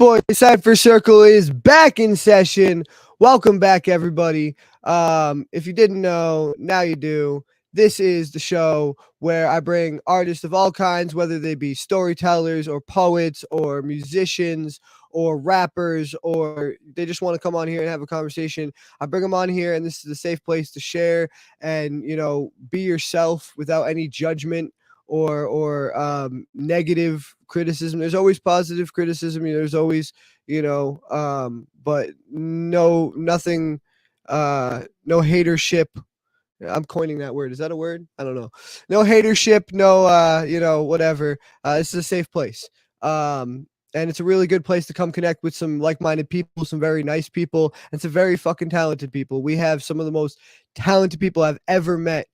Lostboys Cypher Circle is back in session. Welcome back, everybody. If you didn't know, now you do. This is the show where I bring artists of all kinds, whether they be storytellers or poets or musicians or rappers, or they just want to come on here and have a conversation. I bring them on here, and this is a safe place to share and, be yourself without any judgment or negative criticism. There's always positive criticism. There's always, but nothing, no hatership. I'm coining that word. Is that a word? I don't know. No hatership, no, whatever. This is a safe place. And it's a really good place to come connect with some like-minded people, some very nice people, and some very fucking talented people. We have some of the most talented people I've ever met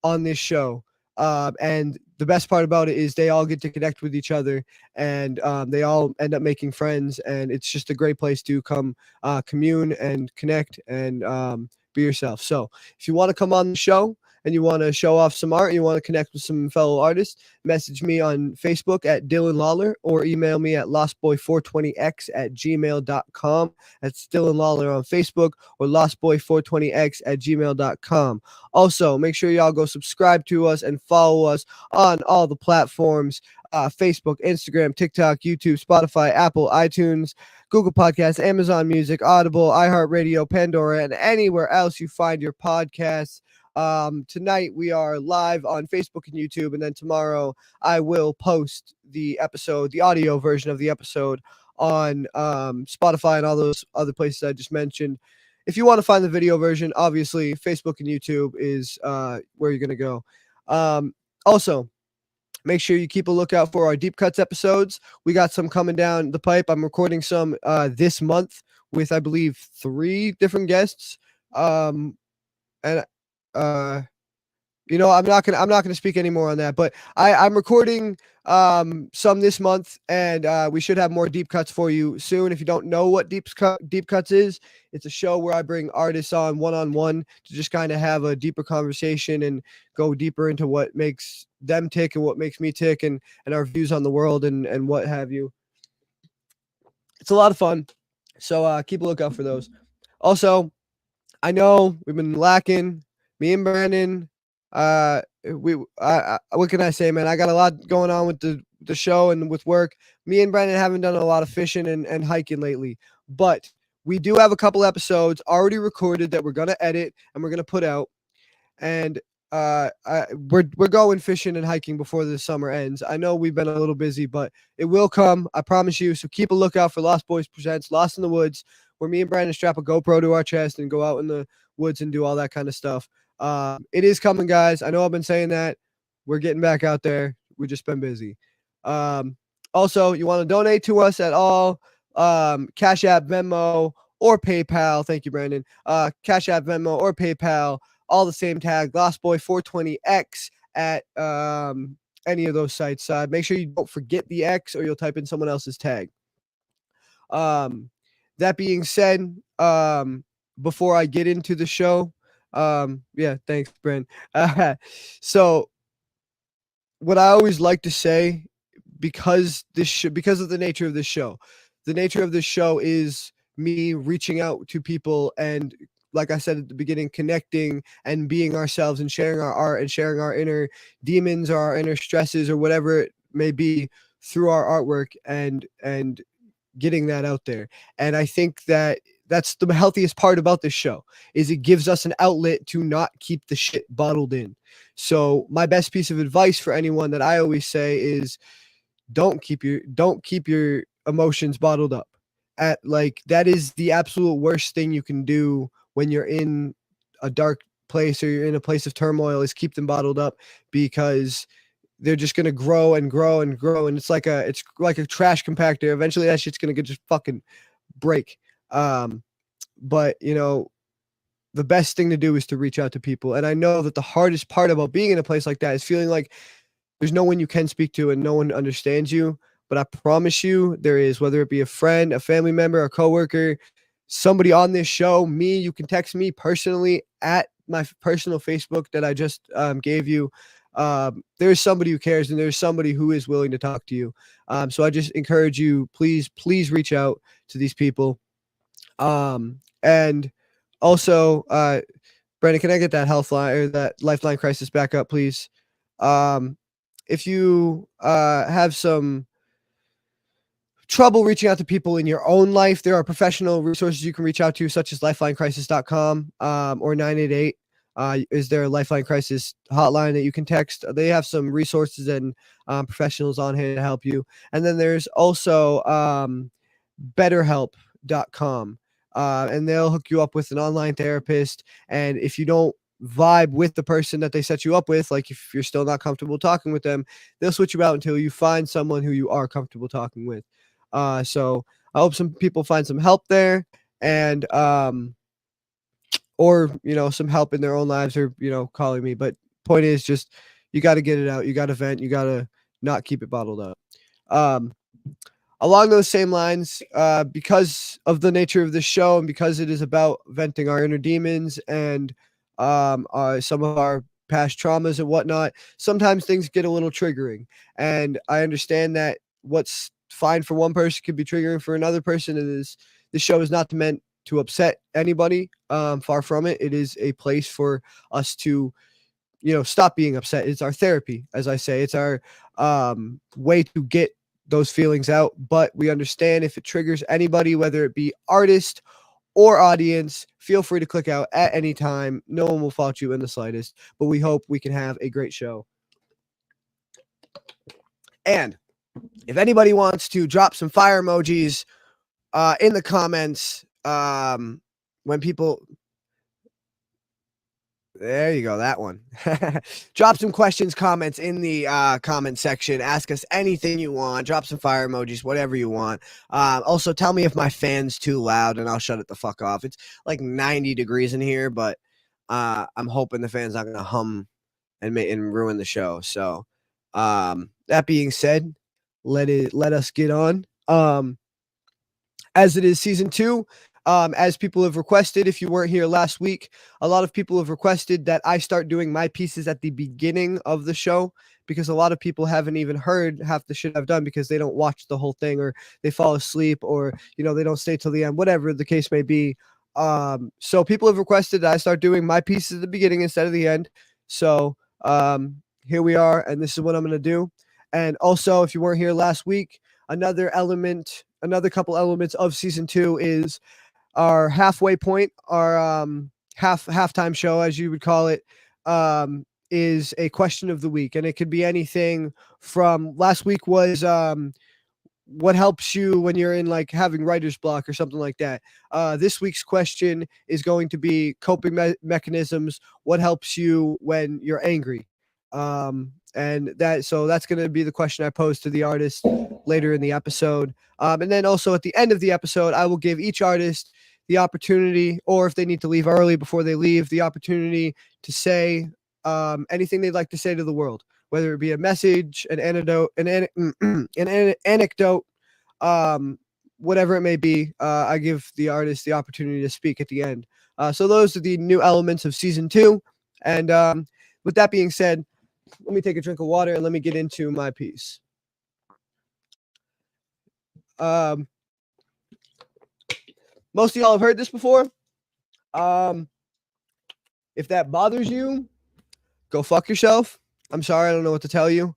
on this show. And the best part about it is they all get to connect with each other, and they all end up making friends, and it's just a great place to come commune and connect and be yourself. So if you want to come on the show and you want to show off some art, you want to connect with some fellow artists, message me on Facebook at Dylan Lawler or email me at lostboy420x@gmail.com. That's Dylan Lawler on Facebook or lostboy420x@gmail.com. Also, make sure y'all go subscribe to us and follow us on all the platforms, Facebook, Instagram, TikTok, YouTube, Spotify, Apple, iTunes, Google Podcasts, Amazon Music, Audible, iHeartRadio, Pandora, and anywhere else you find your podcasts. Tonight we are live on Facebook and YouTube, and then tomorrow I will post the episode, the audio version of the episode, on Spotify and all those other places I just mentioned. If you want to find the video version, obviously Facebook and YouTube is where you're going to go. Also, make sure you keep a lookout for our Deep Cuts episodes. We got some coming down the pipe. I'm recording some this month with, I believe, 3 different guests. And I'm not gonna speak anymore on that, but I'm recording some this month, and we should have more Deep Cuts for you soon. If you don't know what Deep Cuts is, it's a show where I bring artists on one-on-one to just kind of have a deeper conversation and go deeper into what makes them tick and what makes me tick, and our views on the world and what have you. It's a lot of fun, so keep a lookout for those. Also, I know we've been lacking. Me and Brandon, what can I say, man? I got a lot going on with the show and with work. Me and Brandon haven't done a lot of fishing and hiking lately, but we do have a couple episodes already recorded that we're gonna edit and we're gonna put out. And we're going fishing and hiking before the summer ends. I know we've been a little busy, but it will come. I promise you. So keep a lookout for Lost Boys Presents Lost in the Woods, where me and Brandon strap a GoPro to our chest and go out in the woods and do all that kind of stuff. It is coming, guys. I know I've been saying that. We're getting back out there. We've just been busy. Also, you want to donate to us at all, Cash App, Venmo, or PayPal. Thank you, Brandon. Cash App, Venmo, or PayPal. All the same tag, Lostboy420X at any of those sites. Make sure you don't forget the X or you'll type in someone else's tag. That being said, before I get into the show, yeah, thanks, Brent. So what I always like to say, because of the nature of this show, the nature of this show is me reaching out to people and, like I said at the beginning, connecting and being ourselves and sharing our art and sharing our inner demons or our inner stresses or whatever it may be through our artwork and getting that out there. And I think that that's the healthiest part about this show, is it gives us an outlet to not keep the shit bottled in. So my best piece of advice for anyone that I always say is don't keep your emotions bottled up. That is the absolute worst thing you can do when you're in a dark place or you're in a place of turmoil, is keep them bottled up, because they're just going to grow and grow and grow. And it's like a trash compactor. Eventually that shit's going to just fucking break. But the best thing to do is to reach out to people. And I know that the hardest part about being in a place like that is feeling like there's no one you can speak to and no one understands you. But I promise you there is, whether it be a friend, a family member, a coworker, somebody on this show, me. You can text me personally at my personal Facebook that I just gave you. there's somebody who cares, and there's somebody who is willing to talk to you. So I just encourage you, please reach out to these people. And also, Brandon, can I get that health line or that lifeline crisis back up, please? If you have some trouble reaching out to people in your own life, there are professional resources you can reach out to, such as lifelinecrisis.com or 988. Is there a Lifeline Crisis hotline that you can text? They have some resources and professionals on hand to help you. And then there's also betterhelp.com. And they'll hook you up with an online therapist. And if you don't vibe with the person that they set you up with, like if you're still not comfortable talking with them, they'll switch you out until you find someone who you are comfortable talking with. So I hope some people find some help there, and or some help in their own lives, or calling me. But point is, just you got to get it out. You got to vent. You got to not keep it bottled up. Along those same lines, because of the nature of the show and because it is about venting our inner demons and some of our past traumas and whatnot, sometimes things get a little triggering. And I understand that what's fine for one person could be triggering for another person. And this show is not meant to upset anybody. Far from it. It is a place for us to stop being upset. It's our therapy, as I say. It's our way to get those feelings out. But we understand if it triggers anybody, whether it be artist or audience, feel free to click out at any time. No one will fault you in the slightest, but we hope we can have a great show. And if anybody wants to drop some fire emojis in the comments, when people, there you go, that one. Drop some questions, comments in the comment section. Ask us anything you want. Drop some fire emojis, whatever you want. Also, tell me if my fan's too loud, and I'll shut it the fuck off. It's like 90 degrees in here, but I'm hoping the fan's not going to hum and ruin the show. So that being said, let us get on. As it is season 2, as people have requested, if you weren't here last week, a lot of people have requested that I start doing my pieces at the beginning of the show, because a lot of people haven't even heard half the shit I've done because they don't watch the whole thing, or they fall asleep, or they don't stay till the end, whatever the case may be. So people have requested that I start doing my pieces at the beginning instead of the end. So here we are, and this is what I'm going to do. And also, if you weren't here last week, another couple elements of season 2 is our halfway point, our halftime show, as you would call it, is a question of the week. And it could be anything from last week was what helps you when you're in like having writer's block or something like that. This week's question is going to be coping mechanisms. What helps you when you're angry? And that's going to be the question I pose to the artist later in the episode. And then also at the end of the episode, I will give each artist the opportunity, or if they need to leave early before they leave, the opportunity to say anything they'd like to say to the world, whether it be a message, an anecdote, an anecdote, whatever it may be. I give the artist the opportunity to speak at the end. So those are the new elements of season 2. And with that being said, let me take a drink of water and let me get into my piece. Most of y'all have heard this before. If that bothers you, go fuck yourself. I'm sorry, I don't know what to tell you.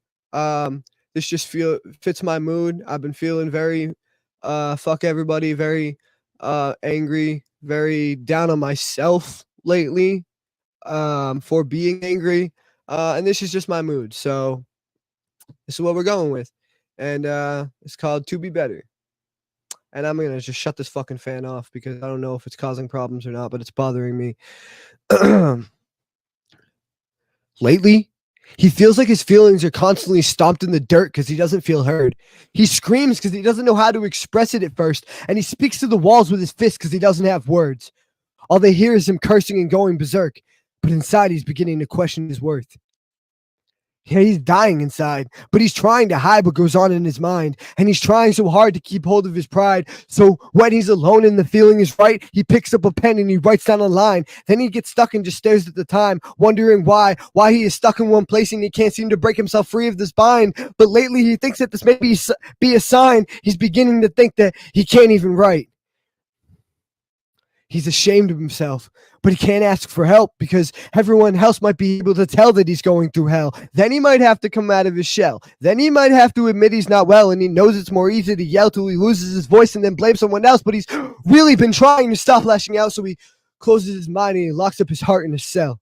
This just fits my mood. I've been feeling very fuck everybody, very angry, very down on myself lately for being angry. And this is just my mood. So this is what we're going with. And it's called To Be Better. And I'm going to just shut this fucking fan off because I don't know if it's causing problems or not, but it's bothering me. Lately, he feels like his feelings are constantly stomped in the dirt because he doesn't feel heard. He screams because he doesn't know how to express it at first, and he speaks to the walls with his fists because he doesn't have words. All they hear is him cursing and going berserk, but inside he's beginning to question his worth. Yeah, he's dying inside, but he's trying to hide what goes on in his mind. And he's trying so hard to keep hold of his pride. So when he's alone and the feeling is right, he picks up a pen and he writes down a line. Then he gets stuck and just stares at the time, wondering why he is stuck in one place and he can't seem to break himself free of this bind. But lately he thinks that this may be a sign. He's beginning to think that he can't even write. He's ashamed of himself, but he can't ask for help because everyone else might be able to tell that he's going through hell. Then he might have to come out of his shell. Then he might have to admit he's not well, and he knows it's more easy to yell till he loses his voice and then blame someone else, but he's really been trying to stop lashing out, so he closes his mind and he locks up his heart in a cell.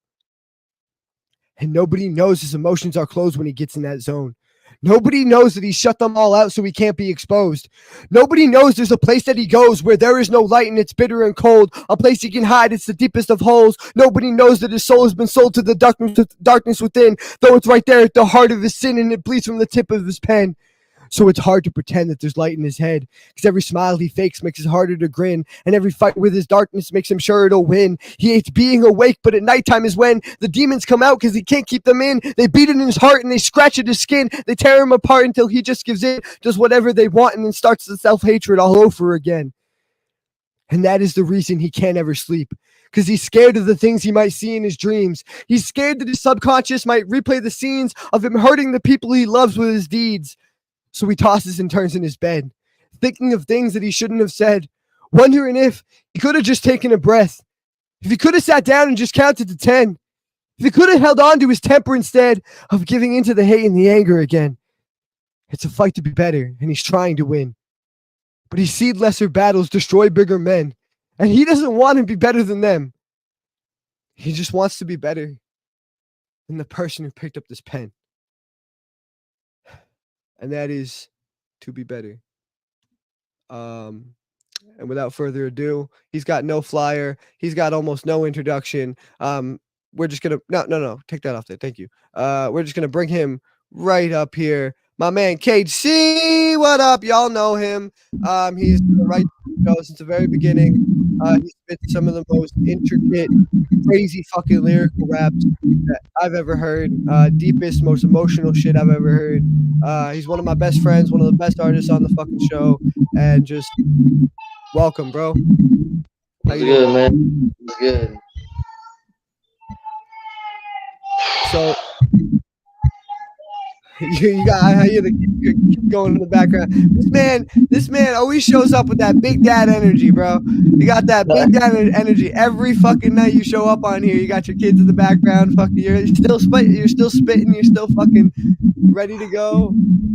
And nobody knows his emotions are closed when he gets in that zone. Nobody knows that he shut them all out so he can't be exposed. Nobody knows there's a place that he goes where there is no light and it's bitter and cold. A place he can hide, it's the deepest of holes. Nobody knows that his soul has been sold to the darkness within, though it's right there at the heart of his sin and it bleeds from the tip of his pen. So it's hard to pretend that there's light in his head, because every smile he fakes makes it harder to grin, and every fight with his darkness makes him sure it'll win. He hates being awake, but at nighttime is when the demons come out because he can't keep them in. They beat in his heart and they scratch at his skin. They tear him apart until he just gives in, does whatever they want, and then starts the self-hatred all over again. And that is the reason he can't ever sleep, because he's scared of the things he might see in his dreams. He's scared that his subconscious might replay the scenes of him hurting the people he loves with his deeds. So he tosses and turns in his bed, thinking of things that he shouldn't have said, wondering if he could have just taken a breath, if he could have sat down and just counted to 10, if he could have held on to his temper instead of giving into the hate and the anger again. It's a fight to be better, and he's trying to win. But he's seen lesser battles destroy bigger men, and he doesn't want to be better than them. He just wants to be better than the person who picked up this pen. And that is to be better. And without further ado, he's got no flyer. He's got almost no introduction. We're just gonna no, take that off there. Thank you. We're just gonna bring him right up here. My man KC, what up? Y'all know him. He's right since the very beginning. He's spit some of the most intricate, crazy fucking lyrical raps that I've ever heard. Deepest, most emotional shit I've ever heard. He's one of my best friends, one of the best artists on the fucking show, and just welcome, bro. What's good, man? What's good? So you got, I hear the keep going in the background. This man always shows up with that big dad energy, bro. You got that big dad energy every fucking night you show up on here. You got your kids in the background. Fucking, you're still spitting. You're still fucking ready to go.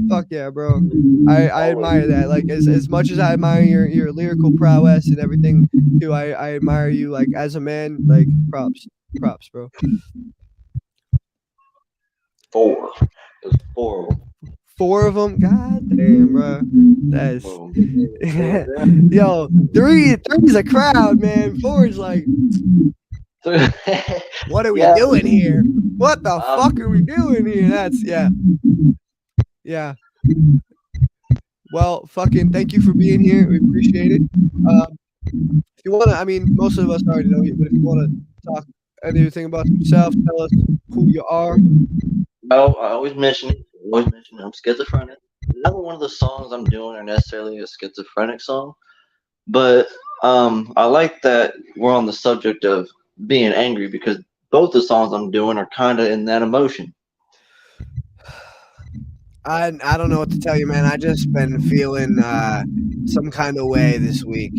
Fuck yeah, bro. I admire that. Like as much as I admire your lyrical prowess and everything too, I admire you like as a man. Like props, bro. 4. It was 4 of them. 4 of them? God damn, bro. That's yo, 3 is a crowd, man. 4 is like, what are we doing here? What the fuck are we doing here? That's yeah. Well, fucking thank you for being here. We appreciate it. If you wanna, I mean, most of us already know you, but if you wanna talk anything about yourself, tell us who you are. Well, I always mention it. I'm schizophrenic. Neither one of the songs I'm doing are necessarily a schizophrenic song, but I like that we're on the subject of being angry because both the songs I'm doing are kind of in that emotion. I don't know what to tell you, man. I just been feeling some kind of way this week.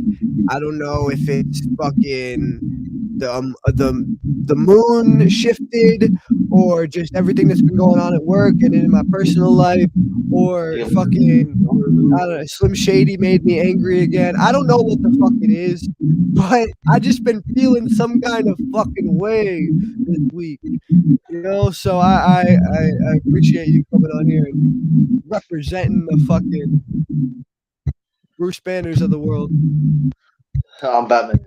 I don't know if it's fucking the moon shifted, or just everything that's been going on at work and in my personal life, or fucking I don't know, Slim Shady made me angry again. I don't know what the fuck it is, but I just been feeling some kind of fucking way this week. You know, so I appreciate you coming on here and representing the fucking Bruce Banners of the world. I'm Batman.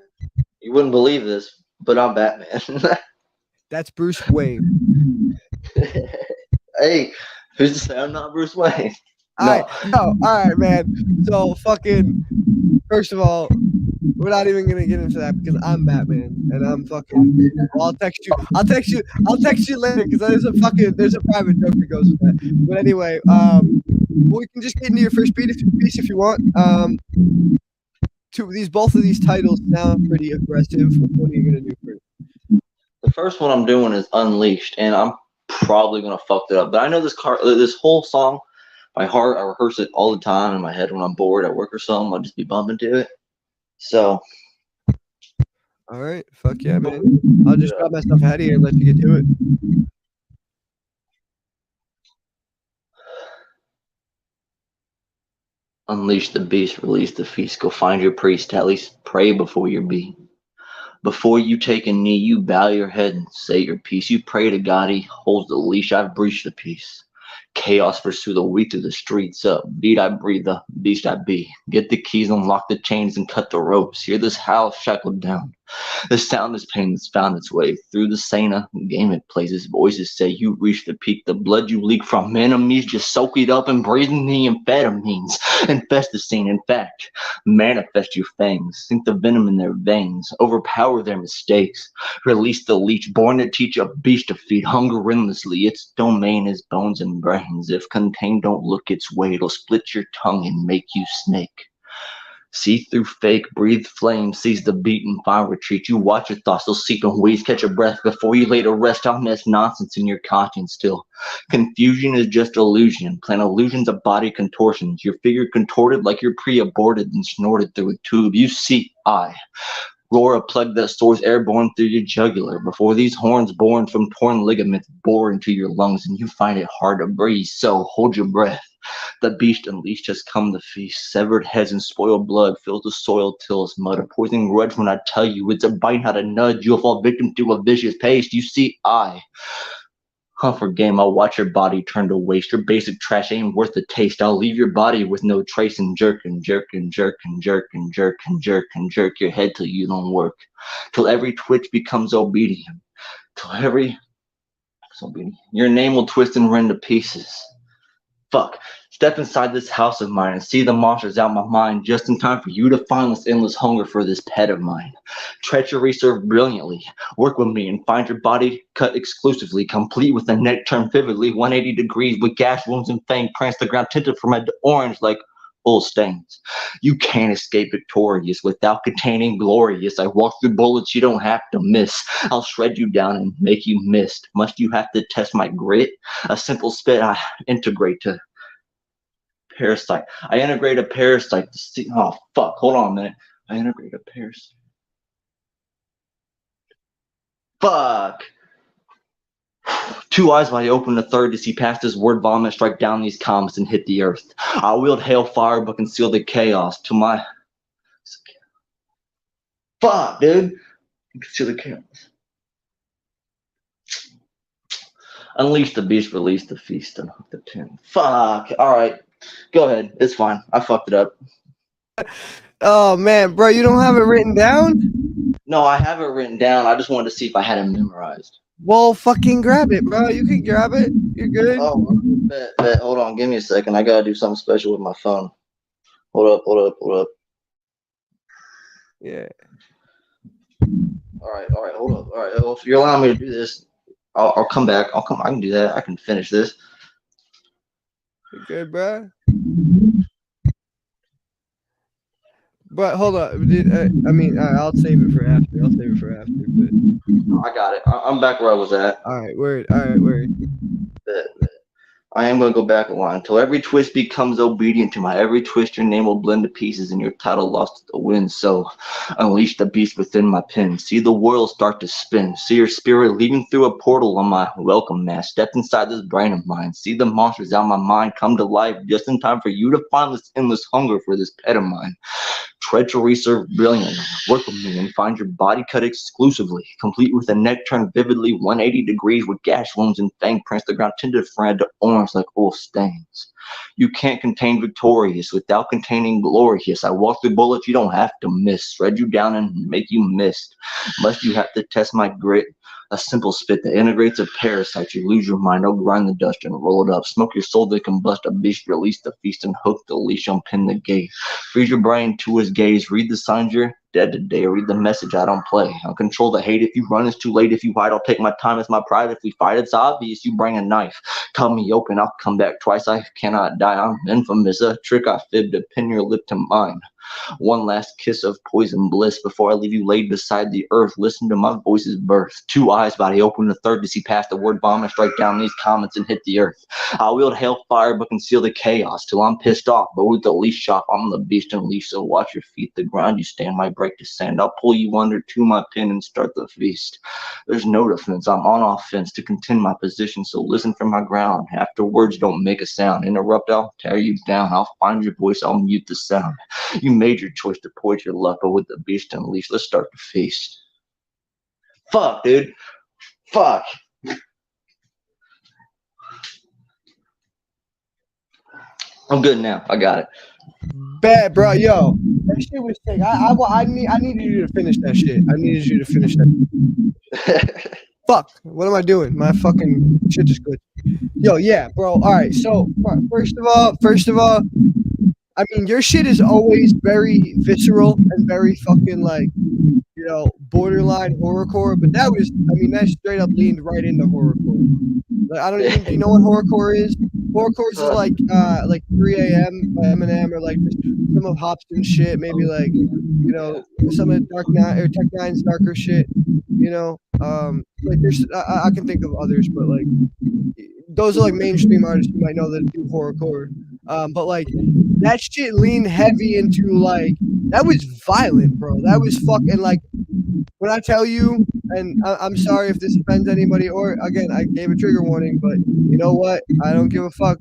You wouldn't believe this, but I'm Batman. That's Bruce Wayne. Hey, who's to say I'm not Bruce Wayne? All right, man. So fucking, first of all, We're not even gonna get into that because I'm Batman and I'm fucking. Well, I'll text you. I'll text you later because there's a private joke that goes with that. But anyway, we can just get into your first piece if you want. Both of these titles sound pretty aggressive. Which one are you gonna do first? The first one I'm doing is Unleashed, and I'm probably gonna fuck it up. But I know this whole song by heart. I rehearse it all the time in my head when I'm bored at work or something. I'll just be bumping to it. So, all right, fuck yeah, man. I'll just grab myself out of here and let you get to it. unleash the beast, release the feast. Go find your priest. At least pray before your beat. Before you take a knee, you bow your head and say your piece. You pray to God, He holds the leash. I've breached the peace. Chaos pursue the weak through the streets. Up, beat I breathe, the beast I be. Get the keys, unlock the chains, and cut the ropes. Hear this howl shackled down. The soundless pain that's found its way through the Sana game it plays. Its voices say you reach the peak. The blood you leak from enemies, just soak it up and breathe in the amphetamines. Infest the scene. In fact, manifest your fangs. Sink the venom in their veins. Overpower their mistakes. Release the leech, born to teach a beast to feed. Hunger endlessly. Its domain is bones and brains. If contained, don't look its way. It'll split your tongue and make you snake. See through fake, breathe flame, seize the beat and find retreat. You watch your thoughts, they'll seep in weeds, catch your breath before you lay to rest. I'll nest nonsense in your conscience still. Confusion is just illusion. Plant illusions of body contortions. Your figure contorted like you're pre-aborted and snorted through a tube. You see, I roar a plague that soars airborne through your jugular. Before these horns born from torn ligaments bore into your lungs and you find it hard to breathe. So hold your breath. The beast unleashed has come to feast. Severed heads and spoiled blood fills the soil till it's mud. A poison grudge when I tell you it's a bite, not a nudge. You'll fall victim to a vicious pace. You see, I hunt for game. I'll watch your body turn to waste. Your basic trash ain't worth the taste. I'll leave your body with no trace and jerk and jerk and jerk and jerk and jerk and jerk and jerk your head till you don't work. Till every twitch becomes obedient. Till every your name will twist and rend to pieces. Fuck. Step inside this house of mine and see the monsters out my mind just in time for you to find this endless hunger for this pet of mine. Treachery served brilliantly. Work with me and find your body cut exclusively, complete with a neck turned vividly 180 degrees with gash wounds and fang prints the ground tinted from red to orange like old stains. You can't escape victorious without containing glorious. I walk through bullets you don't have to miss. I'll shred you down and make you mist. Must you have to test my grit? A simple spit I integrate to parasite. I integrate a parasite to see. Oh fuck! Hold on a minute. I integrate a parasite. Fuck. Two eyes wide open, the third to see past this word vomit, strike down these comets and hit the earth. I wield hailfire but conceal the chaos to my. Fuck, dude. Conceal the chaos. Unleash the beast, release the feast, and hook the pin. Fuck. All right. Go ahead. It's fine. I fucked it up. Oh man, bro, you don't have it written down? No, I have it written down. I just wanted to see if I had it memorized. Well, fucking grab it, bro. You can grab it. You're good. Oh, bet. Hold on. Give me a second. I gotta do something special with my phone. Hold up. Yeah. All right. Hold up. All right. Well, if you're allowing me to do this, I'll come back. I can do that. I can finish this. You're good, bro. But hold on. I'll save it for after. But I got it. I'm back where I was at. All right, word. Bet. I am going to go back a line. Till every twist becomes obedient to my every twist, your name will blend to pieces and your title lost to the wind. So unleash the beast within my pen. See the world start to spin. See your spirit leaving through a portal on my welcome mat. Step inside this brain of mine. See the monsters out my mind come to life just in time for you to find this endless hunger for this pet of mine. Treachery served brilliantly. Work with me and find your body cut exclusively, complete with a neck turned vividly 180 degrees with gash wounds and fang prints the ground tinted from red to orange like old stains. You can't contain victorious without containing glorious. I walk through bullets you don't have to miss, shred you down and make you mist. Must you have to test my grit? A simple spit that integrates a parasite. You lose your mind, I'll grind the dust and roll it up. Smoke your soul that combust a beast, release the feast and hook the leash, unpin the gate. Freeze your brain to his gaze, read the signs you're dead today. Read the message, I don't play. I'll control the hate. If you run, it's too late. If you hide, I'll take my time. It's my pride. If we fight, it's obvious. You bring a knife. Cut me open, I'll come back twice. I cannot die. I'm infamous. A trick I fibbed to pin your lip to mine. One last kiss of poison bliss before I leave you laid beside the earth. Listen to my voice's birth. Two eyes, body open, a third to see past the word bomb and strike down these comets and hit the earth. I'll wield hellfire but conceal the chaos till I'm pissed off. But with the leash off, I'm the beast and leash. So watch your feet. The ground you stand might break to sand. I'll pull you under to my pin and start the feast. There's no defense. I'm on offense to contend my position. So listen from my ground. After words don't make a sound. Interrupt, I'll tear you down. I'll find your voice. I'll mute the sound. You made your choice to point your luck, but with the beast unleashed, let's start the feast. Fuck, dude. Fuck. I'm good now. I got it. Bad, bro. Yo, that shit was sick. I needed you to finish that shit. I needed you to finish that. Fuck. What am I doing? My fucking shit just good. Yo, yeah, bro. All right. So first of all, I mean, your shit is always very visceral and very fucking like, you know, borderline horrorcore. But that straight up leaned right into horrorcore. Like, I don't even. Do you know what horrorcore is? Horrorcore is like 3 a.m. by Eminem or like some of Hopson's shit. Maybe like, you know, some of Dark Nine or Tech Nine's darker shit. You know, like there's I can think of others, but like those are like mainstream artists you might know that do horrorcore. But like that shit leaned heavy into like that was violent, bro. That was fucking like when I tell you, and I'm sorry if this offends anybody, or again I gave a trigger warning, but you know what? I don't give a fuck.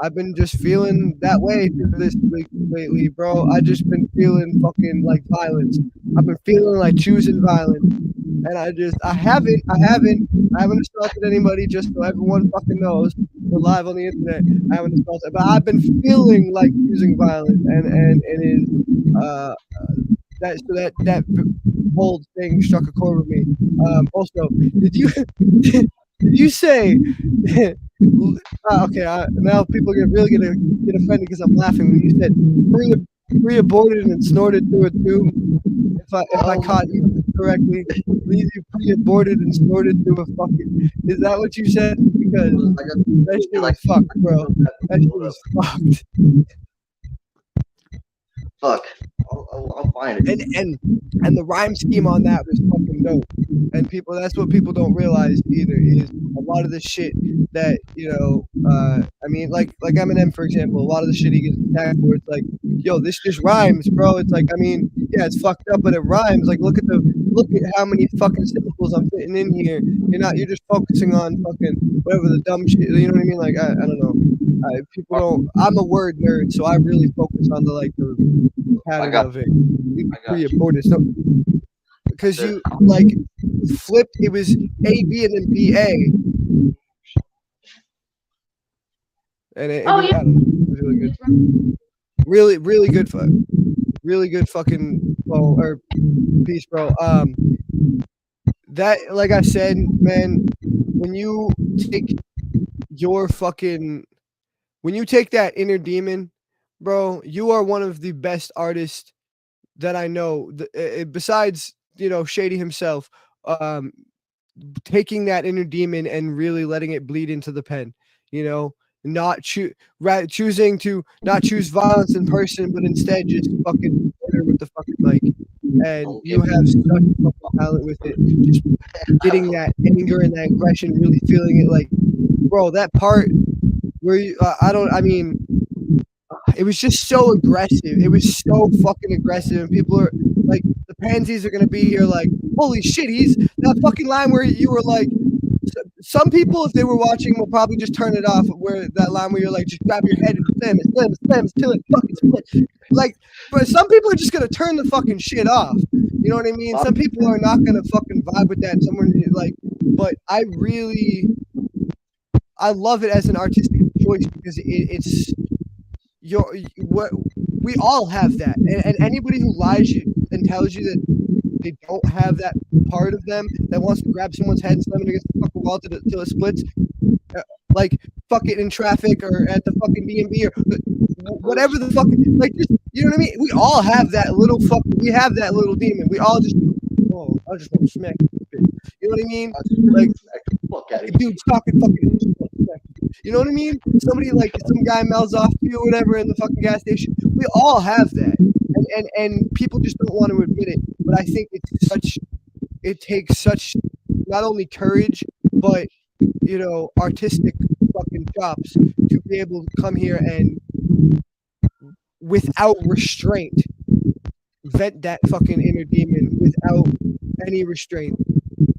I've been just feeling that way through this week lately, bro. I just been feeling fucking like violence. I've been feeling like choosing violence, and I haven't assaulted anybody. Just so everyone fucking knows, we're live on the internet. I haven't assaulted, but I've been feeling like choosing violence, and it is that whole thing struck a chord with me. Also, did you say? Okay, now people are really gonna get offended because I'm laughing when you said pre-aborted and snorted through a tube. If I caught you correctly, leave you pre-aborted and snorted through a fucking. Is that what you said? Because that shit was fucked, bro. That shit was fucked. Fuck. I'll find it. And the rhyme scheme on that was fucking dope. And that's what people don't realize either, is a lot of the shit that, you know, I mean, like Eminem, for example, a lot of the shit he gets attacked for, it's like, yo, this just rhymes, bro. It's like, I mean, yeah, it's fucked up, but it rhymes. Like, look at how many fucking syllables I'm fitting in here. You're just focusing on fucking whatever the dumb shit, you know what I mean? Like, I don't know. People don't, I'm a word nerd, so I really focus on the pattern of it. Pre-aborted. So, because you like flipped, it was A, B, and then B, A. And it was, I don't know, it was really good. Really, really good really good fucking or piece, bro. That, like I said, man, when you take that inner demon, bro, you are one of the best artists that I know. Besides, you know, Shady himself, taking that inner demon and really letting it bleed into the pen, you know, choosing to not choose violence in person, but instead just fucking murder with the fucking mic. And you have such fucking talent with it, just getting that anger and that aggression, really feeling it. Like, bro, that part where you, it was just so aggressive. It was so fucking aggressive. And people are like, the pansies are going to be here like, holy shit, he's that fucking line where you were like, some people, if they were watching, will probably just turn it off. Where that line where you're like, just grab your head and slam it till it fucking split. Like, but some people are just going to turn the fucking shit off. You know what I mean? Some people are not going to fucking vibe with that. Someone like, but I love it as an artistic choice because it's what we all have that, and anybody who lies you and tells you that they don't have that part of them that wants to grab someone's head and slam it against the fucking wall till it splits, like fuck it in traffic or at the fucking B&B or whatever the fuck, like You know what I mean? We all have that little we have that little demon. We all just, oh, I just want to smack you. You know what I mean? Like, Fuck out of dude's talking fucking. You know what I mean? Somebody like some guy mouths off to you or whatever in the fucking gas station. We all have that, and people just don't want to admit it. But I think it takes such not only courage but artistic fucking chops to be able to come here and without restraint vent that fucking inner demon without any restraint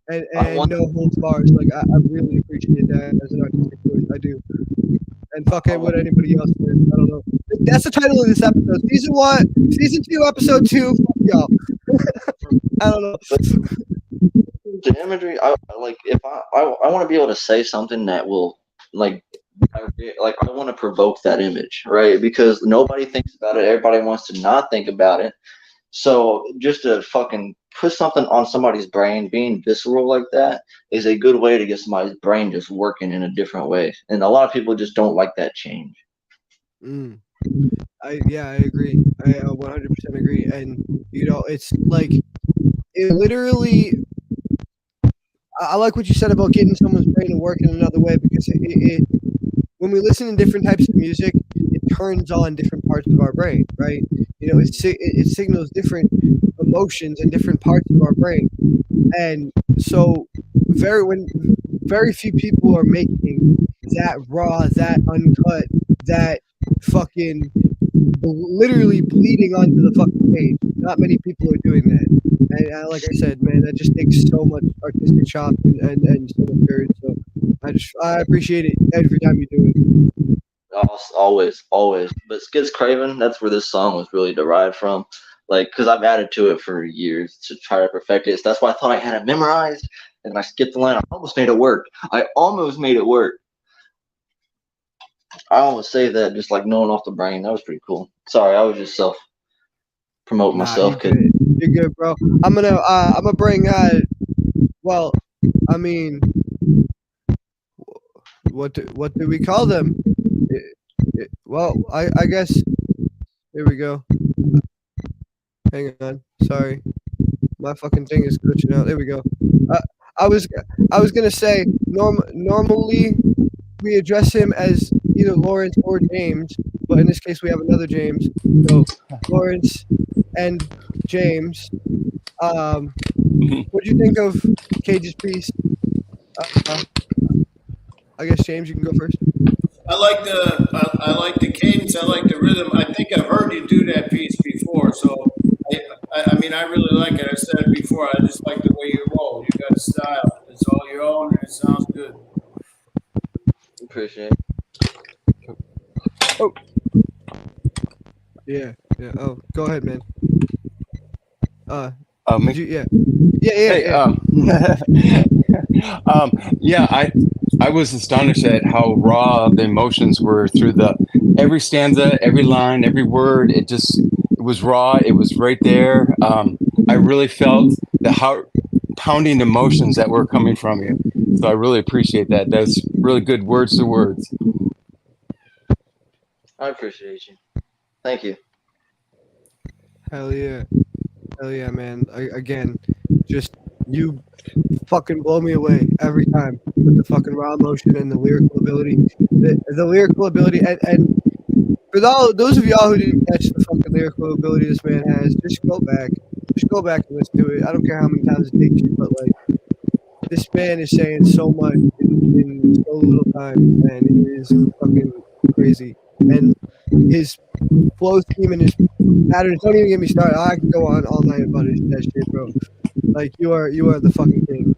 and no holds bars. Like I really appreciate that as an artistic choice. I do. And fuck it, what anybody else did. I don't know. That's the title of this episode. Season 2, episode 2. Fuck y'all. I don't know. The imagery, I like. If I want to be able to say something that will like I want to provoke that image, right? Because nobody thinks about it. Everybody wants to not think about it. So just to fucking put something on somebody's brain, being visceral like that, is a good way to get somebody's brain just working in a different way. And a lot of people just don't like that change. I agree. I 100% agree. And it's like it literally. I like what you said about getting someone's brain to work in another way because when we listen to different types of music, it turns on different parts of our brain, right? It signals different emotions in different parts of our brain, and so very few people are making that raw, that uncut, that fucking literally bleeding onto the fucking page. Not many people are doing that. And like I said, man, that just takes so much artistic chop and so much courage. So I appreciate it every time you do it. Always. But Skids Craven, that's where this song was really derived from. Like, because I've added to it for years to try to perfect it. So that's why I thought I had it memorized, and then I skipped the line. I almost made it work. I almost saved that just like knowing off the brain. That was pretty cool. Sorry, I was just self promoting myself. You're good, bro. I'm gonna bring well, I mean, what do we call them? Well, I guess here we go. Hang on, sorry, my fucking thing is glitching out. There we go. I was gonna say normally we address him as either Lawrence or James, but in this case we have another James. So Lawrence and James. What do you think of Cage's piece? I guess James, you can go first. I like the cadence. I like the rhythm. I think I've heard you do that piece before. So I mean, I really like it. I said it before. I just like the way you roll. You got a style. It's all your own, and it sounds good. Appreciate it. Oh, yeah. Oh, go ahead, man. Me? Yeah. Hey, I was astonished at how raw the emotions were through every stanza, every line, every word. It was raw. It was right there. I really felt the heart pounding emotions that were coming from you. So I really appreciate that. That's really good words to words. I appreciate you. Thank you. Hell yeah, man. Again, just you fucking blow me away every time with the fucking raw emotion and the lyrical ability. The lyrical ability, and for those of y'all who didn't catch the fucking lyrical ability this man has, just go back and listen to it. I don't care how many times it takes you, but like this man is saying so much in so little time, and it is fucking crazy. And his flow scheme and his patterns. Don't even get me started. I can go on all night about that shit, bro. Like you are the fucking king.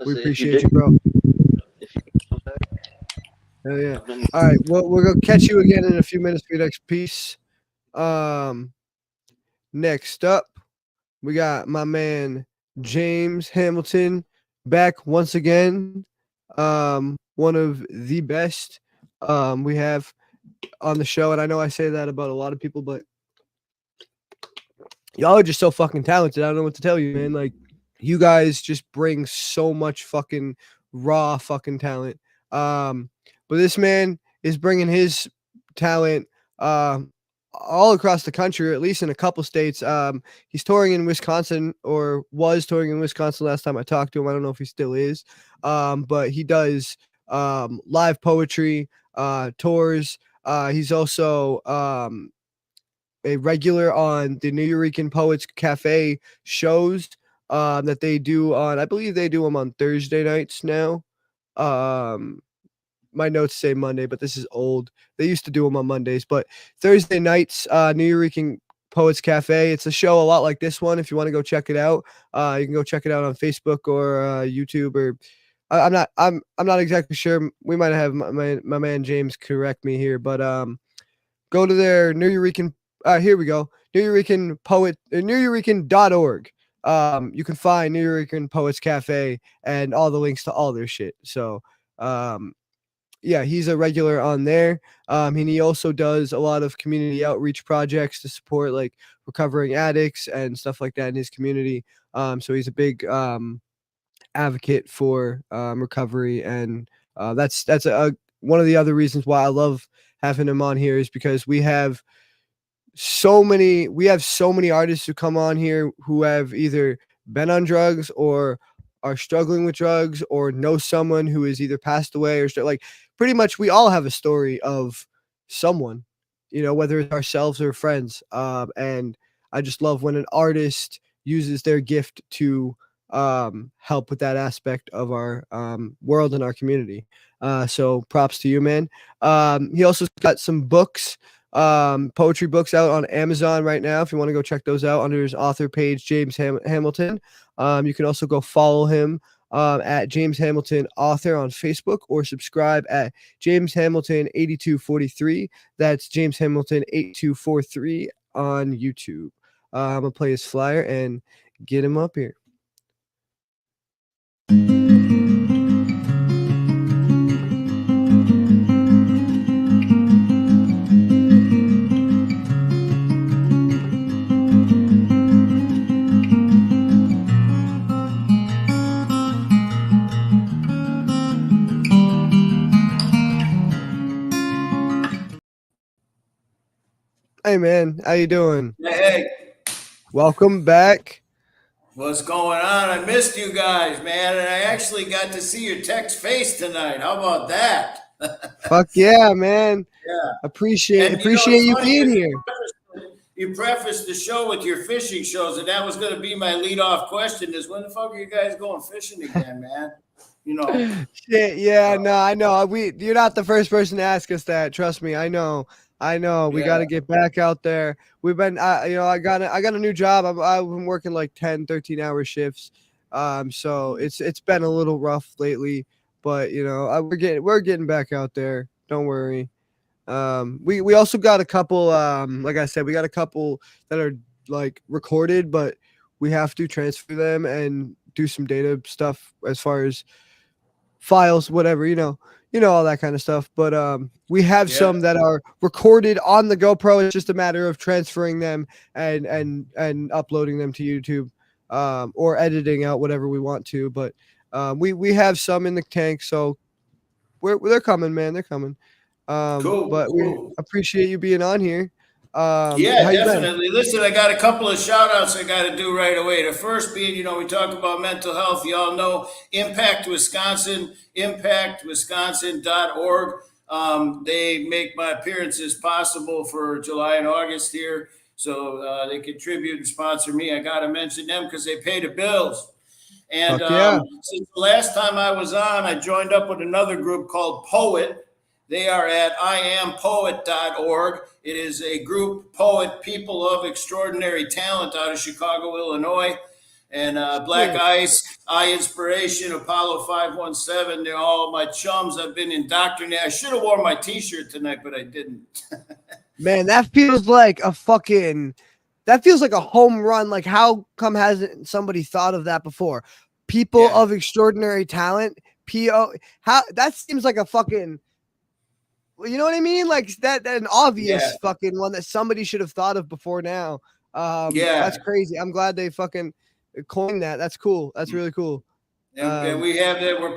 We appreciate you, bro. Hell yeah. All right, well, we're gonna catch you again in a few minutes for your next piece. Next up, we got my man James Hamilton back once again. One of the best we have on the show, and I know I say that about a lot of people, but y'all are just so fucking talented. I don't know what to tell you, man. Like you guys just bring so much fucking raw fucking talent. But this man is bringing his talent all across the country, or at least in a couple states. He's touring in Wisconsin, or was touring in Wisconsin last time I talked to him. I don't know if he still is. But he does live poetry tours. He's also a regular on the New Eurekan Poets Cafe shows that they do on, I believe they do them on Thursday nights now. My notes say Monday, but this is old. They used to do them on Mondays, but Thursday nights, New Eurekan Poets Cafe. It's a show a lot like this one. If you want to go check it out, you can go check it out on Facebook or YouTube. Or I'm not exactly sure. We might have my man James correct me here, but go to their New Eurekan. Here we go. New Eurekan Poet, NewEurekan.org. You can find New Eurekan Poets Cafe and all the links to all their shit. So, yeah, he's a regular on there. And he also does a lot of community outreach projects to support like recovering addicts and stuff like that in his community. So he's a big advocate for recovery, and that's one of the other reasons why I love having him on here, is because we have so many artists who come on here who have either been on drugs or are struggling with drugs or know someone who has either passed away or like pretty much we all have a story of someone, whether it's ourselves or friends. And I just love when an artist uses their gift to help with that aspect of our world and our community. So props to you, man. He also got some books, poetry books out on Amazon right now. If you want to go check those out under his author page, James Hamilton. You can also go follow him at James Hamilton Author on Facebook, or subscribe at James Hamilton 8243. That's James Hamilton 8243 on YouTube. I'm gonna play his flyer and get him up here. Hey man, how you doing? Hey, Welcome back. what's going on? I missed you guys, man, and I actually got to see your text face tonight. How about that? Fuck yeah, man. Yeah. Appreciate And you funny, being here. You prefaced the show with your fishing shows, and that was going to be my lead-off question: is when the fuck are you guys going fishing again, man? Shit, yeah, no, I know. You're not the first person to ask us that. Trust me, I know. We got to get back out there. We've been, I got a new job. I've been working like 10, 13-hour shifts. So it's been a little rough lately, but we're getting back out there. Don't worry. We also got a couple. Like I said, we got a couple that are like recorded, but we have to transfer them and do some data stuff as far as files, whatever, all that kind of stuff. But we have some that are recorded on the GoPro. It's just a matter of transferring them and uploading them to YouTube, or editing out whatever we want to. But we have some in the tank, so they're coming, man. They're coming. Cool. But we appreciate you being on here. Yeah, definitely. Listen, I got a couple of shout outs I got to do right away. The first being, we talk about mental health. You all know Impact Wisconsin, impactwisconsin.org. They make my appearances possible for July and August here. So they contribute and sponsor me. I got to mention them because they pay the bills. And since the last time I was on, I joined up with another group called Poet. They are at iampoet.org. It is a group, Poet, people of extraordinary talent out of Chicago, Illinois. And Black Ice, I Inspiration, Apollo 517, they're all my chums. I've been indoctrinated. I should have worn my T-shirt tonight, but I didn't. Man, that feels like a home run. Like, how come hasn't somebody thought of that before? People of extraordinary talent, how that seems like a fucking, you know what I mean? Like that an obvious fucking one that somebody should have thought of before now. That's crazy. I'm glad they fucking coined that. That's cool. That's really cool. And we have that. We're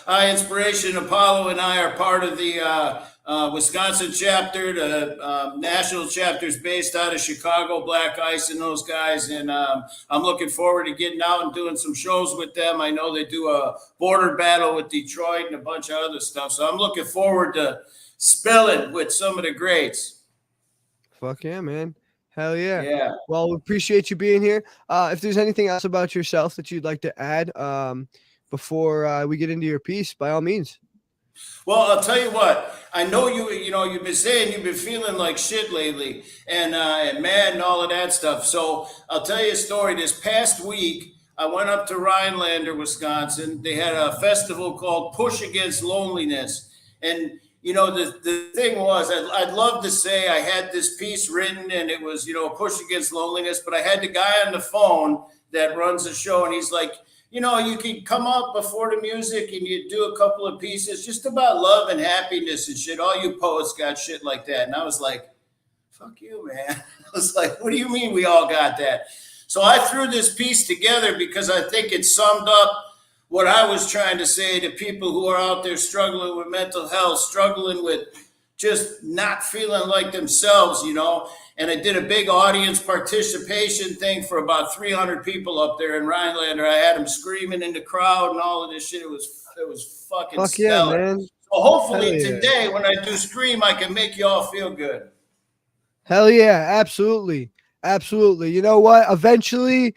I Inspiration, Apollo, and I are part of the Wisconsin chapter. The national chapter is based out of Chicago, Black Ice and those guys. And I'm looking forward to getting out and doing some shows with them. I know they do a border battle with Detroit and a bunch of other stuff. So I'm looking forward to spelling with some of the greats. Fuck yeah, man. Hell yeah. Yeah. Well, we appreciate you being here. If there's anything else about yourself that you'd like to add before we get into your piece, by all means. Well, I'll tell you what. I know you've been saying you've been feeling like shit lately and mad and all of that stuff. So I'll tell you a story. This past week, I went up to Rhinelander, Wisconsin. They had a festival called Push Against Loneliness. And the thing was, I'd love to say I had this piece written and it was, Push Against Loneliness, but I had the guy on the phone that runs the show and he's like, you can come up before the music and you do a couple of pieces just about love and happiness and shit. All you poets got shit like that. And I was like, fuck you, man. I was like, what do you mean we all got that? So I threw this piece together because I think it summed up what I was trying to say to people who are out there struggling with mental health, struggling with just not feeling like themselves, And I did a big audience participation thing for about 300 people up there in Rhinelander. I had them screaming in the crowd and all of this shit. It was fucking stellar. Yeah, man. So hopefully today when I do Scream, I can make you all feel good. Hell yeah, absolutely. Absolutely. You know what? Eventually,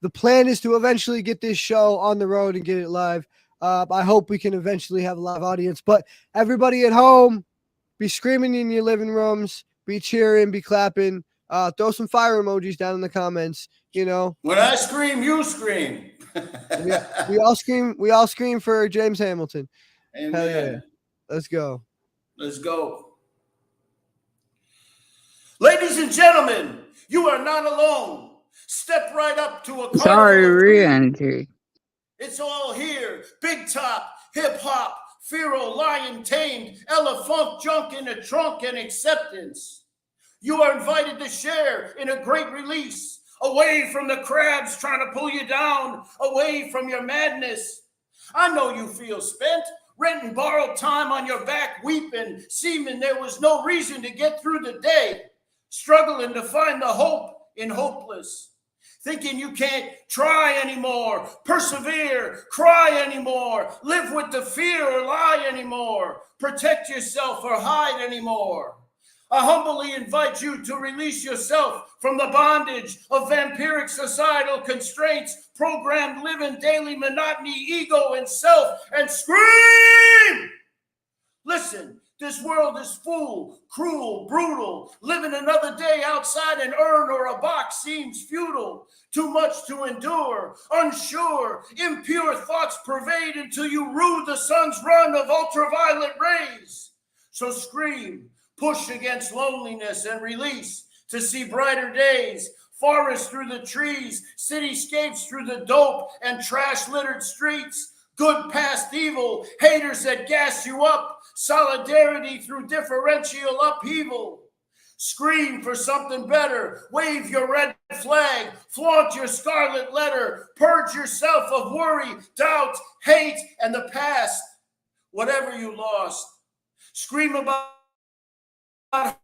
the plan is to eventually get this show on the road and get it live. I hope we can eventually have a live audience. But everybody at home, be screaming in your living rooms, be cheering, be clapping. Throw some fire emojis down in the comments. When I scream, you scream. Yeah, we all scream. We all scream for James Hamilton. Amen. Hell yeah. Let's go. Let's go. Ladies and gentlemen, you are not alone. Step right up to a Sorry, re-entry. It's all here. Big top, hip hop, Fero, Lion Tamed, Ella Funk, Junk in the Trunk, and Acceptance. You are invited to share in a great release, away from the crabs trying to pull you down, away from your madness. I know you feel spent, renting borrowed time on your back, weeping, seeming there was no reason to get through the day, struggling to find the hope in hopeless. Thinking you can't try anymore, persevere, cry anymore, live with the fear or lie anymore, protect yourself or hide anymore. I humbly invite you to release yourself from the bondage of vampiric societal constraints, programmed living, daily monotony, ego, and self, and scream! Listen. This world is full, cruel, brutal. Living another day outside an urn or a box seems futile. Too much to endure, unsure, impure thoughts pervade until you rue the sun's run of ultraviolet rays. So scream, push against loneliness and release to see brighter days. Forests through the trees, cityscapes through the dope and trash-littered streets. Good past evil, haters that gas you up, solidarity through differential upheaval. Scream for something better, wave your red flag, flaunt your scarlet letter, purge yourself of worry, doubt, hate, and the past, whatever you lost. Scream about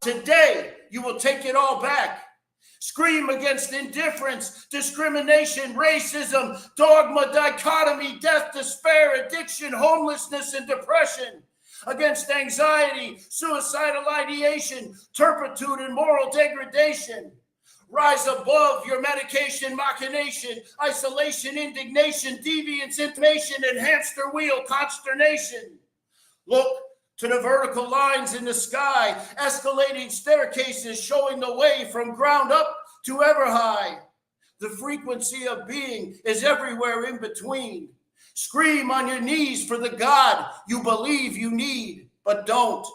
today, you will take it all back. Scream against indifference, discrimination, racism, dogma, dichotomy, death, despair, addiction, homelessness, and depression. Against anxiety, suicidal ideation, turpitude, and moral degradation. Rise above your medication, machination, isolation, indignation, deviance, intimation, and hamster wheel consternation. Look to the vertical lines in the sky, escalating staircases showing the way from ground up to ever high. The frequency of being is everywhere in between. Scream on your knees for the God you believe you need, but don't.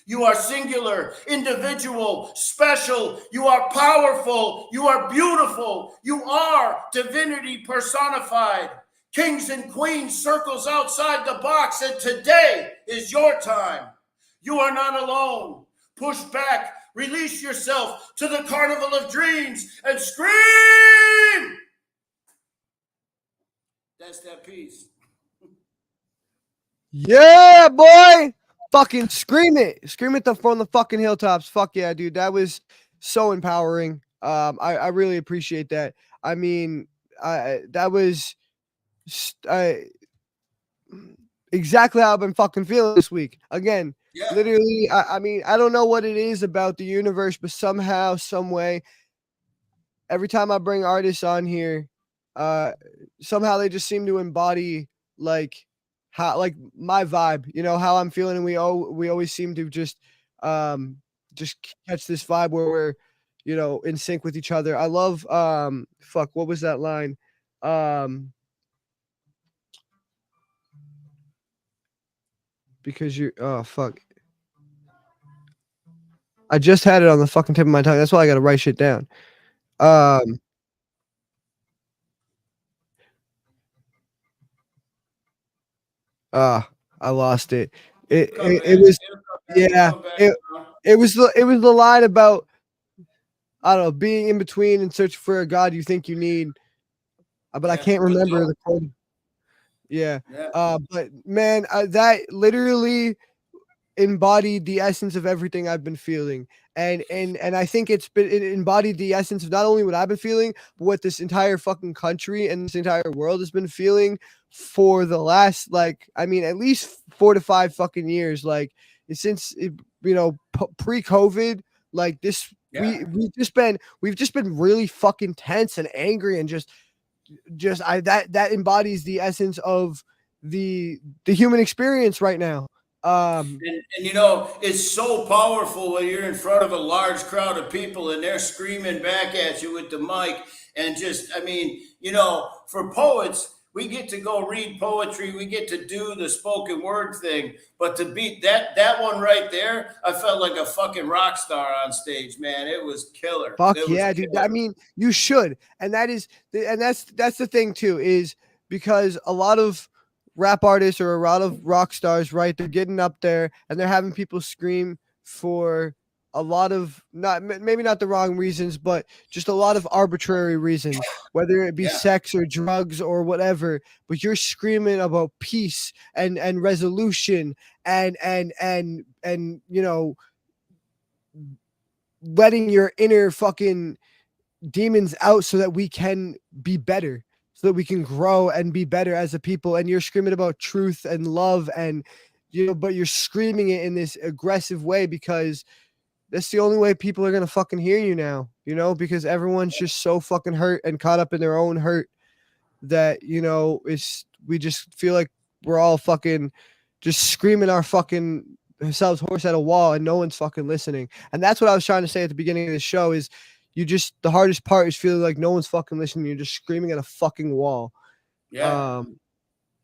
You are singular, individual, special. You are powerful. You are beautiful. You are divinity personified. Kings and queens, circles outside the box, and today is your time. You are not alone. Push back, release yourself to the carnival of dreams, and scream! That's that piece. Yeah, boy. Fucking scream it. Scream it from the fucking hilltops. Fuck yeah, dude. That was so empowering. I really appreciate that. I mean, that was exactly how I've been fucking feeling this week. Again, Yeah. literally, I mean, I don't know what it is about the universe, but somehow, some way, every time I bring artists on here, somehow they just seem to embody like how like my vibe, you know, how I'm feeling, and we always seem to just catch this vibe where we're, you know, in sync with each other. I love fuck, what was that line? Because you're oh fuck. I just had it on the fucking tip of my tongue. That's why I gotta write shit down. Um I lost it. It was yeah, it was the line about I don't know, being in between and search for a God you think you need. But I can't remember the quote. Yeah. But man, that literally embodied the essence of everything I've been feeling. And I think it embodied the essence of not only what I've been feeling, but what this entire fucking country and this entire world has been feeling for the last, like, I mean, at least 4 to 5 fucking years. Like, since you know, pre-COVID, like this, we've just been really fucking tense and angry and just that embodies the essence of the human experience right now. And you know, it's so powerful when you're in front of a large crowd of people and they're screaming back at you with the mic. And just, I mean, you know, for poets, we get to go read poetry, we get to do the spoken word thing. But to beat that one right there, I felt like a fucking rock star on stage, man. It was killer. Fuck It yeah, was dude. killer. I mean, you should. And that's the thing too, is because a lot of rap artists or a lot of rock stars, right? They're getting up there and they're having people scream for a lot of maybe not the wrong reasons, but just a lot of arbitrary reasons, whether it be sex or drugs or whatever. But you're screaming about peace and resolution and you know, letting your inner fucking demons out so that we can be better, so that we can grow and be better as a people. And you're screaming about truth and love, and you know, but you're screaming it in this aggressive way because that's the only way people are gonna fucking hear you now, you know, because everyone's just so fucking hurt and caught up in their own hurt that, you know, we just feel like we're all fucking just screaming our fucking ourselves hoarse at a wall and no one's fucking listening. And that's what I was trying to say at the beginning of the show is the hardest part is feeling like no one's fucking listening. You're just screaming at a fucking wall. Yeah.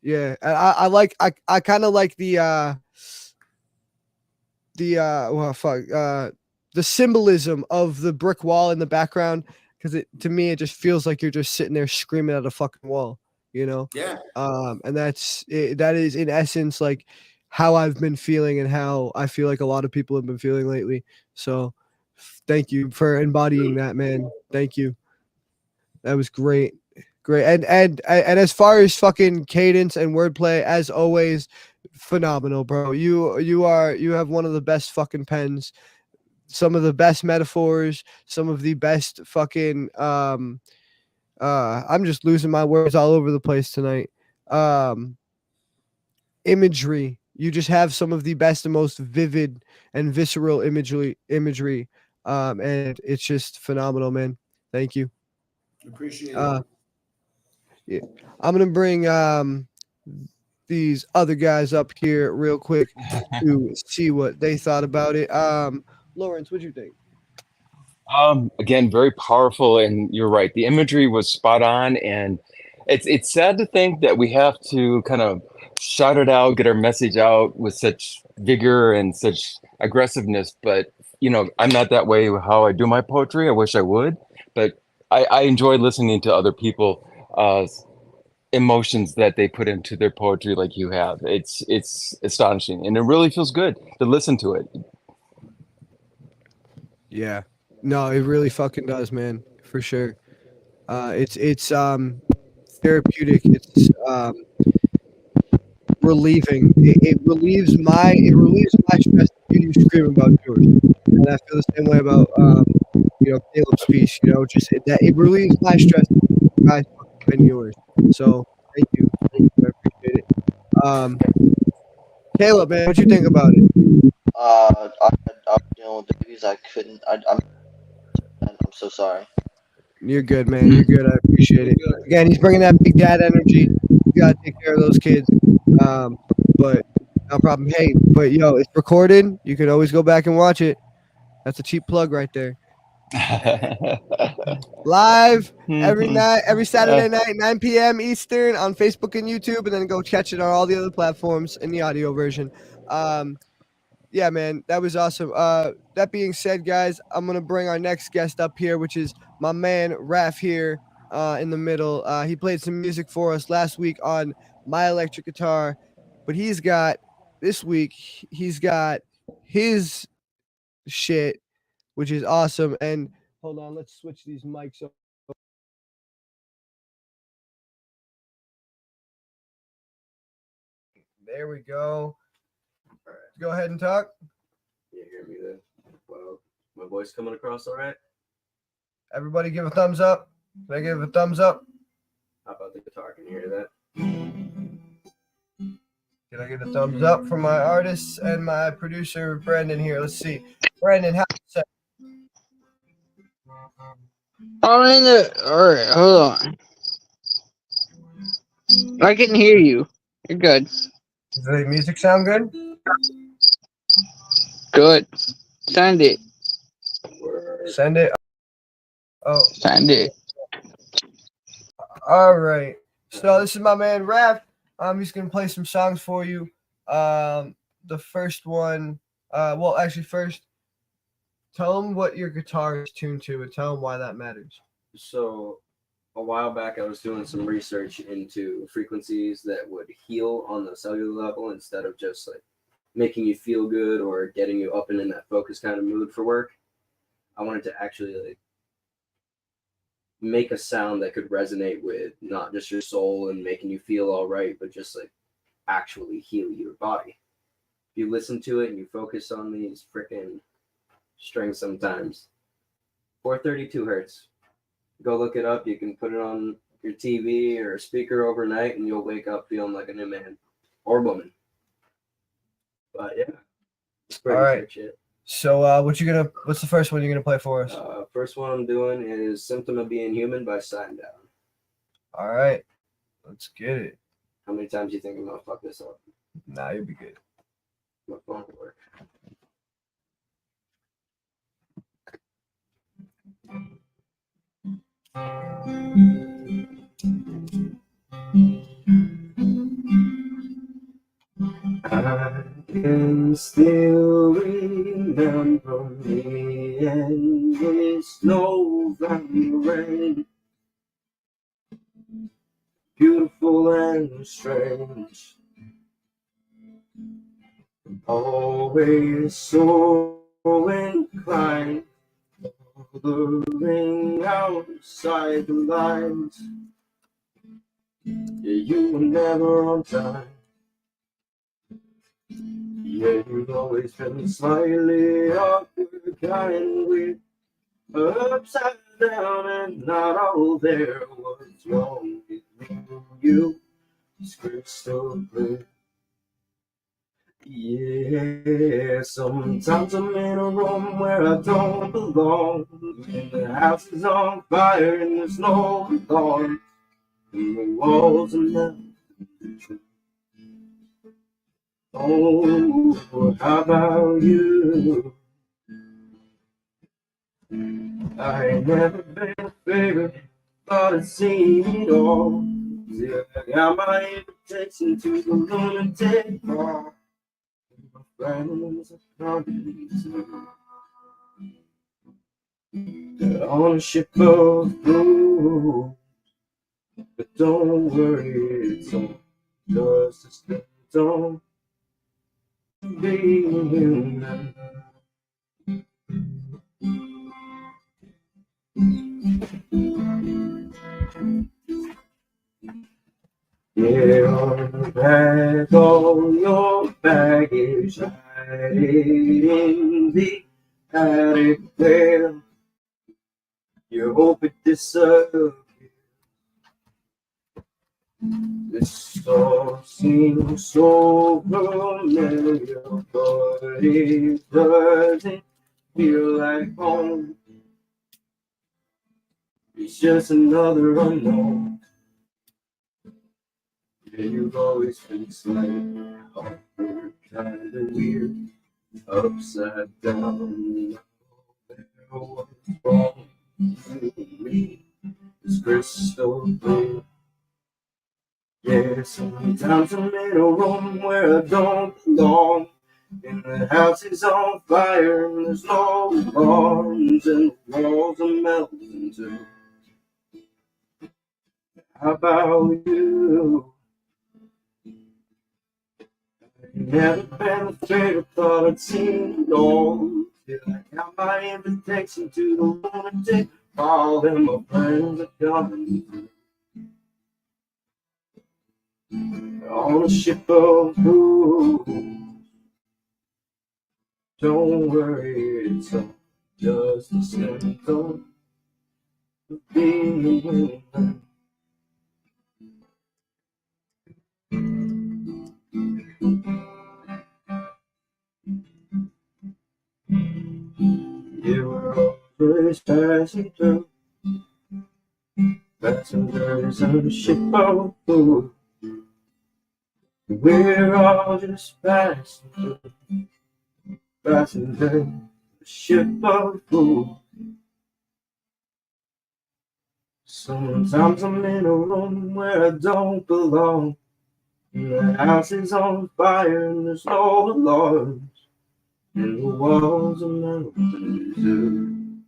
Yeah. I kind of like the symbolism of the brick wall in the background, because to me it just feels like you're just sitting there screaming at a fucking wall, you know. And that is in essence like how I've been feeling and how I feel like a lot of people have been feeling lately. So thank you for embodying that, man. Thank you. That was great. And as far as fucking cadence and wordplay, as always, phenomenal, bro. You have one of the best fucking pens, some of the best metaphors, some of the best fucking I'm just losing my words all over the place tonight. Imagery. You just have some of the best and most vivid and visceral imagery. And it's just phenomenal, man. Thank you. Appreciate it. Yeah. I'm gonna bring these other guys up here real quick to see what they thought about it. Lawrence, what'd you think? Again, very powerful, and you're right. The imagery was spot on, and it's sad to think that we have to kind of shout it out, get our message out with such vigor and such aggressiveness. But you know, I'm not that way with how I do my poetry. I wish I would, but I enjoy listening to other people emotions that they put into their poetry like you have. It's astonishing, and it really feels good to listen to it. Yeah. No, it really fucking does, man, for sure. It's therapeutic. It's relieving. It relieves my stress to hear you scream about yours, and I feel the same way about Caleb's piece. Just that it relieves my stress to hear you guys fucking spin yours. So thank you, I appreciate it. Caleb, man, what you think about it? I was dealing with babies. I couldn't. I'm so sorry. You're good, man. You're good. I appreciate it. Again, he's bringing that big dad energy. You gotta take care of those kids. But no problem. Hey, but it's recorded. You can always go back and watch it. That's a cheap plug right there. Live every night, every Saturday night, 9 p.m. Eastern on Facebook and YouTube, and then go catch it on all the other platforms in the audio version. Yeah, man, that was awesome. That being said, guys, I'm gonna bring our next guest up here, which is my man Raf here in the middle. He played some music for us last week on My Electric Guitar, but this week he's got his shit, which is awesome. And hold on, let's switch these mics up. There we go. All right, go ahead and talk. You hear me there? Well, my voice coming across all right? Everybody give a thumbs up. Can I give a thumbs up? How about the guitar? Can you hear that? Can I get a thumbs up from my artists and my producer, Brandon, here? Let's see. Brandon, how you All right, hold on. I can hear you. You're good. Does the music sound good? Good. Send it. Send it. Oh, Send it. all right. So this is my man, Raph. He's going to play some songs for you. The first one, first, tell him what your guitar is tuned to and tell him why that matters. So, a while back, I was doing some research into frequencies that would heal on the cellular level instead of just like making you feel good or getting you up and in that focus kind of mood for work. I wanted to actually like make a sound that could resonate with not just your soul and making you feel all right, but just like actually heal your body. If you listen to it and you focus on these freaking strings sometimes, 432 hertz. Go look it up. You can put it on your TV or speaker overnight and you'll wake up feeling like a new man or woman. But yeah, it's pretty All right. sick shit. So what's the first one you're going to play for us? First one I'm doing is Symptom of Being Human by Sign Down. All right. Let's get it. How many times do you think I'm going to fuck this up? Nah, you'll be good. My phone will work. I can still remember me and this November rain, beautiful and strange, always so inclined, hovering outside the lines. Yeah, you were never on time. Yeah, you've always been slightly awkward, kind with upside down and not all there. What's wrong with me? You is crystal clear. Yeah, sometimes I'm in a room where I don't belong, and the house is on fire and there's no alarm, and the walls are left. Oh, how about you? I ain't never been a favorite, but I've seen it all. Yeah, I got my invitation to the lunatic bar. My friends are coming too. They're on a ship of blue, but don't worry, it's all just a skeleton. Being human. Get on back all your baggage, hide it in the attic where you hope it disappears. This all seems so familiar, but it doesn't feel like home. It's just another unknown. Yeah, you've always been slightly awkward, kind of weird, upside down. What's wrong with me? It's crystal clear. Yeah, sometimes I'm in a room where I don't belong. And the house is on fire and there's no alarms and the walls are melting too. How about you? I've never been afraid, I thought I'd seen it all. Till I got my invitation to the lunatic. All them my friends are coming through. On a ship of fools. Don't worry, it's all just a symptom of being a human. You were always passing through, passengers on a ship of fools. We're all just passing through, passengers on a ship of fools. Sometimes I'm in a room where I don't belong. And the house is on fire and there's no alarms. And the walls are melting too.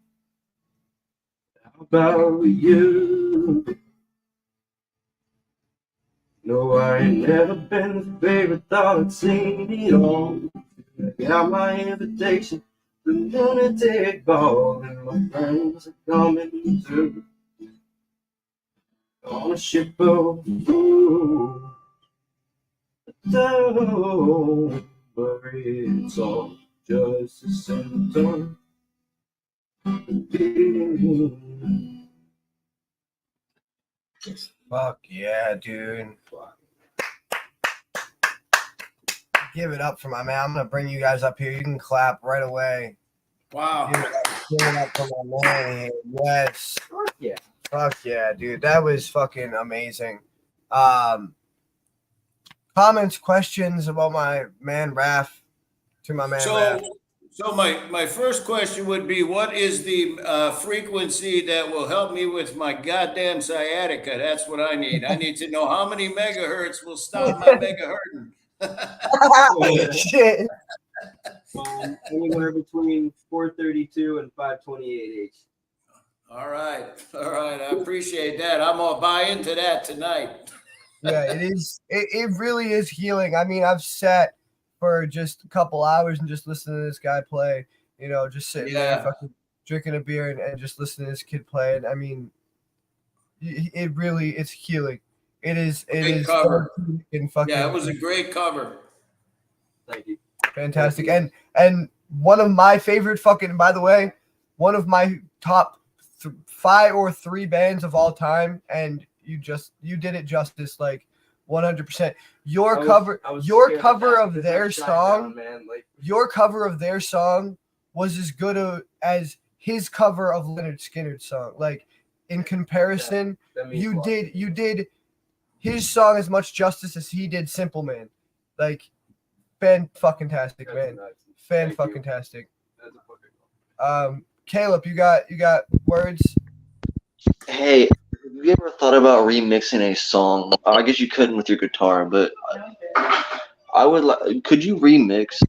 How about you? No, I ain't never been the favorite, thought I'd seen it all. I got my invitation, the lunatic ball, and my friends are coming through. On a ship of fools. Don't worry, it's all just a symptom of being. Fuck yeah, dude. Give it up for my man. I'm gonna bring you guys up here. You can clap right away. Wow. Give it up for my man here. Yes. Fuck yeah. Fuck yeah, dude. That was fucking amazing. Comments, questions about my man Raph to my man Raph. So my first question would be, what is the frequency that will help me with my goddamn sciatica? That's what I need. I need to know how many megahertz will stop my megaherting. Shit. Anywhere between 432 and 528H. All right. I appreciate that. I'm gonna buy into that tonight. Yeah, it is. It really is healing. I mean, I've sat for just a couple hours and just listening to this guy play. You know, just sitting there, fucking drinking a beer and just listening to this kid play. And I mean, it really it's healing. It is. It Great is. cover. Fucking, Yeah, it was a great cover. Thank you. Fantastic. And one of my favorite fucking, by the way, one of my top 5 or 3 bands of all time, and you did it justice, like 100%. Your cover of their song, your cover of their song was as good as his cover of Leonard Skinner's song. Like in comparison, you did his song as much justice as he did Simple Man. Like fan-fucking-tastic, man. Fan-fucking-tastic. Caleb, you got words? Hey, have you ever thought about remixing a song? I guess you couldn't with your guitar, but I would like. Could you remix?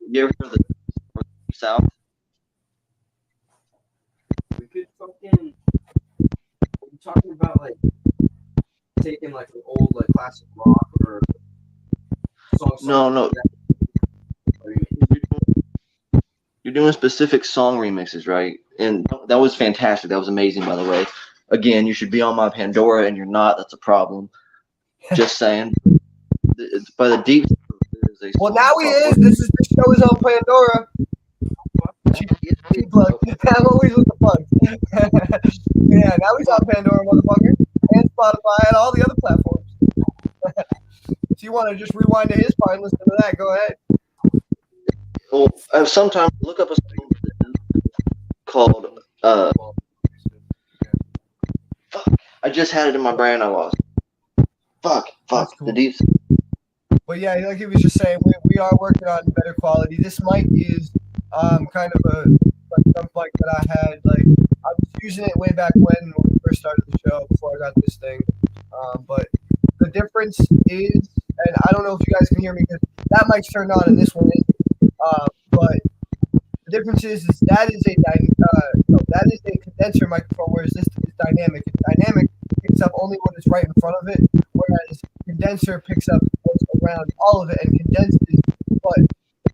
You ever heard of the South? We could fucking. We're talking about like taking like an old like classic rock or song. No. You're doing specific song remixes, right? And that was fantastic. That was amazing, by the way. Again, you should be on my Pandora, and you're not. That's a problem. Just saying. It's by the deep. Well, now he is. This show is on Pandora. Cheap plug. I'm always with the plugs. Yeah, now he's on Pandora, motherfucker, and Spotify and all the other platforms. So you want to just rewind to his part and listen to that? Go ahead. Well, sometimes look up a song called fuck. I just had it in my brain. I lost. Fuck. That's cool. The deep. But yeah, like he was just saying, we are working on better quality. This mic is kind of a dump mic that I had. Like I was using it way back when we first started the show before I got this thing. But the difference is, and I don't know if you guys can hear me because that mic's turned on and this one is. But the difference is that is a condenser microphone, whereas this is dynamic. Dynamic picks up only what is right in front of it, whereas condenser picks up what's around all of it and condenses. But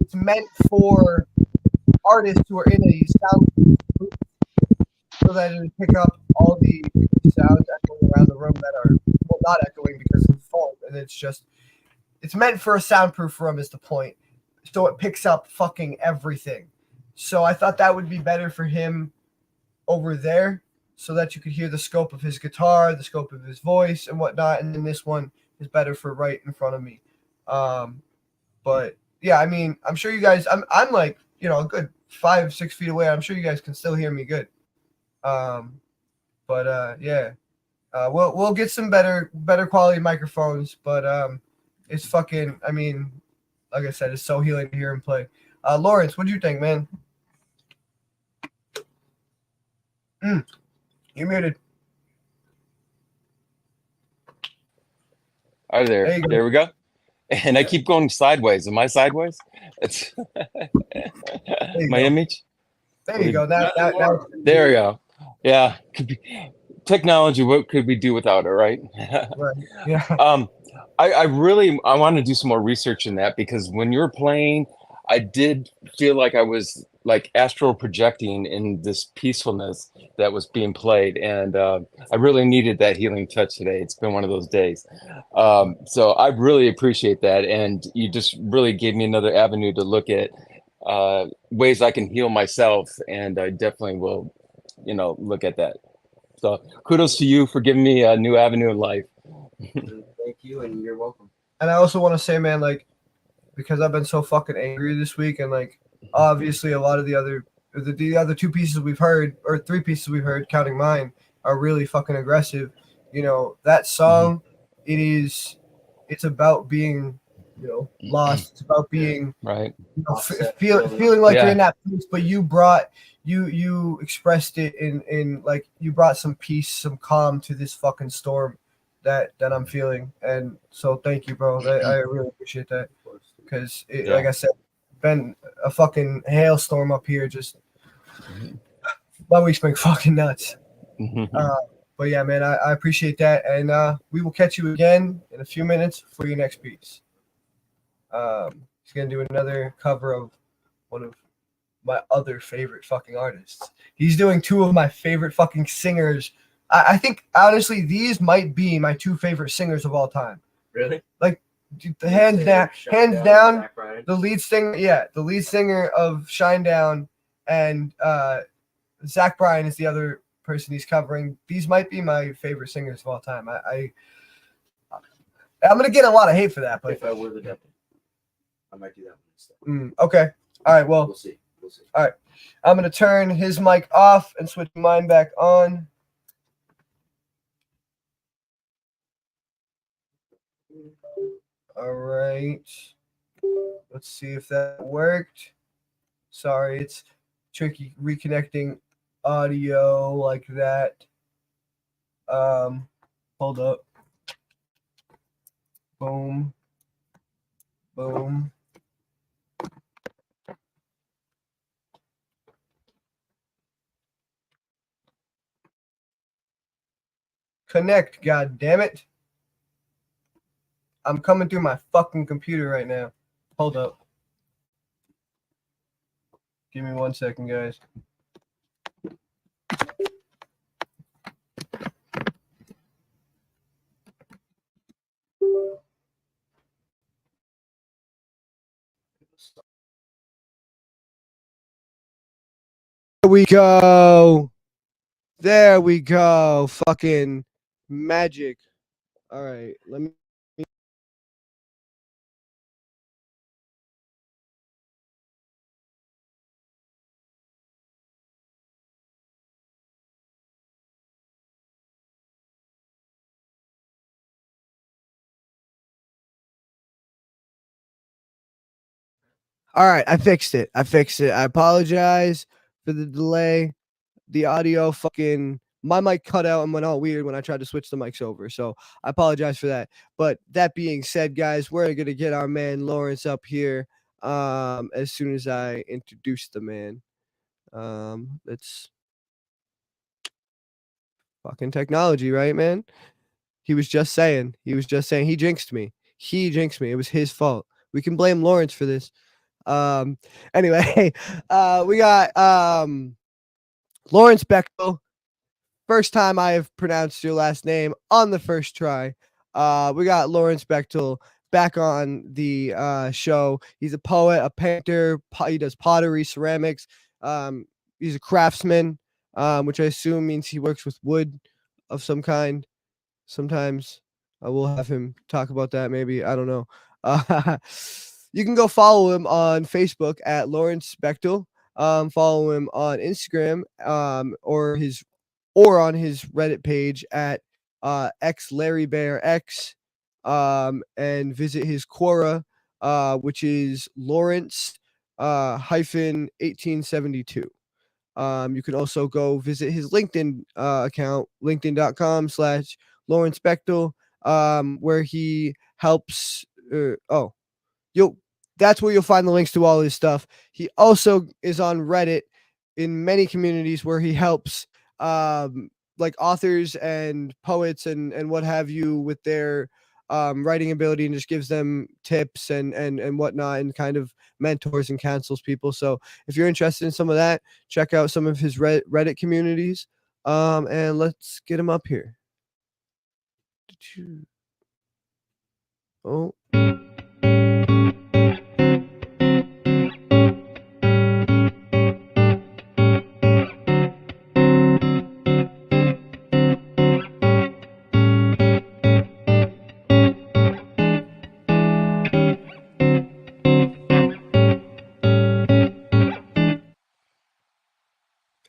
it's meant for artists who are in a sound booth so that it pick up all the sounds echoing around the room that are not echoing because of foam, and it's meant for a soundproof room is the point. So it picks up fucking everything. So I thought that would be better for him over there so that you could hear the scope of his guitar, the scope of his voice and whatnot. And then this one is better for right in front of me. But yeah, I mean, I'm sure you guys, I'm like, a good 5-6 feet away. I'm sure you guys can still hear me good. Yeah, we'll get some better quality microphones, but it's fucking, I mean, like I said, it's so healing to hear him play. Lawrence, what do you think, man? You're muted. All right, there we go. And I keep going sideways. Am I sideways? It's my image. There you go. Now. There we go. Yeah. Could be technology. What could we do without it, right? Right. Yeah. I want to do some more research in that because when you were playing, I did feel like I was like astral projecting in this peacefulness that was being played, and I really needed that healing touch today. It's been one of those days, so I really appreciate that, and you just really gave me another avenue to look at ways I can heal myself, and I definitely will, look at that. So kudos to you for giving me a new avenue in life. Thank you, and you're welcome. And I also want to say, man, like, because I've been so fucking angry this week, and like, obviously a lot of the other two pieces we've heard, or 3 pieces we've heard, counting mine, are really fucking aggressive. That song, it's about being, lost. It's about being right. Feeling like you're in that place, but you expressed it in like you brought some peace, some calm to this fucking storm that I'm feeling, and so thank you, bro. I really appreciate that because, like I said, been a fucking hailstorm up here. Just my week's been fucking nuts. But yeah, man, I appreciate that, and we will catch you again in a few minutes for your next piece. He's gonna do another cover of one of my other favorite fucking artists. He's doing 2 of my favorite fucking singers. I think honestly these might be my 2 favorite singers of all time. Really? Like hands down, the lead singer of Shinedown, and Zach Bryan is the other person he's covering. These might be my favorite singers of all time. I'm gonna get a lot of hate for that, but if I were the devil, I might do that one instead. Okay. All right. Well, we'll see. All right. I'm gonna turn his mic off and switch mine back on. All right. Let's see if that worked. Sorry, it's tricky reconnecting audio like that. Hold up. Boom. Boom. Connect, god damn it. I'm coming through my fucking computer right now. Hold up. Give me 1 second, guys. There we go. There we go. Fucking magic. All right, let me. All right, I fixed it. I apologize for the delay. The audio fucking my mic cut out and went all weird when I tried to switch the mics over. So I apologize for that. But that being said, guys, we're gonna get our man Lawrence up here as soon as I introduce the man. It's fucking technology, right, man? He was just saying he jinxed me. He jinxed me. It was his fault. We can blame Lawrence for this. Anyway, we got Lawrence Bechtel. First time I have pronounced your last name on the first try. We got Lawrence Bechtel back on the show. He's a poet, a painter. He does pottery, ceramics. He's a craftsman, which I assume means he works with wood of some kind. Sometimes I will have him talk about that. Maybe, I don't know. You can go follow him on Facebook at Lawrence Bechtel. Follow him on Instagram or on his Reddit page at x Larry Bear X, and visit his Quora, which is Lawrence hyphen 1872. You can also go visit his LinkedIn account, linkedin.com/Lawrence Bechtel, where he helps. That's where you'll find the links to all his stuff. He also is on Reddit in many communities where he helps like authors and poets and what have you with their writing ability, and just gives them tips and whatnot, and kind of mentors and counsels people. So if you're interested in some of that, check out some of his Reddit communities. And let's get him up here. Oh.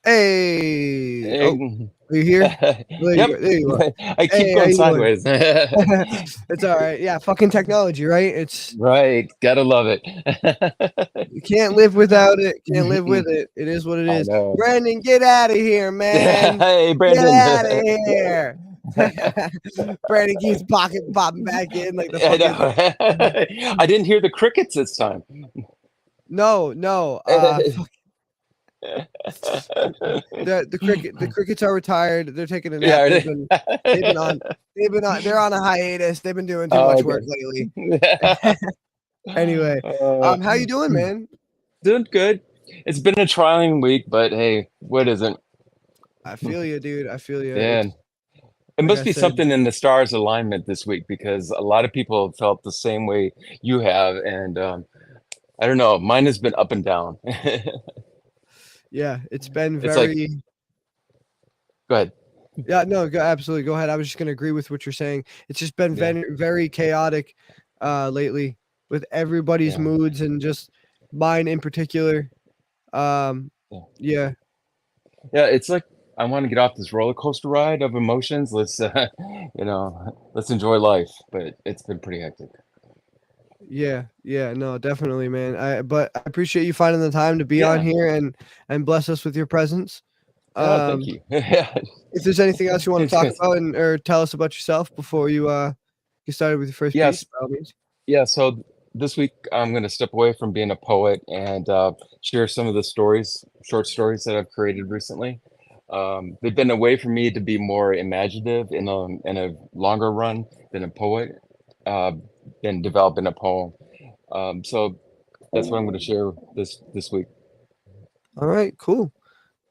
Hey. Oh, are you here? Yep. There you are. I keep going sideways. It's all right. Yeah, fucking technology, right? It's right. Gotta love it. you can't live without it. Can't live with it. It is what it I is. know. Brandon, get out of here, man. Hey, Get Brandon. out of here. Brandon keeps popping back in like the I fucking. know. I didn't hear the crickets this time. No. The crickets are retired. They're taking a nap. Yeah. They're on a hiatus. They've been doing too Oh, much okay. work lately. Anyway, how you doing, man? Doing good. It's been a trying week, but hey, what isn't? I feel you, dude. I feel you. Yeah. It like must I be said, something in the stars alignment this week, because a lot of people have felt the same way you have, and I don't know, mine has been up and down. yeah, it's been It's like, very. go ahead. Yeah, no, absolutely. Go ahead. I was just gonna agree with what you're saying. It's just been Yeah. very chaotic lately with everybody's Yeah. moods, and just mine in particular. Yeah. Yeah, it's like I want to get off this roller coaster ride of emotions. Let's let's enjoy life, but it's been pretty hectic. Yeah, no, definitely, man. But I appreciate you finding the time to be on Yeah. here and bless us with your presence. Oh, thank you. Yeah. If there's anything else you want to It's talk good. about or tell us about yourself before you get started with your first Yes. piece, by all means. Yeah, so this week I'm going to step away from being a poet and share some of the short stories that I've created recently. They've been a way for me to be more imaginative in a longer run than a poet, than developing a poem. So that's what I'm going to share this week. All right, cool.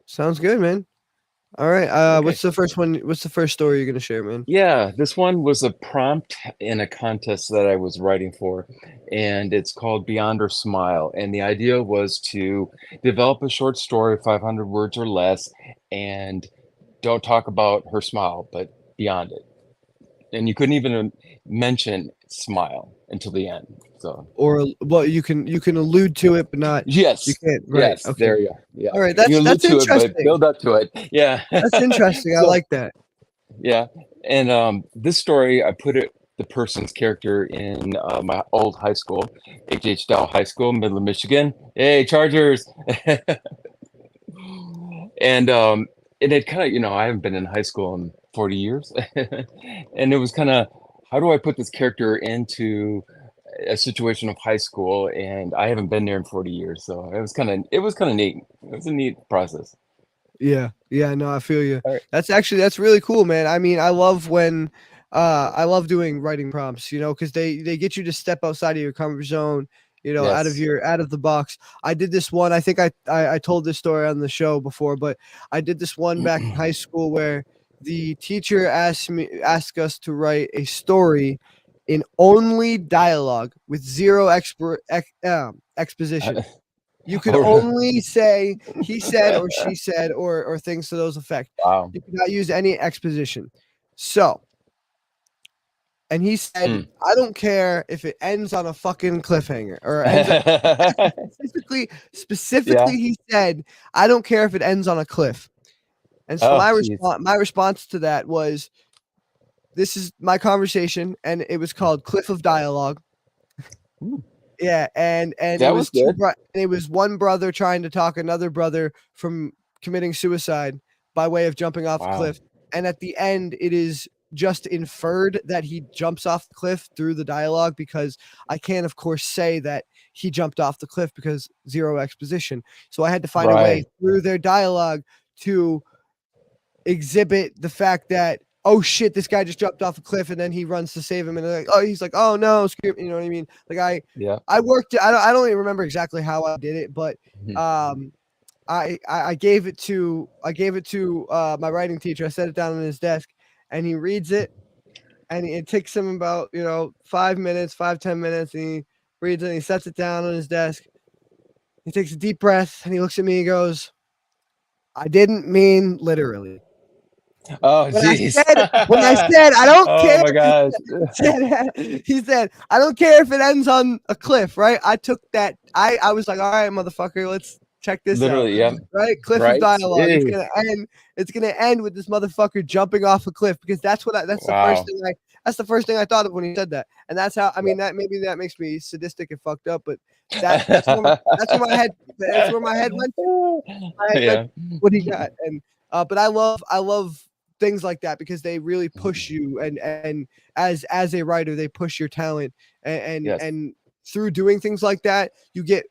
Sounds good, man. All right. Okay. What's the first one? What's the first story you're gonna share, man? Yeah, this one was a prompt in a contest that I was writing for, and it's called Beyond or Smile. And the idea was to develop a short story, 500 words or less, and don't talk about her smile, but beyond it. And you couldn't even mention smile until the end. So Or well, you can allude to it, but not. You yes, can't. Right. yes, Okay. there you go. Yeah, All right. you allude That's to it, but interesting. build up to it. Yeah, That's interesting. I so like that. yeah, and this story I put it the person's character in my old high school, H Dow High School, Midland, Michigan. Hey, Chargers! And it kind of, I haven't been in high school in 40 years, and it was kind of, how do I put this character into a situation of high school? And I haven't been there in 40 years, so it was kind of neat. It was a neat process. Yeah. Yeah. No, I feel you. All right. That's really cool, man. I mean, I love when, I love doing writing prompts, because they get you to step outside of your comfort zone, out of Yes. out of the box. I did this one. I think I told this story on the show before, but I did this one back in high school where the teacher asked us to write a story in only dialogue with zero exposition. You could Oh, only say he said or she said or things to those effect. wow. You could not use any exposition. So, and he said, Hmm. I don't care if it ends on a fucking cliffhanger or ends on, specifically Yeah. he said, I don't care if it ends on a cliff. And so Oh, jeez. my response to that was, this is my conversation, and it was called Cliff of Dialogue. Hmm. Yeah, and it That was was good. it was one brother trying to talk another brother from committing suicide by way of jumping off a Wow. cliff. And at the end, it is just inferred that he jumps off the cliff through the dialogue, because I can't, of course, say that he jumped off the cliff because zero exposition. So I had to find a way Right. through their dialogue to exhibit the fact that, oh shit, this guy just jumped off a cliff, and then he runs to save him, and he's like, oh no, screw, you know what I mean? Like Yeah. I worked. I don't even remember exactly how I did it, but Mhm. I gave it to my writing teacher. I set it down on his desk, and he reads it, and it takes him about 5 minutes, 5-10 minutes, and he reads it, and he sets it down on his desk. He takes a deep breath, and he looks at me and goes, I didn't mean literally. Oh, When I jeez. said I don't Oh care, my gosh. he said, I don't care if it ends on a cliff, right? I took that. I was like, all right, motherfucker, let's check this out. Literally, yeah. Right? Cliff of Right? dialogue. Hey. It's gonna end with this motherfucker jumping off a cliff, because that's Wow. the first thing I thought of when he said that. And that's how, I mean, that maybe that makes me sadistic and fucked up, but that's where my head went to. My head Yeah. went to what he got. And but I love things like that, because they really push you, and as a writer, they push your talent, and Yes. and through doing things like that, you get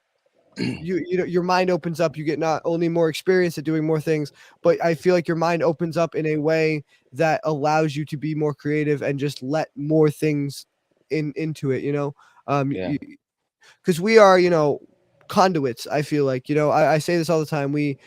your mind opens up. You get not only more experience at doing more things, but I feel like your mind opens up in a way that allows you to be more creative and just let more things into it, Yeah. because we are, conduits. I feel like, I say this all the time. We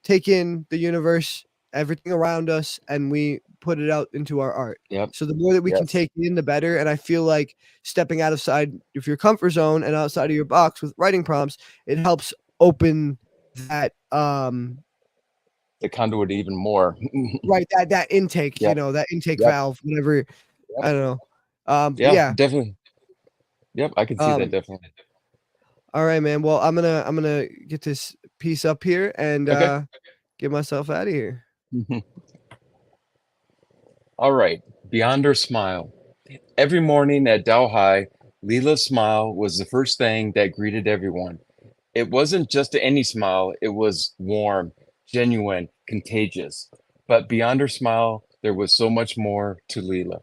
take in the universe, everything around us, and we put it out into our art. Yep. So the more that we can Yes. take in, the better. And I feel like stepping outside of your comfort zone and outside of your box with writing prompts, it helps open that The conduit even more. right, that intake, Yep. that intake Yep. valve, whenever, Yep. I don't know. But Yeah, yeah. definitely. Yep, I can see that definitely. All right, man. Well, I'm gonna get this piece up here and Okay. get myself out of here. All right. Beyond her smile. Every morning at Dow High, Leela's smile was the first thing that greeted everyone. It wasn't just any smile, it was warm, genuine, contagious. But beyond her smile, there was so much more to Leela.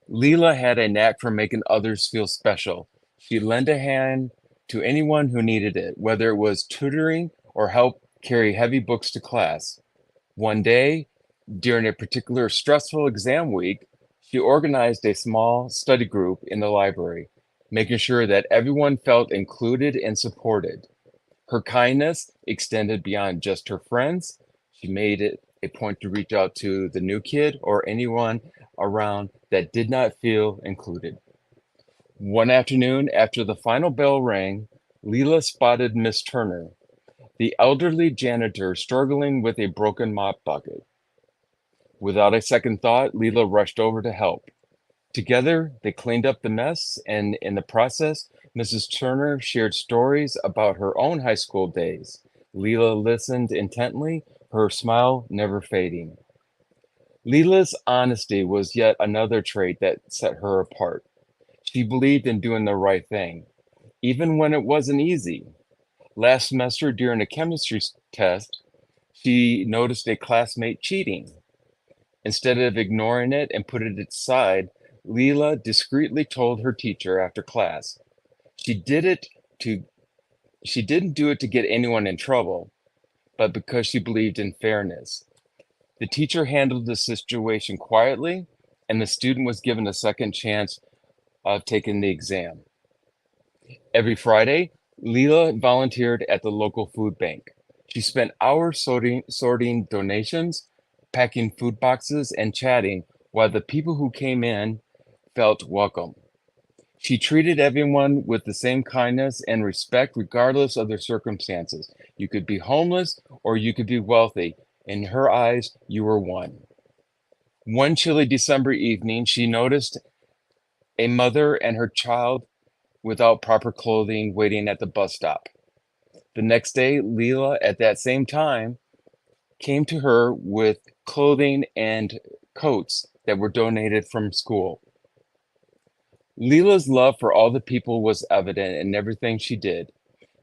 Leela had a knack for making others feel special. She lent a hand to anyone who needed it, whether it was tutoring or help carry heavy books to class. One day, during a particular stressful exam week, she organized a small study group in the library, making sure that everyone felt included and supported. Her kindness extended beyond just her friends. She made it a point to reach out to the new kid or anyone around that did not feel included. One afternoon, after the final bell rang, Leela spotted Miss Turner, the elderly janitor, struggling with a broken mop bucket. Without a second thought, Leela rushed over to help. Together, they cleaned up the mess, and in the process, Mrs. Turner shared stories about her own high school days. Leela listened intently, her smile never fading. Leela's honesty was yet another trait that set her apart. She believed in doing the right thing, even when it wasn't easy. Last semester, during a chemistry test, she noticed a classmate cheating. Instead of ignoring it and putting it aside, Leela discreetly told her teacher after class. She did it to she didn't do it to get anyone in trouble, but because she believed in fairness. The teacher handled the situation quietly, and the student was given a second chance of taking the exam. Every Friday, Leela volunteered at the local food bank. She spent hours sorting donations, packing food boxes, and chatting while the people who came in felt welcome. She treated everyone with the same kindness and respect, regardless of their circumstances. You could be homeless or you could be wealthy. In her eyes, you were one. One chilly December evening, she noticed a mother and her child without proper clothing waiting at the bus stop. The next day, Leela, at that same time, came to her with clothing and coats that were donated from school. Leela's love for all the people was evident in everything she did.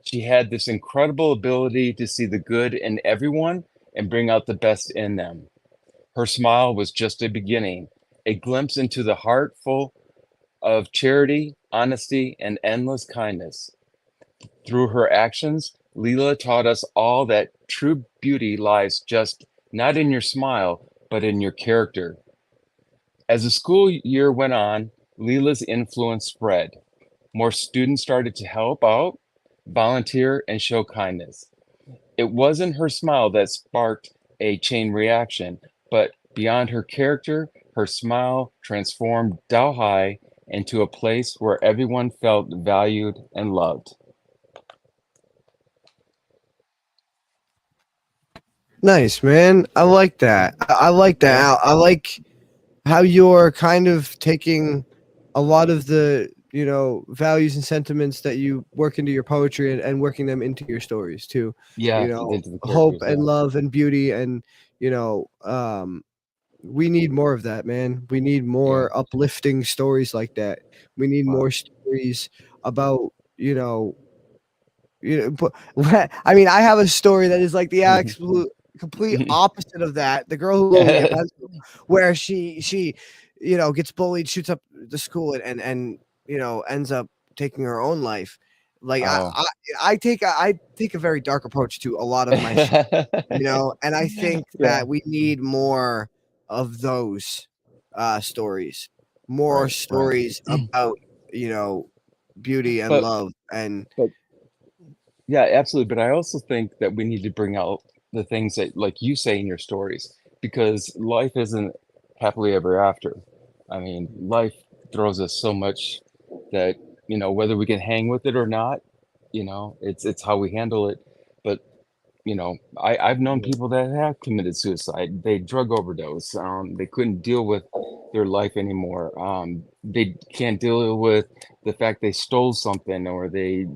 She had this incredible ability to see the good in everyone and bring out the best in them. Her smile was just a beginning, a glimpse into the heart full of charity, honesty, and endless kindness. Through her actions, Leela taught us all that true beauty lies just not in your smile, but in your character. As the school year went on, Leela's influence spread. More students started to help out, volunteer, and show kindness. It wasn't her smile that sparked a chain reaction, but beyond her character, her smile transformed Delhi into a place where everyone felt valued and loved. Nice, man. I like that. I like that. Yeah. I like how you're kind of taking a lot of the values and sentiments that you work into your poetry and working them into your stories too. Yeah, into the Hope characters, and yeah. love and beauty and we need more of that, man. We need Yeah. more uplifting stories like that. We need Wow. more stories about but I mean, I have a story that is like the absolute complete opposite of that. The girl who rolled me a pencil, where she gets bullied, shoots up the school, and ends up taking her own life. Like Oh. I take a very dark approach to a lot of my shit, and I think Yeah. that we need more of those stories, more Right, right. stories about beauty and But love and but yeah, absolutely. But I also think that we need to bring out the things that, like you say in your stories, because life isn't happily ever after. I mean, life throws us so much that, whether we can hang with it or not, it's how we handle it. But, I've known people that have committed suicide. They drug overdose. They couldn't deal with their life anymore. They can't deal with the fact they stole something or they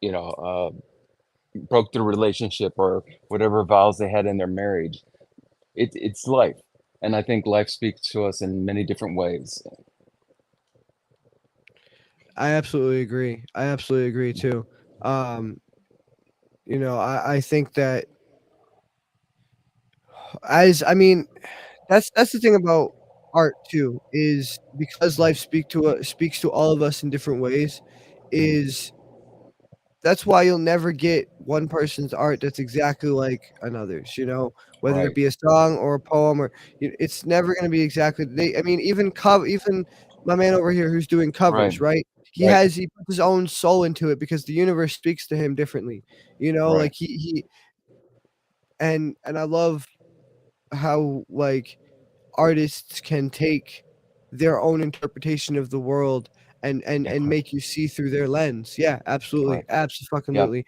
you know, broke the relationship or whatever vows they had in their marriage. It's life. And I think life speaks to us in many different ways. I absolutely agree. I absolutely agree too. Um, I think that as I mean, that's the thing about art too, is because life speaks to all of us in different ways, is that's why you'll never get one person's art that's exactly like another's, whether it Right, be a song or a poem or it's never going to be exactly I mean even my man over here who's doing right, covers, right? right, He puts his own soul into it because the universe speaks to him differently. right. Like he and I love how like artists can take their own interpretation of the world and make you see through their lens. Yeah, absolutely, Right. absolutely.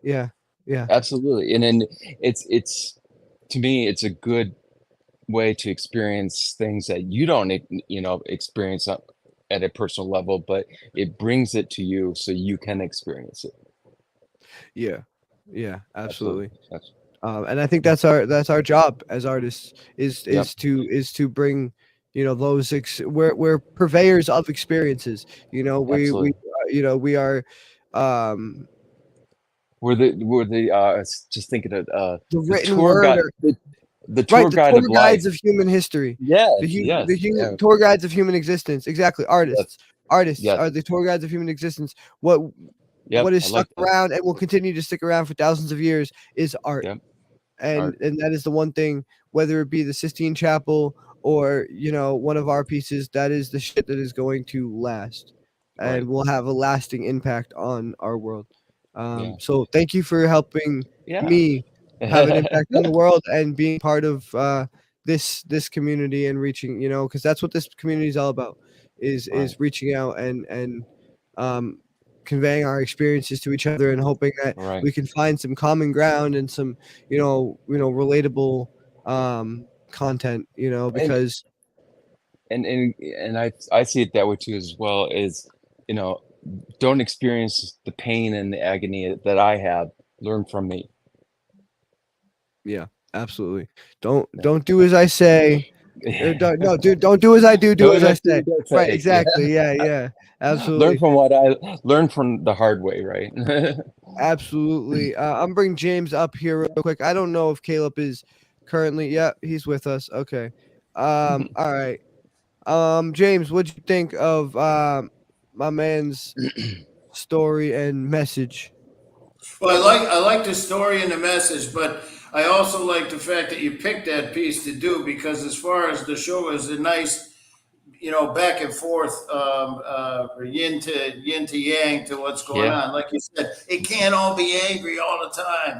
Yeah, yeah, Absolutely. And then it's to me, it's a good way to experience things that you don't, experience at a personal level, but it brings it to you so you can experience it. yeah, yeah, absolutely. Absolutely. That's, And I think that's our job as artists is yep. to bring those we're purveyors of experiences. We Absolutely. we are um Just thinking of the the written tour word, guide, or the right, tour the guide tour of life. guides of human history, Yes, the yes, yeah, tour guides of human existence. Exactly, yes, artists yes, are the tour guides of human existence. What yep. is I stuck like that. around and will continue to stick around for thousands of years is art. Yep. and Art. and that is the one thing, whether it be the Sistine Chapel or one of our pieces, that is the shit that is going to last Right. and will have a lasting impact on our world. Yeah. So thank you for helping Yeah. me have an impact on the world and being part of this community and reaching, because that's what this community is all about, is Right. reaching out and um, conveying our experiences to each other and hoping that Right. we can find some common ground and some relatable content, And because and I see it that way too as well. Is you know don't experience the pain and the agony that I have. Learn from me. yeah, absolutely. Don't Yeah. don't do as I say, or no, dude, don't do as I do, do Don't as I have to say. Right, say. Yeah. exactly. Yeah, yeah, Learn absolutely. from learn from the hard way, right? Absolutely. I'm bringing James up here real quick. I don't know if Caleb is currently. Yeah, he's with us. Okay. All right. James, what'd you think of my man's story and message? Well, I like the story and the message, but I also like the fact that you picked that piece to do, because as far as the show is a nice, back and forth, yin to yang to what's going Yeah. on. Like you said, it can't all be angry all the time,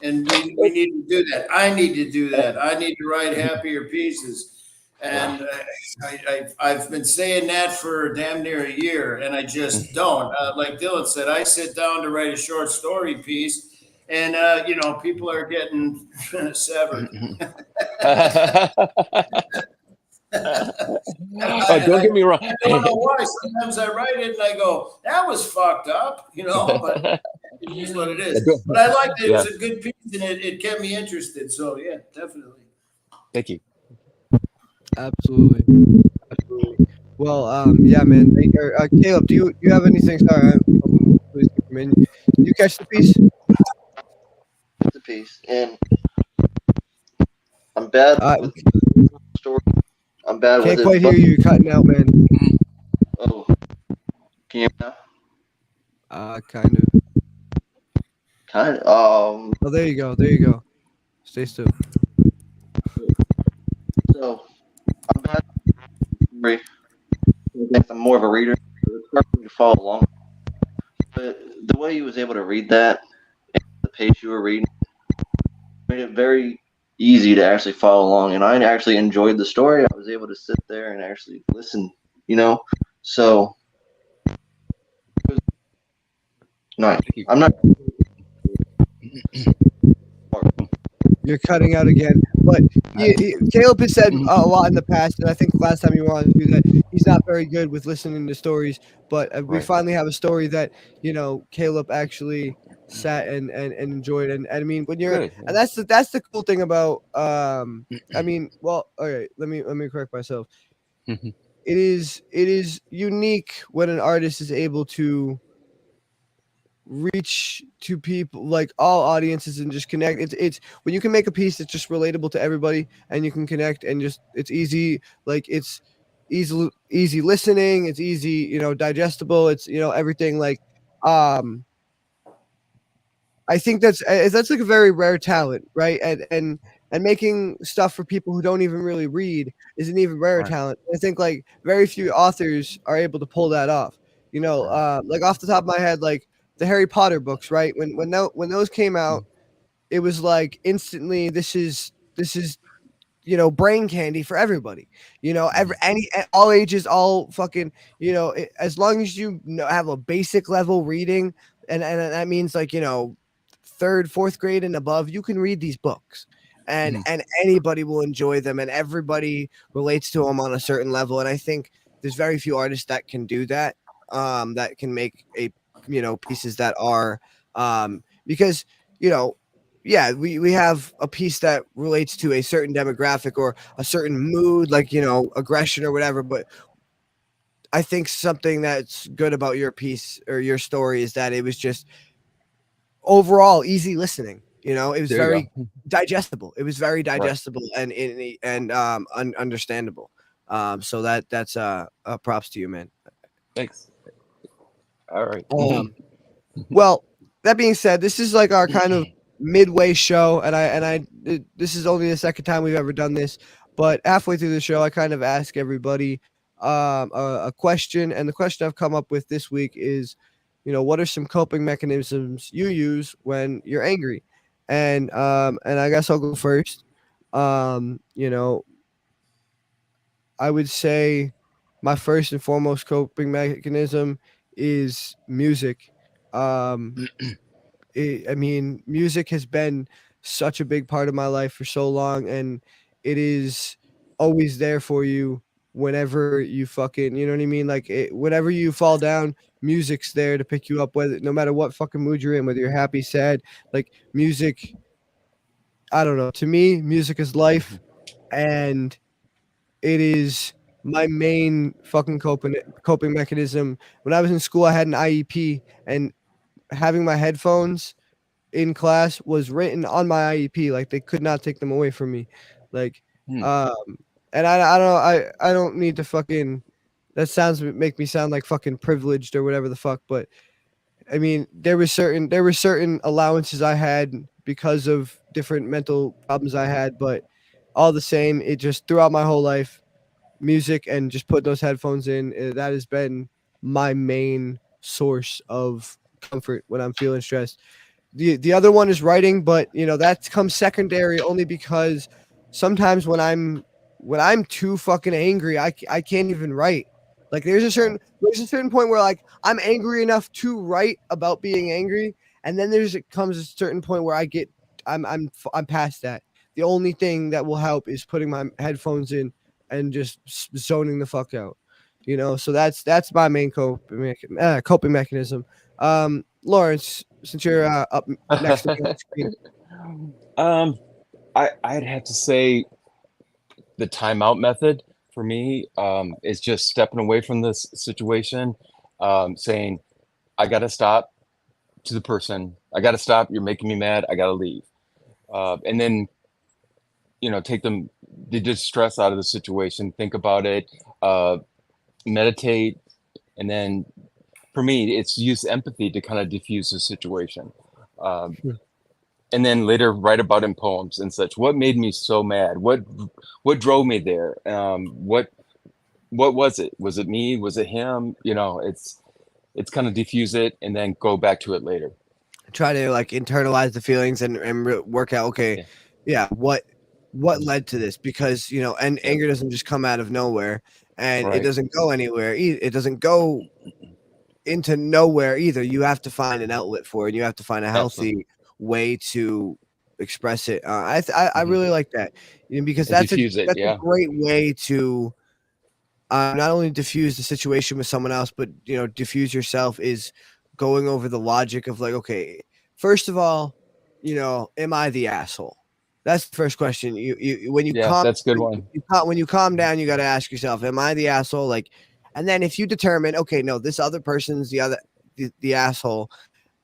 and we need to do that. I need to do that. I need to write happier pieces. Yeah. And I've been saying that for damn near a year, and I just don't. Like Dylan said, I sit down to write a short story piece, and people are getting severed. Oh, don't I get me wrong. don't know why. Sometimes I write it and I go, "That was fucked up," but it is what it is. But I liked it. It Yeah. was a good piece, and it kept me interested. So yeah, definitely. Thank you. Absolutely. Absolutely. Well, yeah, man. Caleb, do you have anything? Sorry, please come in. Did you catch the piece? The piece, and I'm bad Uh, with story. I'm bad with can't it, quite but hear you. You're cutting out, man. oh, can you hear me now? Kind of. Kind of. Oh, there you go. There you go. Stay still. So I'm bad with story. I think I'm more of a reader. It's hard for me to follow along. But the way he was able to read that, and the pace you were reading, made it very easy to actually follow along. And I actually enjoyed the story. I was able to sit there and actually listen. So it was nice. Thank you. I'm not. You're cutting out again. But Caleb has said a lot in the past, and I think last time you were on too, that he's not very good with listening to stories. But we Right. finally have a story that Caleb actually sat and enjoyed. And I mean, when you're Good. and that's the cool thing about I mean, well, all right, let me correct myself. Mhm. It is unique when an artist is able to reach to people, like all audiences, and just connect. It's when you can make a piece that's just relatable to everybody and you can connect, and just it's easy, like it's easy listening, it's easy, digestible, it's everything, like um I think that's like a very rare talent, right? And making stuff for people who don't even really read is an even rarer Right. talent. I think like very few authors are able to pull that off. Right. Like off the top of my head, like the Harry Potter books, right? When those came out, it was like instantly this is brain candy for everybody. All ages, all fucking, as long as have a basic level reading, and that means like, third, fourth grade and above, you can read these books, and Mhm. and anybody will enjoy them, and everybody relates to them on a certain level. And I think there's very few artists that can do that, that can make pieces that are, because, you know, yeah, we have a piece that relates to a certain demographic or a certain mood, like, aggression or whatever. But I think something that's good about your piece or your story is that it was just overall easy listening. It was There you very go. digestible. It was very Right. digestible and understandable. So that's props to you, man. Thanks. All right. Well, that being said, this is like our kind of midway show, this is only the second time we've ever done this, but halfway through the show, I kind of ask everybody a question, and the question I've come up with this week is, what are some coping mechanisms you use when you're angry? And I guess I'll go first. Um, you know, I would say my first and foremost coping mechanism is music. Um, I mean, music has been such a big part of my life for so long, and it is always there for you whenever you fucking, you know what I mean? Like, whenever you fall down, music's there to pick you up, whether no matter what fucking mood you're in, whether you're happy, sad, like music. I don't know. To me, music is life, and it is my main fucking coping mechanism. When I was in school, I had an IEP, and having my headphones in class was written on my IEP. Like, they could not take them away from me. Like, Hmm. and I don't know, I don't need to fucking, that sounds make me sound like fucking privileged or whatever the fuck, but I mean, there were certain allowances I had because of different mental problems I had, but all the same, it just throughout my whole life, music and just put those headphones in, that has been my main source of comfort when I'm feeling stressed. The other one is writing, but that comes secondary only because sometimes when I'm too fucking angry, I can't even write. Like, there's a certain point where, like, I'm angry enough to write about being angry, and then it comes a certain point where I'm past that. The only thing that will help is putting my headphones in and just zoning the fuck out. So that's my main coping mechanism. Lawrence, since you're up next to me on the screen. um, I'd have to say the timeout method for me is just stepping away from this situation, saying, I got to stop to the person. I got to stop. You're making me mad. I got to leave. And then, take the distress out of the situation, think about it, meditate. And then for me, it's use empathy to kind of diffuse the situation. Um, and then later write about in poems and such. What made me so mad? What drove me there? What was it? Was it me? Was it him? It's kind of diffuse it and then go back to it later. Try to, like, internalize the feelings and work out, okay, Yeah. yeah, what led to this, because and Yep. anger doesn't just come out of nowhere, and it Right. doesn't go anywhere. It doesn't go into nowhere either. You have to find an outlet for it. You have to find a Absolutely. healthy way to express it. I Mhm. really like that, because And diffuse it. that's a Yeah. great way to not only diffuse the situation with someone else, but diffuse yourself, is going over the logic of, like, okay, first of all, am I the asshole? That's the first question. When you Yeah. calm That's a good one. when you calm down, you got to ask yourself, am I the asshole? Like, and then if you determine, okay, no, this other person's the asshole.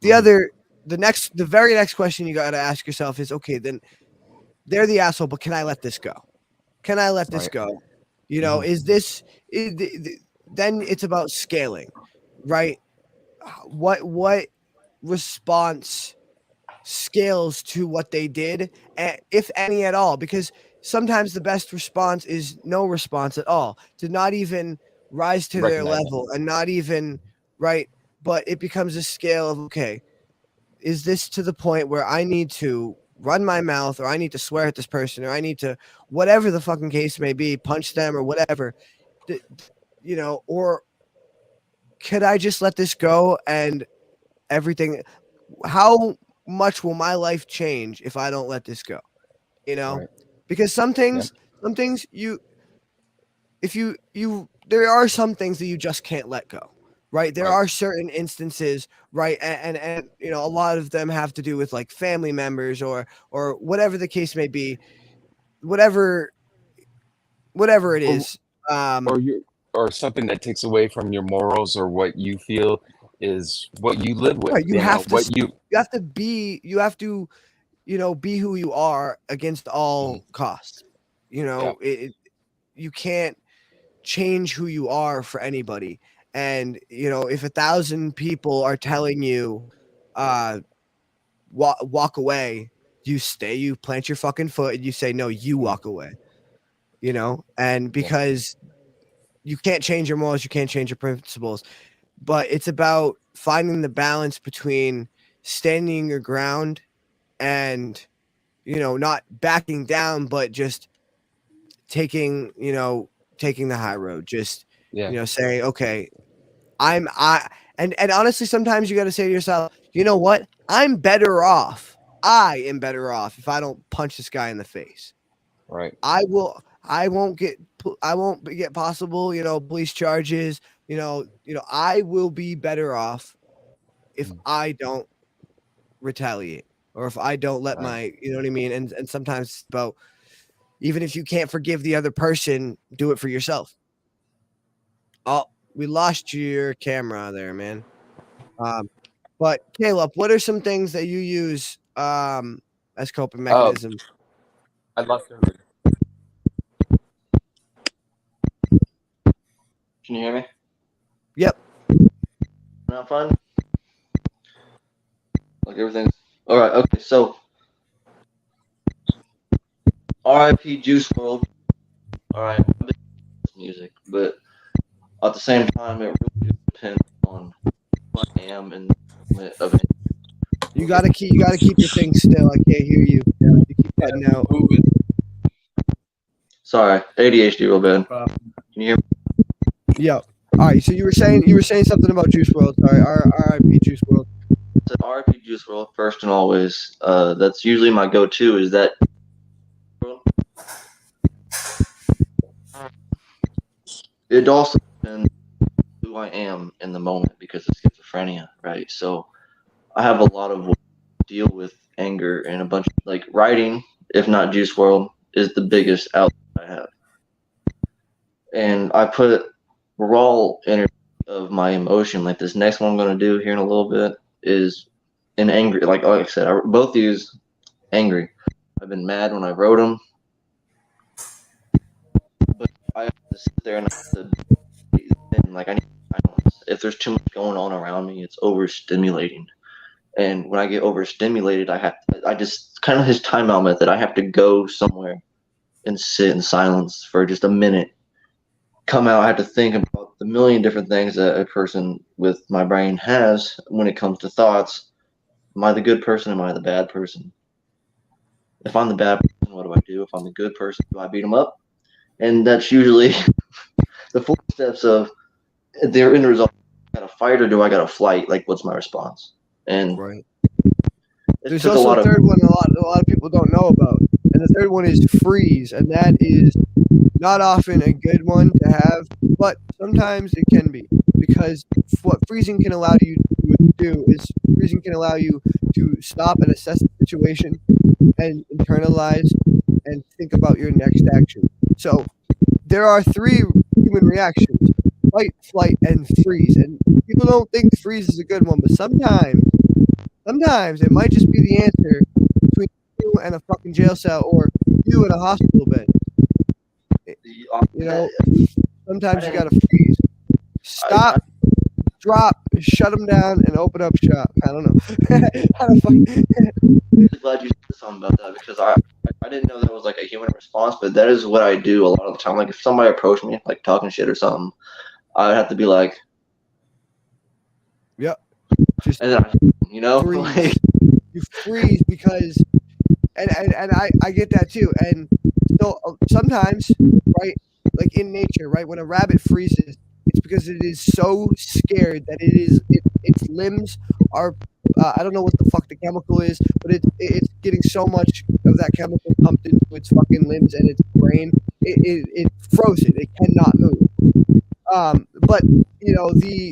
Mhm. The very next question you got to ask yourself is, okay, then they're the asshole, but can I let this go? Can I let this Right. go? Mhm. Then it's about scaling, right? What response scales to what they did, if any at all? Because sometimes the best response is no response at all, to not even rise to their Recognize it. level, and not even, right. But it becomes a scale of, okay, is this to the point where I need to run my mouth, or I need to swear at this person, or I need to whatever the fucking case may be, punch them or whatever, you know, or could I just let this go and everything? How much will my life change if I don't let this go? You know, Right. because some things there are some things that you just can't let go, right? There Right. are certain instances, right? And you know, a lot of them have to do with like family members or whatever the case may be, whatever it Or, is. or something that takes away from your morals or what you feel is what you live with. Right, you You know, have to what you you know, be who you are against all Mhm. costs. You know, you can't change who you are for anybody. And you know, if 1,000 people are telling you, walk away, you stay. You plant your fucking foot and you say no. You walk away. You know, and because you can't change your morals, you can't change your principles. But it's about finding the balance between standing your ground and, you know, not backing down, but just taking the high road. Just, Yeah. you know, saying, okay, and honestly, sometimes you got to say to yourself, you know what? I'm better off. I am better off if I don't punch this guy in the face. Right. I won't get possible, you know, police charges. You know, I will be better off if I don't retaliate, or if I don't let Right. you know what I mean? And sometimes it's about, even if you can't forgive the other person, do it for yourself. Oh, we lost your camera there, man. But Caleb, what are some things that you use as coping mechanisms? I lost everybody. Can you hear me? Yep. Not fun. Like everything's all right. Okay, so R.I.P. Juice World. All right, music, but at the same time, it really depends on what I am and of it. You gotta keep your thing still. I can't hear you. You keep cutting out. Sorry, ADHD real bad. Can you hear me? Yep. All right. So you were saying something about Juice World. Sorry. R.I.P. Juice World. So R.I.P. Juice World first and always. That's usually my go-to. Is that it also depends who I am in the moment because of schizophrenia, right? So I have a lot of ways to deal with anger and a bunch of, like, writing, if not Juice World, is the biggest outlet I have. And I put raw energy of my emotion. Like this next one I'm going to do here in a little bit is an angry, like I said, both these angry. I've been mad when I wrote them, but I have to sit there and like I need silence. If there's too much going on around me, it's overstimulating. And when I get overstimulated, I just kind of his timeout method. I have to go somewhere and sit in silence for just a minute. Come out, I have to think about the million different things that a person with my brain has when it comes to thoughts. Am I the good person? Am I the bad person? If I'm the bad person, what do I do? If I'm the good person, do I beat them up? And that's usually the 4 steps of their end result. I got to fight or do I got to flight? Like, what's my response? And Right. it There's took also a a third one a lot of people don't know about, and the third one is freeze, and that is not often a good one to have, but sometimes it can be, because what freezing can allow you to do is freezing can allow you to stop and assess the situation and internalize and think about your next action. So there are 3 human reactions: fight, flight, and freeze. And people don't think freeze is a good one, but sometimes it might just be the answer between you and a fucking jail cell, or you in a hospital bed. You know, sometimes you gotta freeze, stop, drop, shut them down, and open up shop. I don't know. How the fuck? really glad you said something about that because I didn't know that was like a human response, but that is what I do a lot of the time. Like if somebody approached me like talking shit or something, I'd have to be like, Yep. Just and then freeze. You freeze because and I get that too. And so sometimes, right, like in nature, right, when a rabbit freezes, it's because it is so scared that its limbs are. I don't know what the fuck the chemical is, but it's getting so much of that chemical pumped into its fucking limbs and its brain. It frozen. It cannot move. But you know the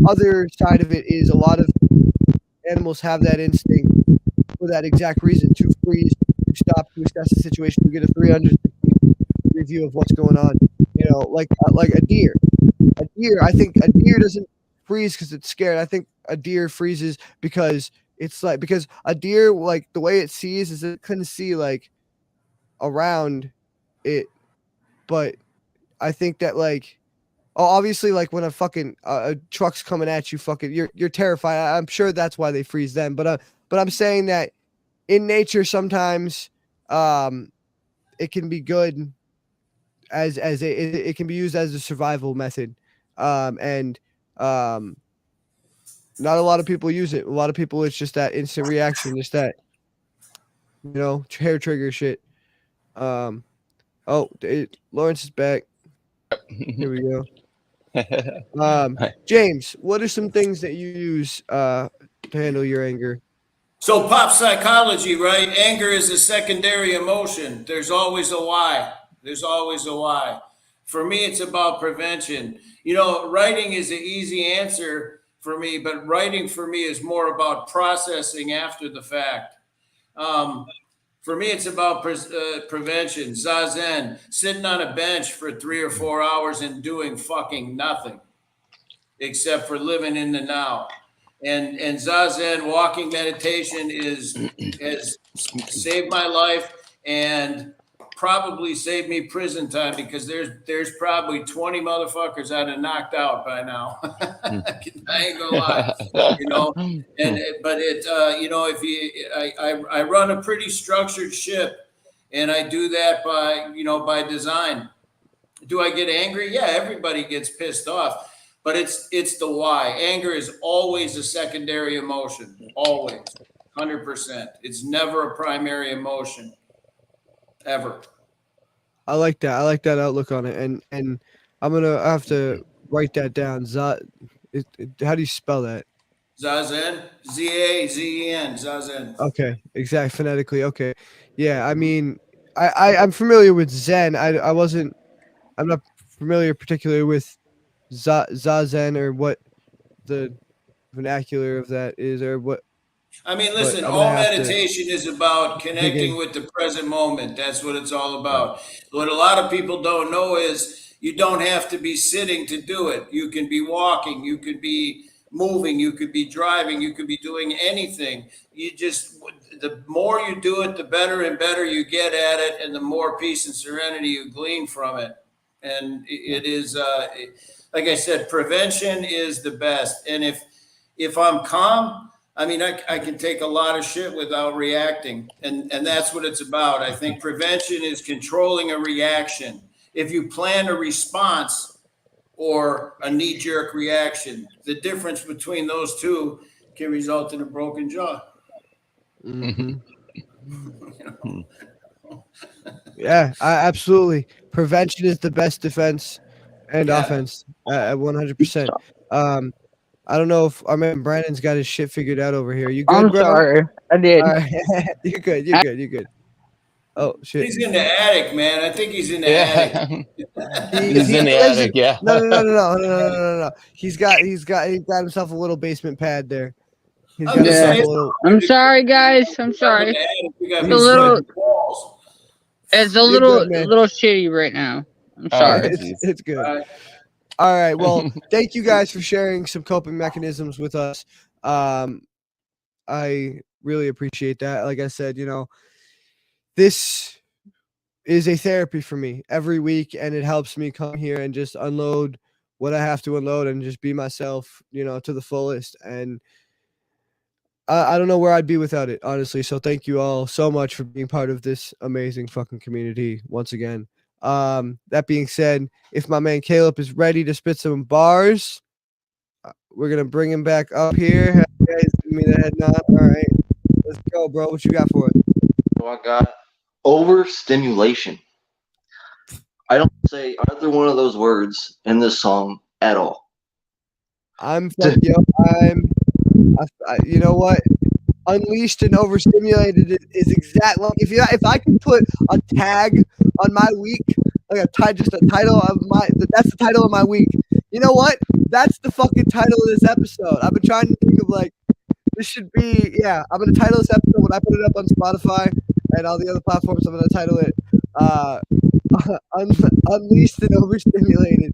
other side of it is a lot of animals have that instinct for that exact reason, to freeze, to stop, to assess the situation, to get a 360 review of what's going on. You know, like a deer. I think a deer doesn't freeze because it's scared. I think a deer freezes because because a deer, like, the way it sees is it couldn't see like around it, but I think that, like, oh, obviously, like when a fucking a truck's coming at you, fucking, you're terrified. I'm sure that's why they freeze then. But I'm saying that in nature sometimes, it can be good it can be used as a survival method, and not a lot of people use it. A lot of people, it's just that instant reaction, just that, hair trigger shit. Oh, Lawrence is back. Here we go. James, what are some things that you use to handle your anger? So pop psychology, right? Anger is a secondary emotion. There's always a why. There's always a why. For me, it's about prevention. Writing is an easy answer for me, but writing for me is more about processing after the fact. For me, it's about prevention. Zazen, sitting on a bench for 3 or 4 hours and doing fucking nothing except for living in the now. And Zazen walking meditation has saved my life and probably saved me prison time, because there's probably 20 motherfuckers I'd have knocked out by now. I ain't gonna lie, I run a pretty structured ship, and I do that by design. Do I get angry? Yeah, everybody gets pissed off. But it's the why. Anger is always a secondary emotion, always, 100%. It's never a primary emotion, ever. I like that. I like that outlook on it, and I'm gonna have to write that down. How do you spell that? Zazen, Zazen, Zazen. Okay, exact phonetically. Okay, yeah. I mean, I'm familiar with Zen. I'm not familiar particularly with Zazen, or what the vernacular of that is, or what. I mean, listen, I'm all gonna have to meditation is about dig connecting in. with the present moment. That's what it's all about. What a lot of people don't know is you don't have to be sitting to do it. You can be walking, you could be moving, you could be driving, you could be doing anything. The more you do it, the better and better you get at it, and the more peace and serenity you glean from it. And it is, like I said, prevention is the best. And if I'm calm, I mean, I can take a lot of shit without reacting. And that's what it's about. I think prevention is controlling a reaction. If you plan a response or a knee-jerk reaction, the difference between those two can result in a broken jaw. Mm-hmm. Yeah, absolutely. Prevention is the best defense and offense, 100%. I don't know if our man Brandon's got his shit figured out over here. You good, I'm bro? sorry. I did. All right. You're good. You're good. You're good. Oh shit. He's in the attic, man. I think he's in the attic. He's in the attic. Yeah. No. He's got himself a little basement pad there. He's got I'm just himself saying, a little. I'm sorry, guys. I'm sorry. We got It's a little, walls. it's a You're little, good, man. little shitty right now. I'm Oh, sorry. It's good. All right. Well, thank you guys for sharing some coping mechanisms with us. I really appreciate that. Like I said, this is a therapy for me every week, and it helps me come here and just unload what I have to unload and just be myself, to the fullest. And I don't know where I'd be without it, honestly. So thank you all so much for being part of this amazing fucking community once again. That being said, if my man Caleb is ready to spit some bars, we're gonna bring him back up here. Have you guys give me the head nod. All right. Let's go, bro. What you got for us? So I got overstimulation. I don't say either one of those words in this song at all. You know what? Unleashed and overstimulated is exact. Like if I could put a tag on my week, like just a title of that's the title of my week. You know what? That's the fucking title of this episode. I've been trying to think of like this should be. Yeah, I'm gonna title this episode when I put it up on Spotify and all the other platforms. I'm gonna title it Unleashed and Overstimulated.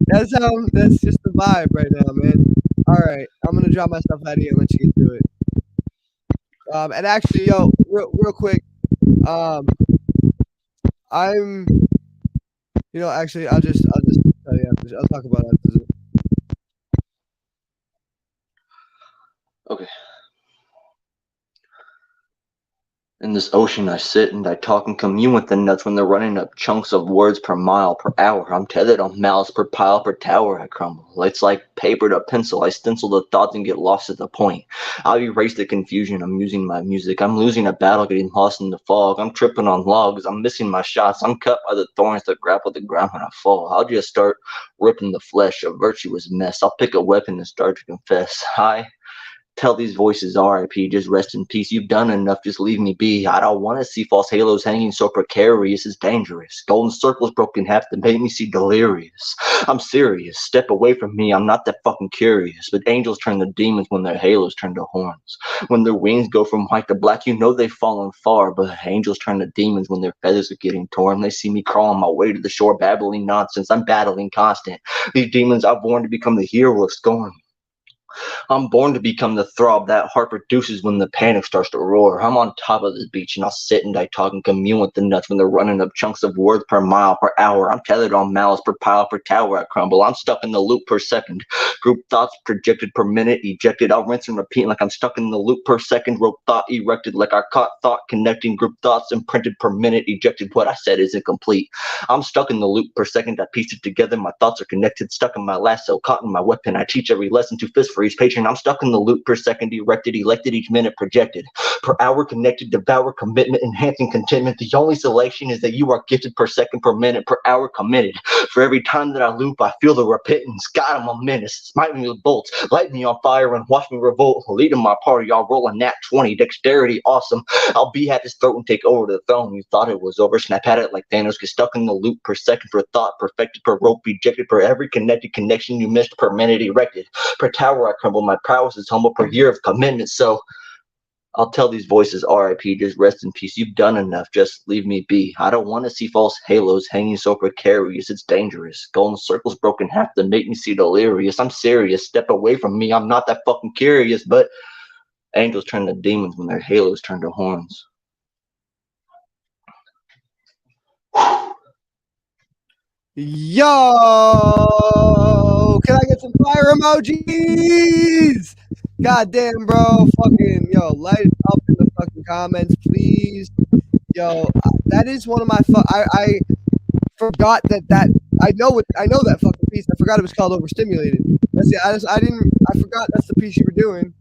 That's just the vibe right now, man. All right, I'm gonna drop myself out of here and let you get through it. And actually, yo, real quick, I'm, actually, I'll just tell you after. I'll talk about it after. Okay. In this ocean I sit and I talk and commune with the nuts when they're running up chunks of words per mile per hour. I'm tethered on malice per pile per tower I crumble. It's like paper to pencil. I stencil the thoughts and get lost at the point. I'll erase the confusion. I'm using my music. I'm losing a battle, getting lost in the fog. I'm tripping on logs. I'm missing my shots. I'm cut by the thorns that grapple the ground when I fall. I'll just start ripping the flesh, a virtuous mess. I'll pick a weapon and start to confess. Tell these voices RIP, just rest in peace. You've done enough, just leave me be. I don't want to see false halos hanging so precarious, it's dangerous. Golden circles broken half that make me see delirious. I'm serious, step away from me, I'm not that fucking curious. But angels turn to demons when their halos turn to horns. When their wings go from white to black, you know they've fallen far. But angels turn to demons when their feathers are getting torn. They see me crawling my way to the shore, babbling nonsense. I'm battling constant. These demons I've born to become the hero of scorn. I'm born to become the throb that heart produces when the panic starts to roar. I'm on top of this beach and I'll sit and I talk and commune with the nuts when they're running up chunks of words per mile per hour. I'm tethered on malice per pile per tower I crumble. I'm stuck in the loop per second. Group thoughts projected per minute, ejected. I'll rinse and repeat like I'm stuck in the loop per second. Rope thought erected like I caught thought connecting. Group thoughts imprinted per minute, ejected. What I said isn't complete. I'm stuck in the loop per second. I pieced it together. My thoughts are connected. Stuck in my lasso, caught in my weapon. I teach every lesson to fist for each patron. I'm stuck in the loop per second, erected, elected each minute, projected. Per hour connected, devour, commitment, enhancing contentment. The only selection is that you are gifted per second, per minute, per hour committed. For every time that I loop, I feel the repentance. God, I'm a menace. Smite me with bolts, light me on fire and watch me revolt. Leading my party, I'll roll a nat 20, dexterity, awesome. I'll be at his throat and take over the throne. You thought it was over, snap at it like Thanos. Get stuck in the loop per second, per thought, perfected, per rope, ejected, per every connected connection you missed, per minute erected. Per tower I crumble, my prowess is humble, per year of commitment. So I'll tell these voices RIP, just rest in peace. You've done enough, just leave me be. I don't want to see false halos hanging so precarious, it's dangerous. Golden circles broken half that make me see delirious. I'm serious, step away from me, I'm not that fucking curious. But angels turn to demons when their halos turn to horns. Yo, can I get some fire emojis? God damn, bro. Fucking, yo, light it up in the fucking comments, please. Yo, that is one of my, I forgot that, I know that fucking piece. I forgot it was called Overstimulated. That's it. I forgot that's the piece you were doing.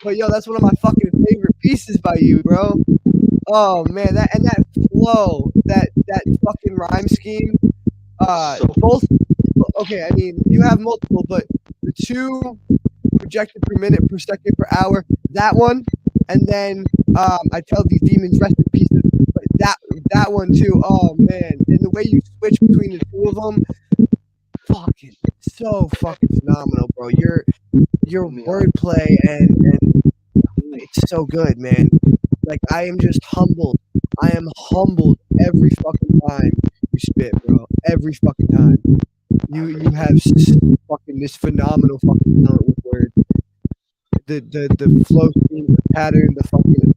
But yo, that's one of my fucking favorite pieces by you, bro. Oh man, that flow, that fucking rhyme scheme. Both. Okay, I mean you have multiple, but the two projected per minute, per second, per hour. That one, and then I tell these demons rest in peace. But that one too. Oh man, and the way you switch between the two of them, fucking so fucking phenomenal, bro. Your wordplay and it's so good, man. Like I am just humbled. I am humbled every fucking time you spit, bro. Every fucking time. You have fucking this phenomenal fucking talent with words. The flow scheme, the pattern, the fucking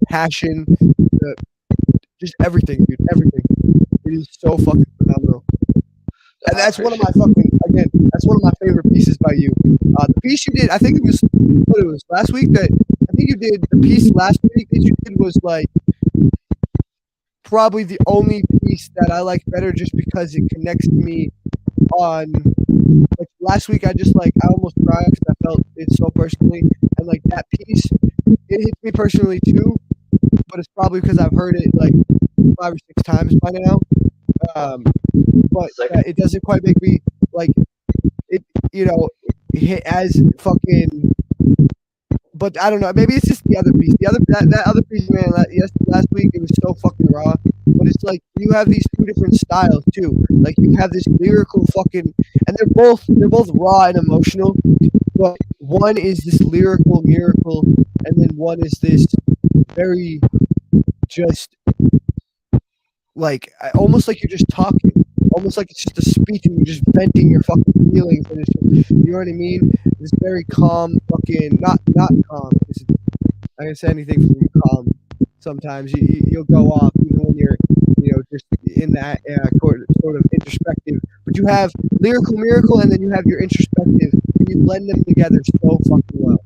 passion, just everything, dude. Everything. It is so fucking phenomenal. And that's one of my that's one of my favorite pieces by you. The piece you did, I think it was last week I think you did the piece last week that you did was like probably the only piece that I like better just because it connects to me on like last week. I almost cried because I felt it so personally, and like that piece, it hits me personally too. But it's probably because I've heard it like 5 or 6 times by now. But it doesn't quite make me like it. Hit as fucking. But I don't know. Maybe it's just the other piece. That other piece, man. Last week it was so fucking raw. But it's like you have these 2 different styles too. Like you have this lyrical fucking, and they're both raw and emotional. But one is this lyrical miracle, and then one is this very just like almost like you're just talking, almost like it's just a speech and you're just venting your fucking feelings, and it's just, you know what I mean? This very calm fucking not calm. I can say anything from calm. Sometimes you'll go off even when you're just in that sort of introspective. But you have lyrical miracle, and then you have your introspective, and you blend them together so fucking well.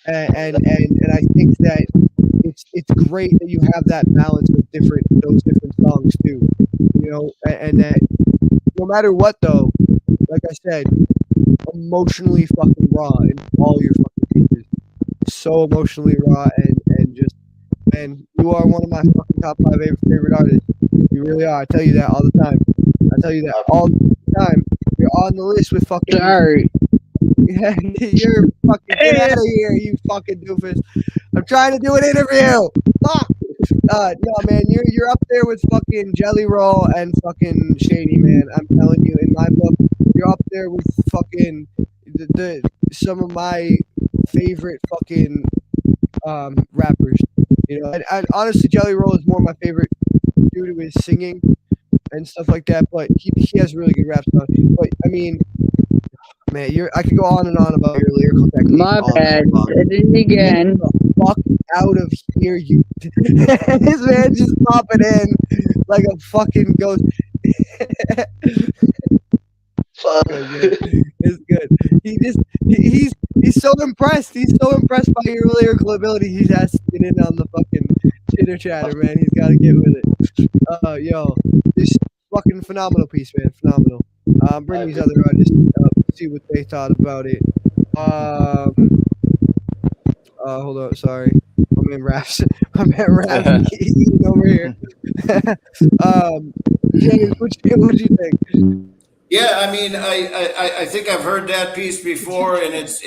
And I think that it's great that you have that balance with those different songs too, and that no matter what though, like I said, emotionally fucking raw in all your fucking pieces, so emotionally raw and just, man, you are one of my fucking top 5 favorite artists. You really are. I tell you that all the time. You're on the list with fucking. Sorry. You're fucking get out of here, you fucking doofus. I'm trying to do an interview. Fuck. No, man, you're up there with fucking Jelly Roll and fucking Shady, man. I'm telling you, in my book, you're up there with fucking some of my favorite fucking rappers. And honestly, Jelly Roll is more my favorite due to his singing and stuff like that. But he has really good rap songs. But I mean, man, I could go on and on about your lyrical technique. My bad. Said it again. Get the fuck out of here, you. This man just popping in like a fucking ghost. It's good. He's so impressed. He's so impressed by your lyrical ability. He's asking in on the fucking chitter chatter, man. He's got to get with it. Yo, this fucking phenomenal piece, man. Phenomenal. Bring these other artists up, see what they thought about it. Hold on, sorry. My man Raps eating over here. James, what you think? Yeah, I mean, I think I've heard that piece before, and it's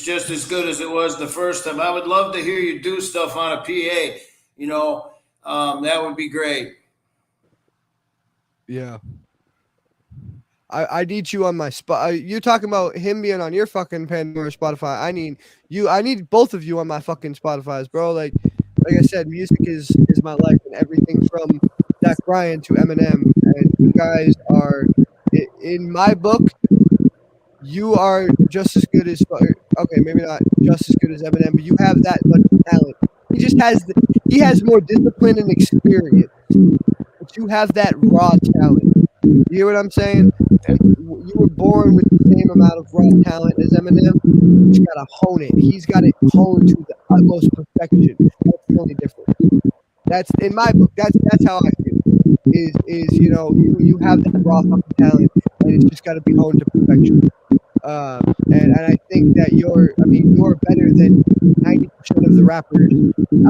just as good as it was the first time. I would love to hear you do stuff on a PA. That would be great. Yeah. I need you on my spot. You talking about him being on your fucking Pandora Spotify? I need both of you on my fucking Spotify's, bro. Like I said, music is my life, and everything from Zach Bryan to Eminem, and you guys are, in my book, you are just as good as, okay, maybe not just as good as Eminem, but you have that much talent. He has more discipline and experience, but you have that raw talent. You hear what I'm saying? Like, you were born with the same amount of raw talent as Eminem. You just gotta hone it. He's got it honed to the utmost perfection. That's the only difference. That's in my book. That's how I feel. You have that raw fucking talent, and it's just gotta be honed to perfection. And I think that you're better than 90% of the rappers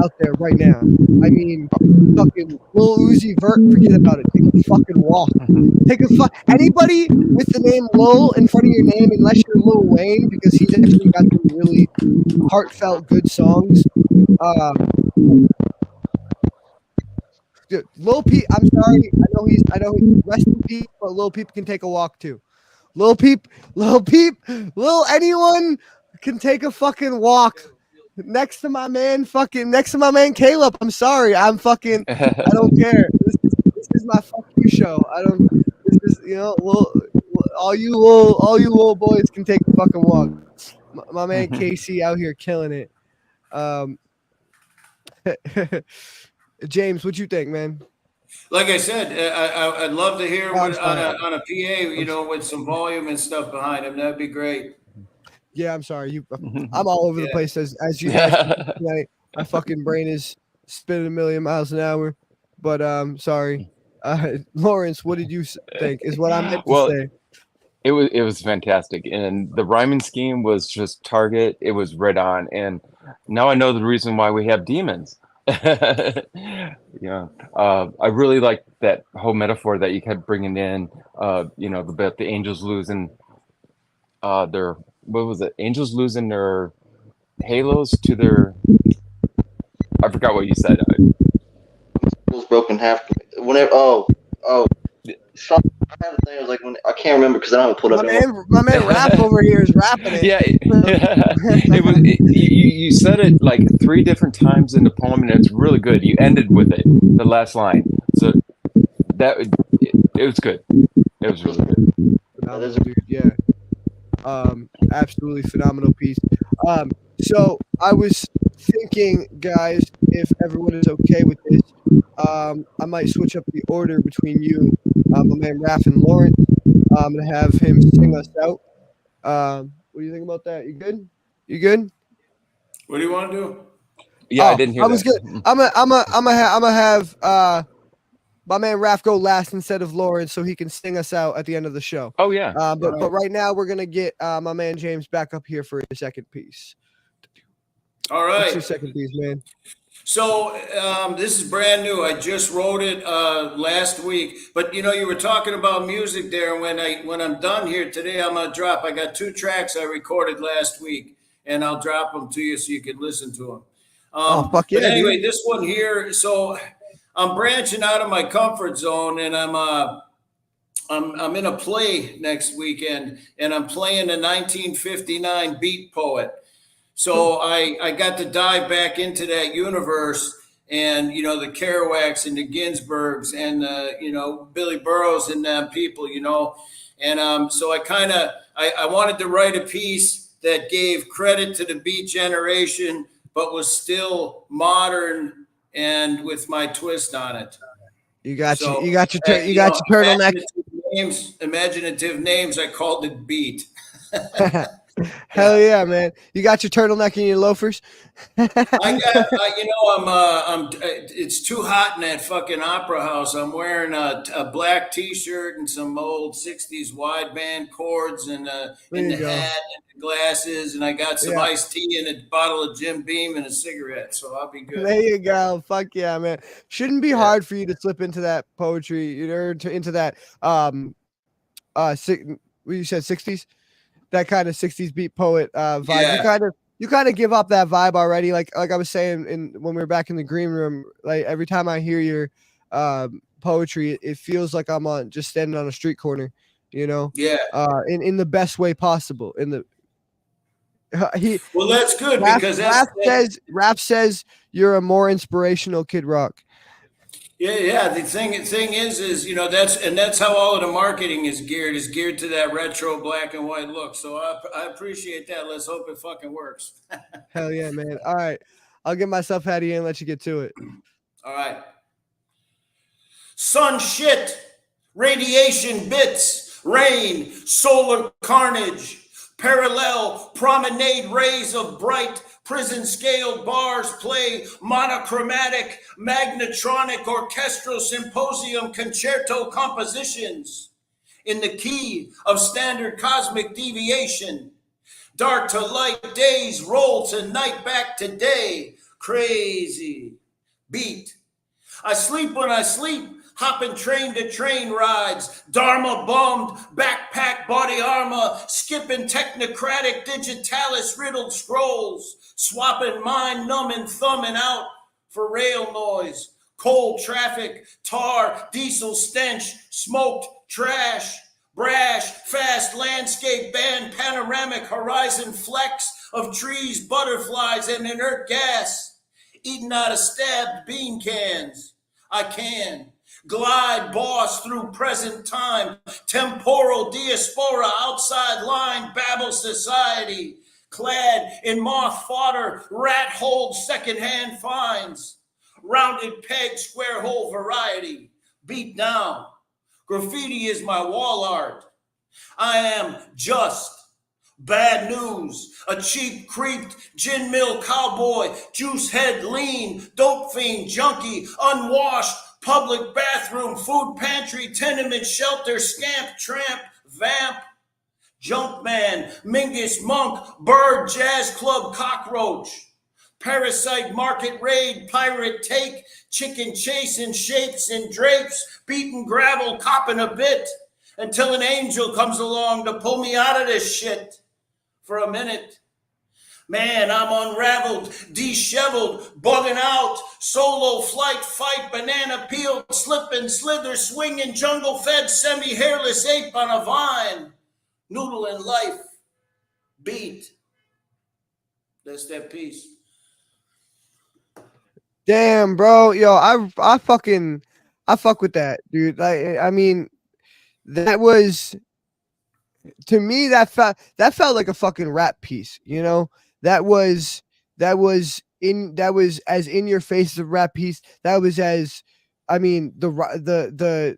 out there right now. I mean, fucking Lil Uzi Vert, forget about it. Take a fucking walk. Anybody with the name Lil in front of your name, unless you're Lil Wayne, because he's actually got some really heartfelt, good songs. Dude, Lil Peep, I'm sorry. I know he's rest in peace, but Lil Peep can take a walk too. Lil anyone can take a fucking walk next to my man Caleb. I'm sorry. I don't care. This is my fuck you show. This is, all you little boys can take a fucking walk. My man Casey out here killing it. James, what you think, man? Like I said, I'd love to hear on a PA, with some volume and stuff behind him. That'd be great. Yeah, I'm sorry. I'm all over the place as you guys can tonight. My fucking brain is spinning a million miles an hour. But sorry. Lawrence, what did you think? Is what I meant to say. It was fantastic, and the rhyming scheme was just target. It was right on, and now I know the reason why we have demons. Yeah, I really like that whole metaphor that you kept bringing in. You know, about the angels losing their, what was it? Angels losing their halos to their. I forgot what you said. It was broken half. Whenever, Sean, I had a thing. I was like, I can't remember because I don't have it pulled up anymore. My man Raph over here is rapping it. Yeah, you said it like 3 different times in the poem, and it's really good. You ended with it, the last line. So that it was good. It was really good. Phenomenal, dude. Yeah. Absolutely phenomenal piece. So I was thinking, guys, if everyone is okay with this, I might switch up the order between you, my man Raph and Lawrence, and have him sing us out. What do you think about that? You good? You good? What do you want to do? Yeah, I didn't hear I was that. good. I'm gonna have my man Raph go last instead of Lawrence, so he can sing us out at the end of the show. Oh yeah. But right now we're gonna get my man James back up here for his second piece. All What's right. your second piece, man? So this is brand new. I just wrote it last week. But you know, you were talking about music there. And when I'm done here today, I'm gonna drop. I got 2 tracks I recorded last week, and I'll drop them to you so you can listen to them. Fuck yeah, But anyway, dude. this one here. So I'm branching out of my comfort zone, and I'm in a play next weekend, and I'm playing a 1959 beat poet. So I got to dive back into that universe, and you know, the Kerouacs and the Ginsbergs and you know, Billy Burroughs and them people, you know. And so I wanted to write a piece that gave credit to the beat generation, but was still modern and with my twist on it. You got So, your turtleneck. Imaginative names. I called it beat. Hell yeah, man! You got your turtleneck and your loafers. It's too hot in that fucking opera house. I'm wearing a black T-shirt and some old '60s wideband cords and the hat and the glasses, and I got some iced tea and a bottle of Jim Beam and a cigarette. So I'll be good. There you go. Fuck yeah, man! Shouldn't be hard for you to slip into that poetry or into that what you said, '60s. That kind of 60s beat poet vibe. Yeah. You kind of give up that vibe already. Like I was saying when we were back in the green room, like every time I hear your poetry, it feels like I'm just standing on a street corner, you know? Yeah. In the best way possible. Well, that's good because Rap says you're a more inspirational Kid Rock. Yeah. The thing is, you know, that's how all of the marketing is geared to that retro black and white look. So I appreciate that. Let's hope it fucking works. Hell yeah, man. All right. I'll get myself out of here and let you get to it. All right. Sun shit, radiation bits, rain, solar carnage, parallel promenade rays of bright prison scaled bars play monochromatic magnetronic orchestral symposium concerto compositions in the key of standard cosmic deviation. Dark to light days roll to night back to day. Crazy beat. I sleep when I sleep, hopping train to train rides, Dharma bummed, backpack body armor, skipping technocratic digitalis riddled scrolls, swapping mind numbing thumbing out for rail noise, cold traffic, tar, diesel stench, smoked trash, brash, fast landscape band, panoramic horizon flecks of trees, butterflies, and inert gas. Eating out of stabbed bean cans. I can glide boss through present time, temporal diaspora, outside line, babble society, clad in moth fodder, rat hold secondhand finds, rounded peg, square hole variety, beat down. Graffiti is my wall art. I am just bad news, a cheap, creeped, gin mill cowboy, juice head lean, dope fiend, junkie, unwashed, public bathroom, food pantry, tenement shelter, scamp, tramp, vamp, Junkman, Mingus, Monk, Bird, Jazz Club, Cockroach, Parasite, Market Raid, Pirate Take, Chicken Chasing, Shapes and Drapes, Beaten Gravel, Copping a Bit, until an angel comes along to pull me out of this shit for a minute. Man, I'm unraveled, disheveled, bugging out, solo flight, fight, banana peel, slipping, slither, swinging, jungle fed, semi-hairless ape on a vine, noodling life, beat. That's that piece. Damn, bro. Yo, I fuck with that, dude. I mean, that was to me that felt like a fucking rap piece, you know? That was that was as in your face as a rap piece. That was as I mean, the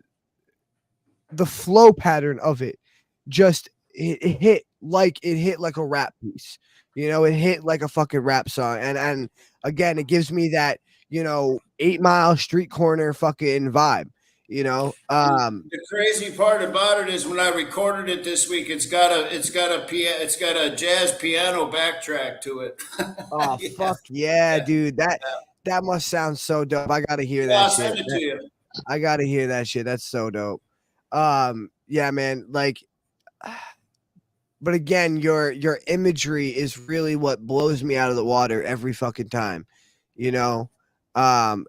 flow pattern of it just it hit like a rap piece. You know, it hit like a fucking rap song. And again, it gives me that, 8 Mile street corner fucking vibe, you know. The crazy part about it is when I recorded it this week, it's got a jazz piano backtrack to it. Oh Yeah, fuck yeah, yeah. dude. That must sound so dope. I gotta hear I'll that send shit. it to you. I gotta hear that shit. That's so dope. Yeah, man. Like, but again, your imagery is really what blows me out of the water every fucking time. You know, and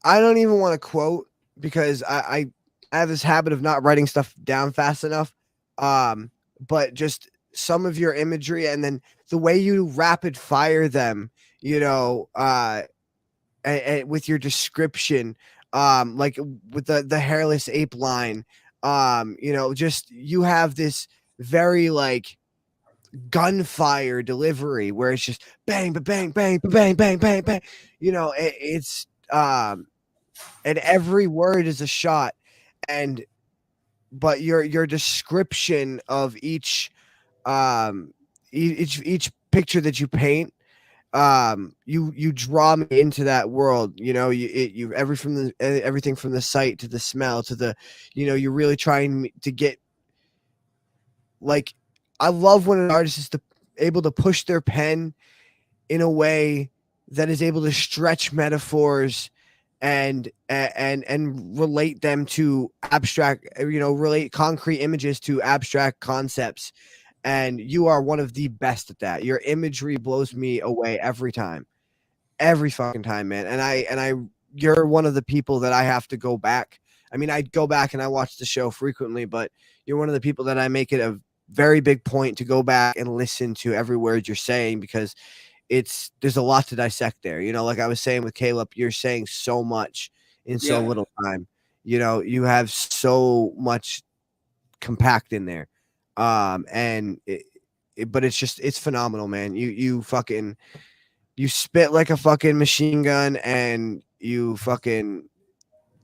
I don't even want to quote because I have this habit of not writing stuff down fast enough. But just some of your imagery and then the way you rapid fire them, with your description, like with the hairless ape line, just you have this very like gunfire delivery where it's just bang, bang, bang, bang, bang, bang, bang. It's and every word is a shot, and but your description of each picture that you paint, you draw me into that world. Everything from the sight to the smell to the, you're really trying to get, like, I love when an artist is able to push their pen in a way that is able to stretch metaphors and relate them to abstract, relate concrete images to abstract concepts. And you are one of the best at that. Your imagery blows me away every time, every fucking time, man. You're one of the people that I have to go back. I mean, I go back and I watch the show frequently, but you're one of the people that I make it a very big point to go back and listen to every word you're saying, because there's a lot to dissect there. Like I was saying with Caleb, you're saying so much in so little time. You have so much compact in there. And but it's phenomenal, man. You fucking, you spit like a fucking machine gun, and you fucking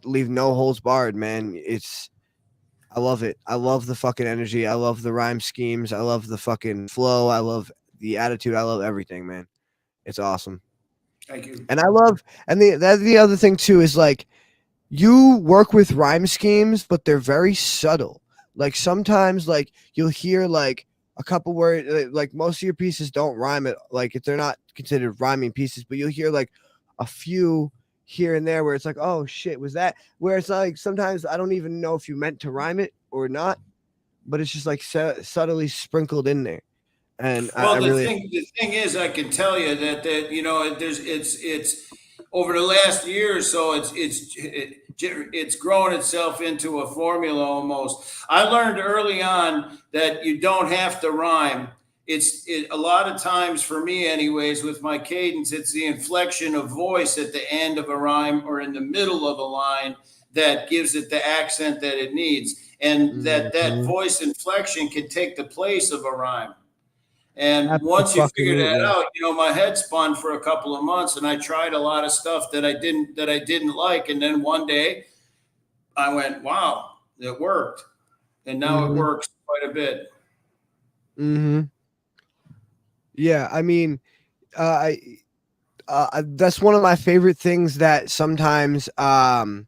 leave no holes barred, man. I love it. I love the fucking energy. I love the rhyme schemes. I love the fucking flow. I love the attitude. I love everything, man. It's awesome. Thank you. And the other thing too is, like, you work with rhyme schemes, but they're very subtle. Like sometimes, like, you'll hear like a couple words, like most of your pieces don't rhyme it, like if they're not considered rhyming pieces, but you'll hear like a few here and there where it's like, oh shit, was that? Where it's like sometimes I don't even know if you meant to rhyme it or not, but it's just like subtly sprinkled in there. And I Well, really, the thing is, I can tell you that it's over the last year or so, it's grown itself into a formula almost. I learned early on that you don't have to rhyme. A lot of times for me, anyways, with my cadence, it's the inflection of voice at the end of a rhyme or in the middle of a line that gives it the accent that it needs, and that voice inflection can take the place of a rhyme. And once you figure that out, my head spun for a couple of months, and I tried a lot of stuff that I didn't like. And then one day, I went, "Wow, it worked!" And now it works quite a bit. Yeah, I mean, that's one of my favorite things that sometimes Eminem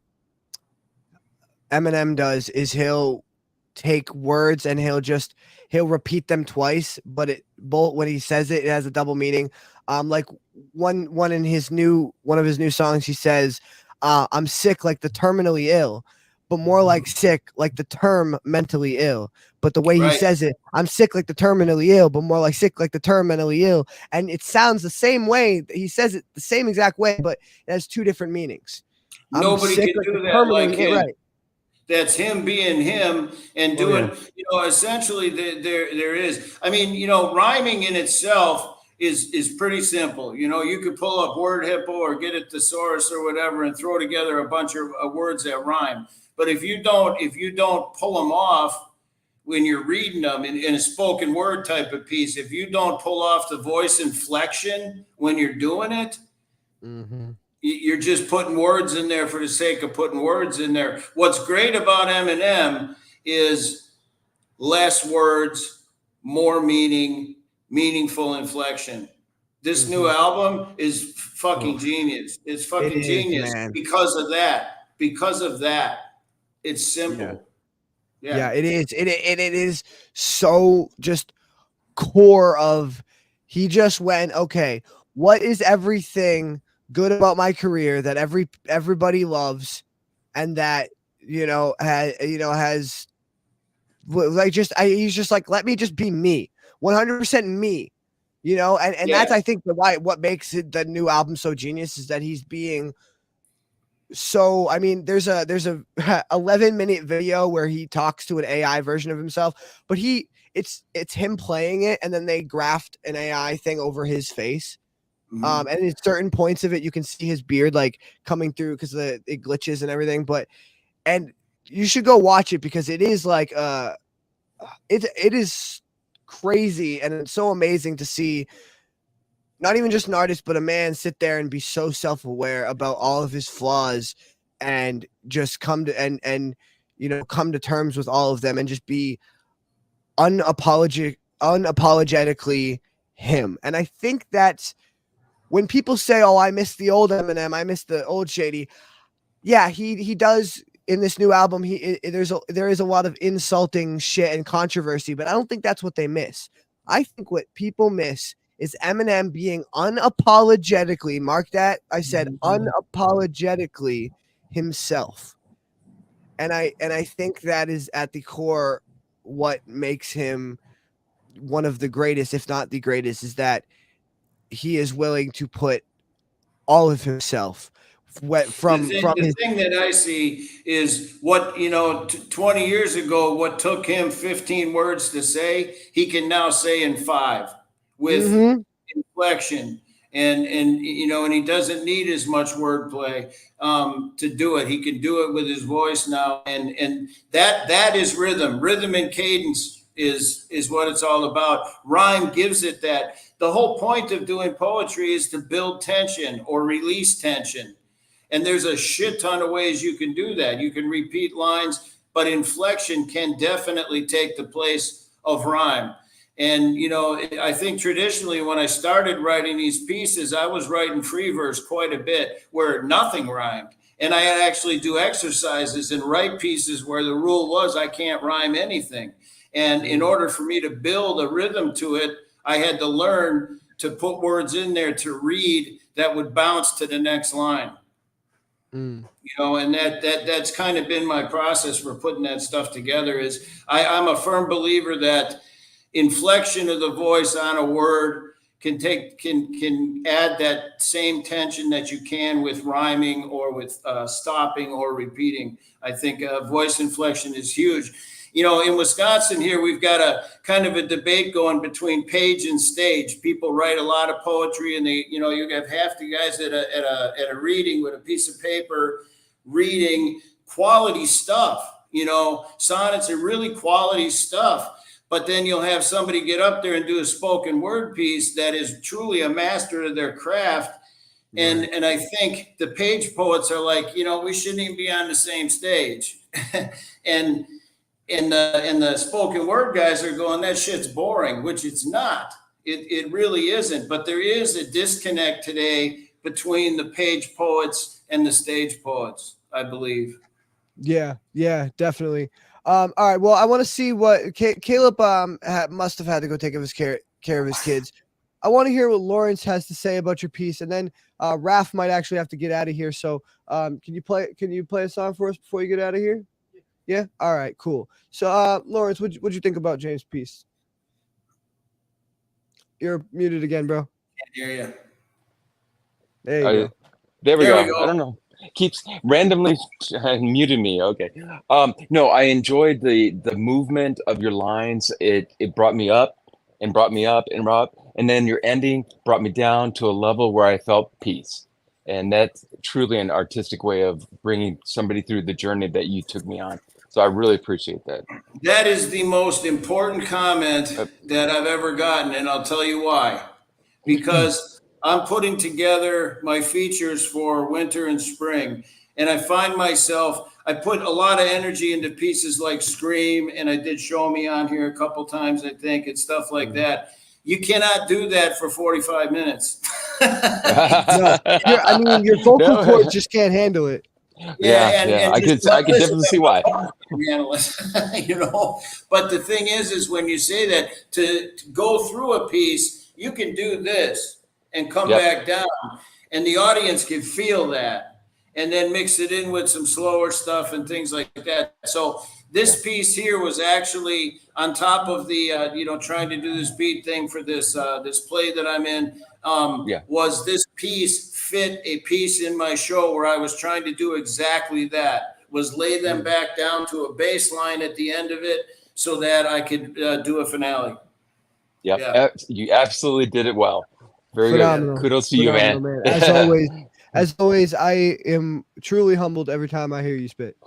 does is he'll take words and he'll repeat them twice, but both when he says it has a double meaning. Like one of his new songs, he says, I'm sick like the terminally ill, but more like sick like the term mentally ill. But the way he Right. says it, I'm sick like the terminally ill, but more like sick like the term mentally ill. And it sounds the same way. He says it the same exact way, but it has two different meanings. Nobody can do that like him. Right. That's him being him and doing, essentially there is. I mean, rhyming in itself is pretty simple. You could pull up Word Hippo or get a thesaurus or whatever and throw together a bunch of words that rhyme. But if you don't pull them off when you're reading them in a spoken word type of piece, if you don't pull off the voice inflection when you're doing it, you're just putting words in there for the sake of putting words in there. What's great about Eminem is less words, more meaning, meaningful inflection. This new album is fucking genius. It's fucking genius because of that. Because of that, it's simple. Yeah, it is. It is so just core of, he just went, okay, what is everything good about my career that everybody loves, and that has like he's just like, let me just be me, 100% me, and that's, I think, what makes it the new album so genius is that he's being so, I mean, there's a 11-minute video where he talks to an AI version of himself, but it's him playing it, and then they graphed an AI thing over his face. And at certain points of it, you can see his beard like coming through because it glitches and everything. And you should go watch it because it is like it is crazy, and it's so amazing to see not even just an artist, but a man sit there and be so self-aware about all of his flaws and just come to come to terms with all of them and just be unapologetically him. And I think that's when people say, "Oh, I miss the old Eminem, I miss the old Shady." Yeah, he does in this new album. There is a lot of insulting shit and controversy, but I don't think that's what they miss. I think what people miss is Eminem being unapologetically, mark that, I said unapologetically himself. And I think that is at the core what makes him one of the greatest, if not the greatest, is that he is willing to put all of himself from the thing that I see is what 20 years ago, what took him 15 words to say, he can now say in 5 with inflection, and he doesn't need as much wordplay to do it. He can do it with his voice now, and that is rhythm and cadence is what it's all about. Rhyme gives it that. The whole point of doing poetry is to build tension or release tension. And there's a shit ton of ways you can do that. You can repeat lines, but inflection can definitely take the place of rhyme. And, I think traditionally when I started writing these pieces, I was writing free verse quite a bit where nothing rhymed. And I actually do exercises and write pieces where the rule was I can't rhyme anything. And in order for me to build a rhythm to it, I had to learn to put words in there to read that would bounce to the next line. And that's kind of been my process for putting that stuff together. Is I'm a firm believer that inflection of the voice on a word can add that same tension that you can with rhyming or with stopping or repeating. I think voice inflection is huge. In Wisconsin here, we've got a kind of a debate going between page and stage. People write a lot of poetry, and you have half the guys at a reading with a piece of paper reading quality stuff. Sonnets are really quality stuff. But then you'll have somebody get up there and do a spoken word piece that is truly a master of their craft. And I think the page poets are like, we shouldn't even be on the same stage. and the spoken word guys are going, that shit's boring, which it's not. It really isn't. But there is a disconnect today between the page poets and the stage poets, I believe. Yeah, definitely. All right. Well, I want to see what Caleb must have had to go take care of his kids. I want to hear what Lawrence has to say about your piece, and then Raph might actually have to get out of here. So, can you play a song for us before you get out of here? Yeah. All right. Cool. So, Lawrence, what'd you think about James' piece? You're muted again, bro. Can't hear you. There you go. There we There go. we go. I don't know. Keeps randomly muted me. Okay. No, I enjoyed the movement of your lines. It brought me up and brought me up and brought up, and then your ending brought me down to a level where I felt peace. And that's truly an artistic way of bringing somebody through the journey that you took me on. So I really appreciate that. That is the most important comment that I've ever gotten, and I'll tell you why. Because I'm putting together my features for winter and spring, and I find myself, I put a lot of energy into pieces like Scream, and I did Show Me on here a couple times, I think, and stuff like that. You cannot do that for 45 minutes. No, your vocal cords just can't handle it. Yeah. I could definitely see why. You know, but the thing is when you say that to go through a piece, you can do this and come back down, and the audience can feel that, and then mix it in with some slower stuff and things like that. So this piece here was actually on top of the trying to do this beat thing for this this play that I'm in. Was this piece fit a piece in my show where I was trying to do exactly that, was lay them back down to a bass line at the end of it so that I could do a finale. Yeah, you absolutely did it well. Very Phenomenal. good. Kudos to you, man. As always, I am truly humbled every time I hear you spit.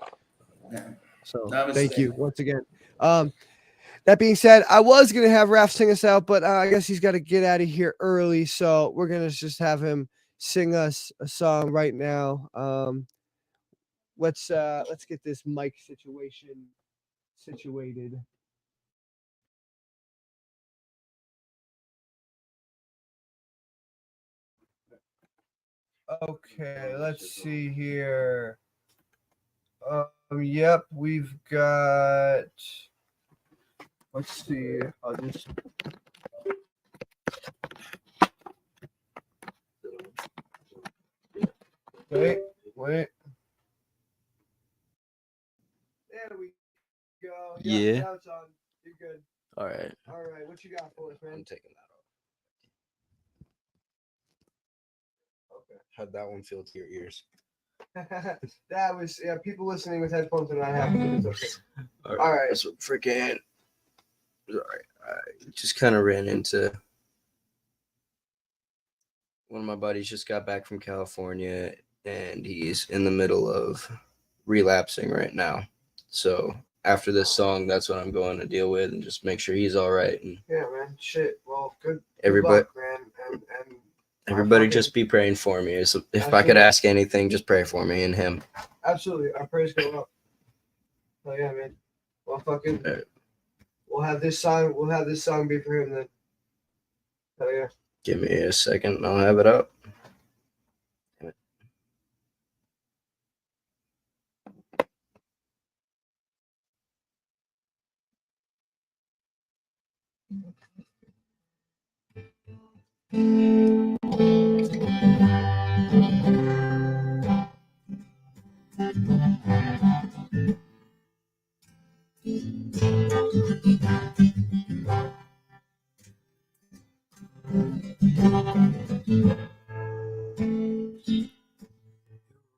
So thank you once again. That being said, I was going to have Raph sing us out, but I guess he's got to get out of here early. So we're going to just have him sing us a song right now. Let's get this mic situation situated. Okay, let's see here. Yep, we've got. Let's see. I'll just. Wait. There we go. Yeah. Now it's on. You're good. All right. All right. What you got for us, man? I'm taking that off. Okay. How'd that one feel to your ears? That was people listening with headphones and I have to. Okay. All right. That's what freaking. All right. I just kind of ran into one of my buddies. Just got back from California, and he's in the middle of relapsing right now. So after this song, that's what I'm going to deal with, and just make sure he's all right. And yeah, man. Shit. Well, good. Everybody, luck, man. And everybody, just be praying for me. So if I could ask anything, just pray for me and him. Absolutely, our prayers go up. Oh yeah, man. Well, fucking. Right. We'll have this song be for him then. Oh yeah. Give me a second, and I'll have it up.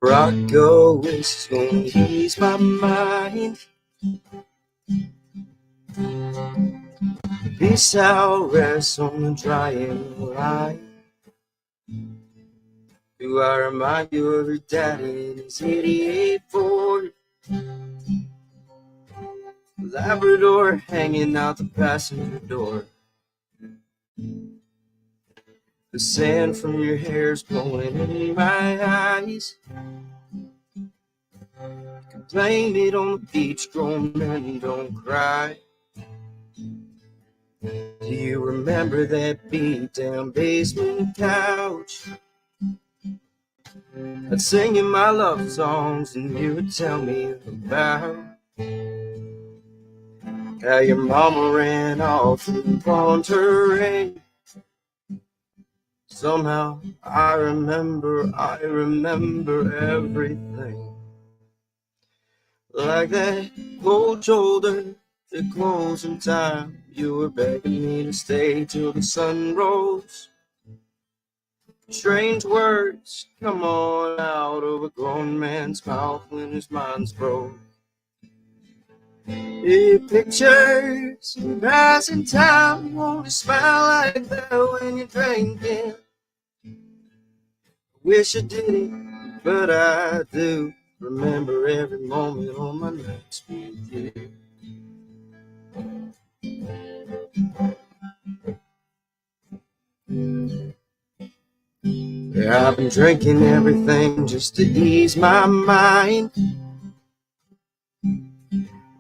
Where I go is gonna ease my mind. Peace I'll rest on the drying line. Do I remind you of your daddy in his 88 Ford? Labrador hanging out the passenger door. The sand from your hair's blowing in my eyes. You can blame it on the beach, grown men don't cry. Do you remember that beat down basement couch? I'd sing you my love songs and you would tell me about How your mama ran off and pawned her ring. Somehow I remember everything. Like that cold shoulder, the closing time. You were begging me to stay till the sun rose. Strange words come on out of a grown man's mouth when his mind's broke. Pictures in passing time, won't smile like that when you're drinking. Wish I didn't, but I do. Remember every moment on my nights with you. Yeah, I've been drinking everything just to ease my mind.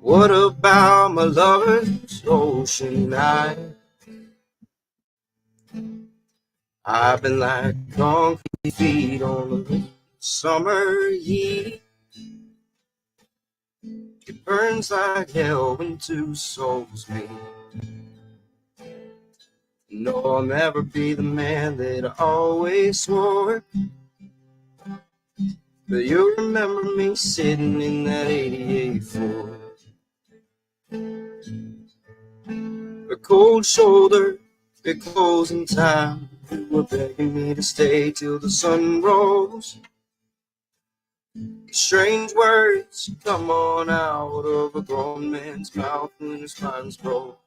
What about my lover's ocean night? I've been like concrete feet on the summer heat. It burns like hell when two souls meet. No, I'll never be the man that I always swore. But you remember me sitting in that 88 Ford. A cold shoulder, a closing time. You were begging me to stay till the sun rose. Strange words come on out of a grown man's mouth when his mind's broke.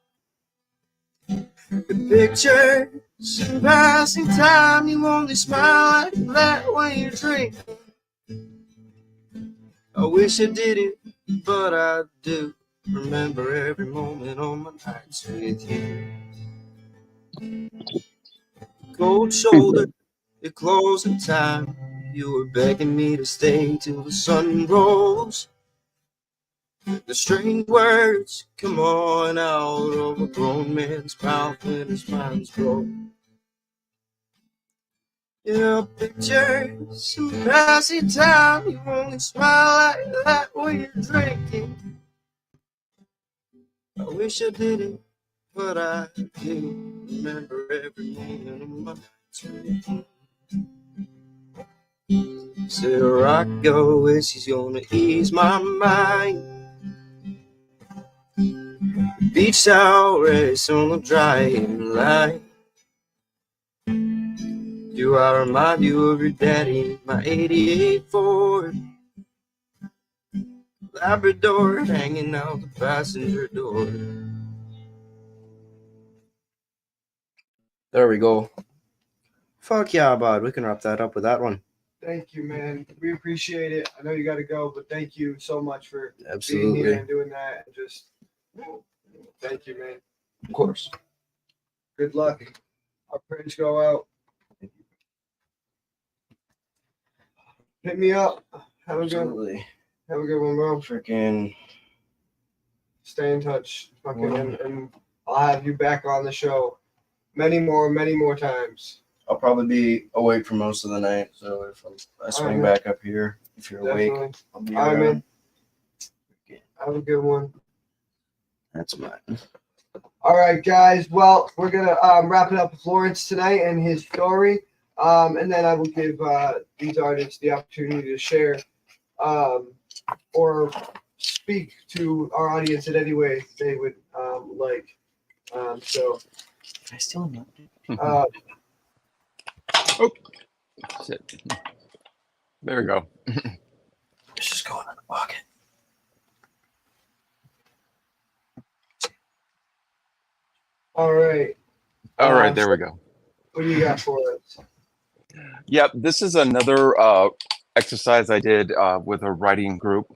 The pictures in passing time, you only smile like that when you're drinking. I wish I didn't, but I do. Remember every moment on my nights with you. Cold shoulder, your closing time. You were begging me to stay till the sun rose. The strange words come on out of a grown man's mouth when his mind's broke. Yeah, pictures in passing time. You only smile like that when you're drinking. I wish I didn't, but I do. Remember every moment of my nights with you. Said rock your wish, he's gonna ease my mind. Beach towel race on the drying line. Do I remind you of your daddy, my 88 Ford? Labrador hanging out the passenger door. There we go. Fuck yeah, bud. We can wrap that up with that one. Thank you, man. We appreciate it. I know you got to go, but thank you so much for Absolutely. being here and doing that. And just thank you, man. Of course. Good luck. Our prayers go out. Hit me up. Have a good one, bro. Freaking. Stay in touch. Fucking, and I'll have you back on the show many more times. I'll probably be awake for most of the night, so if I swing back up here, if you're awake, I'll be around. Man. Have a good one. That's mine. All right, guys. Well, we're gonna wrap it up with Lawrence tonight and his story, and then I will give these artists the opportunity to share or speak to our audience in any way they would like. So. I still know. Oh, shit. There we go. Let's just go in the pocket. All right. All right, there we go. What do you got for us? Yep, this is another exercise I did with a writing group,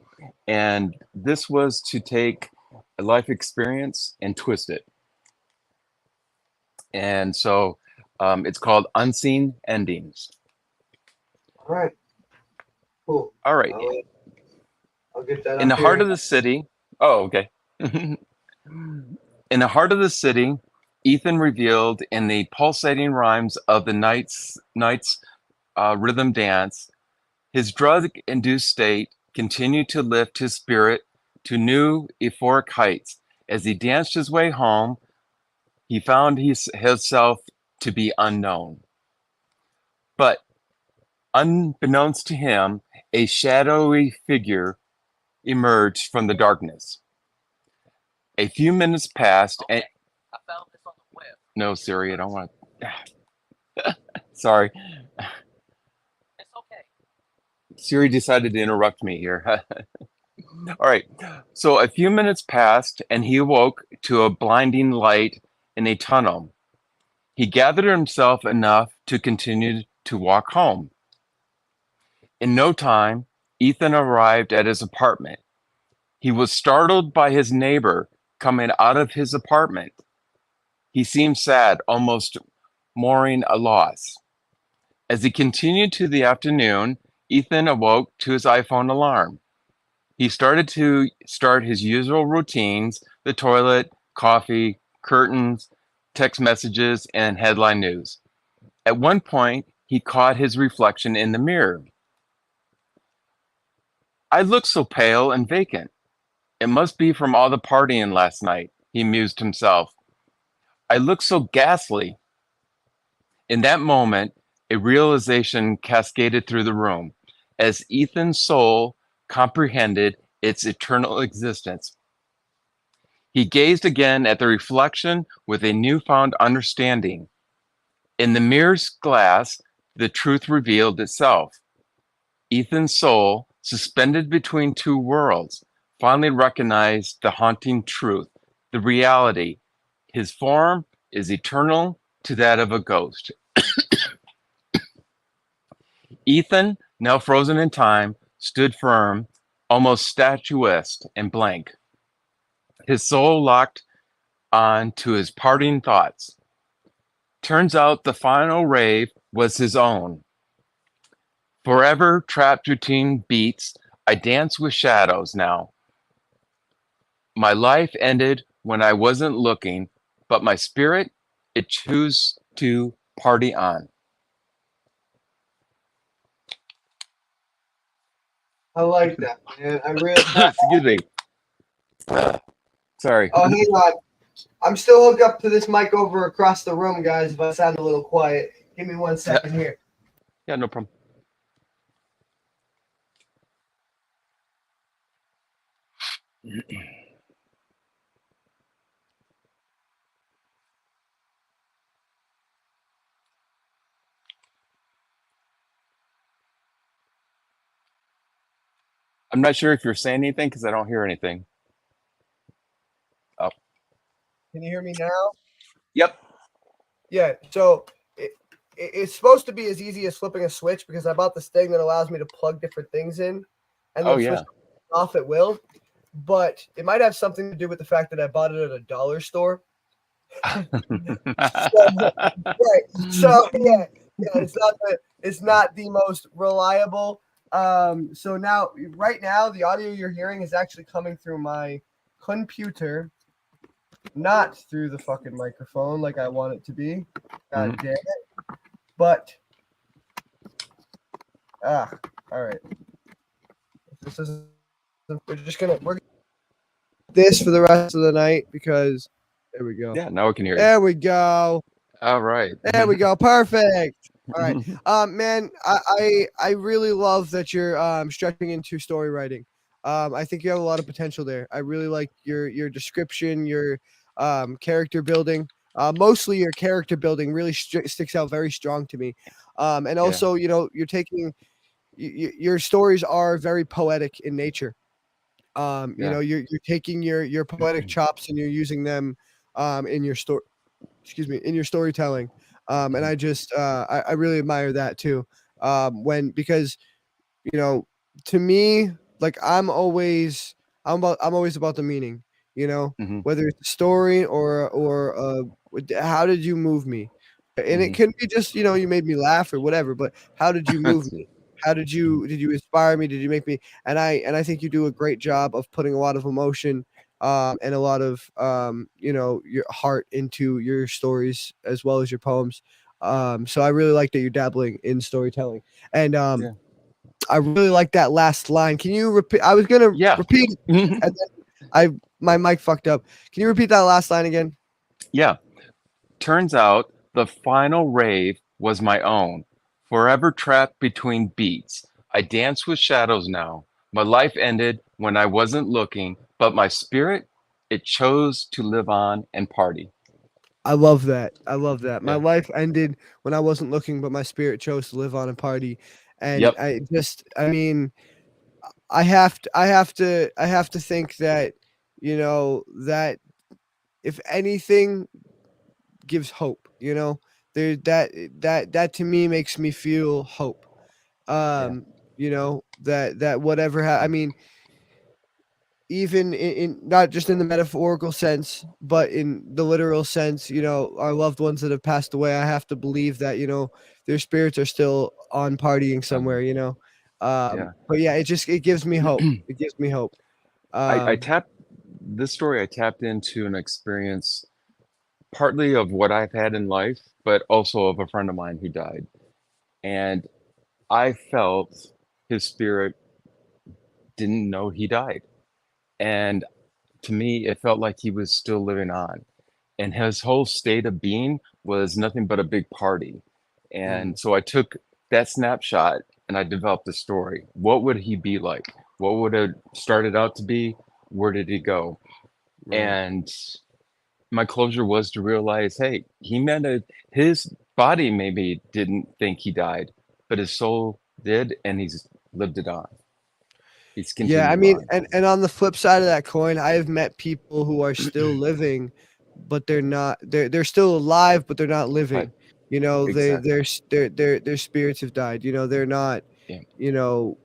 and this was to take a life experience and twist it. And so it's called Unseen Endings. All right. Cool. All right. I'll get that. In the heart of the city. Oh, okay. In the heart of the city, Ethan revealed in the pulsating rhymes of the night's rhythm dance, his drug-induced state continued to lift his spirit to new euphoric heights As he danced his way home, he found himself to be unknown. But unbeknownst to him, a shadowy figure emerged from the darkness. A few minutes passed, and I found this on the web. no, Siri, I don't want to. Sorry, It's okay. Siri decided to interrupt me here. All right. So a few minutes passed, and he awoke to a blinding light in a tunnel. He gathered himself enough to continue to walk home. In no time, Ethan arrived at his apartment. He was startled by his neighbor coming out of his apartment. He seemed sad, almost mourning a loss. As he continued to the afternoon, Ethan awoke to his iPhone alarm. He started his usual routines: the toilet, coffee, curtains, text messages, and headline news. At one point, he caught his reflection in the mirror. I look so pale and vacant. It must be from all the partying last night, he mused himself. I look so ghastly. In that moment, a realization cascaded through the room as Ethan's soul comprehended its eternal existence. He gazed again at the reflection with a newfound understanding. In the mirror's glass, the truth revealed itself. Ethan's soul, suspended between two worlds, finally recognized the haunting truth, the reality. His form is eternal to that of a ghost. Ethan, now frozen in time, stood firm, almost statuesque and blank. His soul locked on to his parting thoughts. Turns out the final rave was his own. Forever trapped between beats, I dance with shadows now. My life ended when I wasn't looking, but my spirit, it chose to party on. I like that, man. I really. Excuse me. Sorry. Oh, hang on. I'm still hooked up to this mic over across the room, guys. If I sound a little quiet, give me 1 second here. Yeah, no problem. I'm not sure if you're saying anything because I don't hear anything. Oh. Can you hear me now? Yep. Yeah. So it's supposed to be as easy as flipping a switch because I bought this thing that allows me to plug different things in, and then switch off at will. But it might have something to do with the fact that I bought it at a dollar store. Right. So yeah, it's not the most reliable. So now, right now, the audio you're hearing is actually coming through my computer, not through the fucking microphone like I want it to be. God damn it. But all right. This is we're this for the rest of the night because there we go. Yeah, now we can hear you. There we go. All right. There we go. Perfect. All right. Man, I really love that you're stretching into story writing. I think you have a lot of potential there. I really like your description, your character building. Mostly your character building really sticks out very strong to me. And also, you know, you're taking your stories are very poetic in nature. You know, you're taking your poetic chops and you're using them in your story. Excuse me, in your storytelling. And I just I really admire that too. Because you know, to me, like I'm always about the meaning, you know, whether it's a story or how did you move me? And it can be just, you know, you made me laugh or whatever, but how did you move me? How did you inspire me? Did you make me? And I think you do a great job of putting a lot of emotion and a lot of you know, your heart into your stories as well as your poems. So I really like that you're dabbling in storytelling. And I really like that last line. Can you repeat? I was gonna repeat it, and then my mic fucked up. Can you repeat that last line again? Yeah. Turns out the final rave was my own. Forever trapped between beats. I dance with shadows now. My life ended when I wasn't looking, but my spirit, it chose to live on and party. I love that. I love that. My Yeah. life ended when I wasn't looking, but my spirit chose to live on and party. And Yep. I mean, I have to think that, that if anything gives hope, that to me makes me feel hope. Yeah. That whatever, I mean, even in not just in the metaphorical sense, but in the literal sense, our loved ones that have passed away, I have to believe that, their spirits are still on partying somewhere, Yeah. but yeah, it gives me hope. It gives me hope. I Um, tapped this story, I tapped into an experience partly of what I've had in life, but also of a friend of mine who died. And I felt his spirit didn't know he died. And to me, it felt like he was still living on. And his whole state of being was nothing but a big party. And so I took that snapshot and I developed a story. What would he be like? What would it started out to be? Where did he go? right. And my closure was to realize, hey, he meant it. His body maybe didn't think he died, but his soul did, and he's lived it on. He's Yeah, I continued mean, on. and on the flip side of that coin, I have met people who are still living, but they're not. They're still alive, but they're not But living. exactly. Their spirits have died. They're not. Yeah. You know,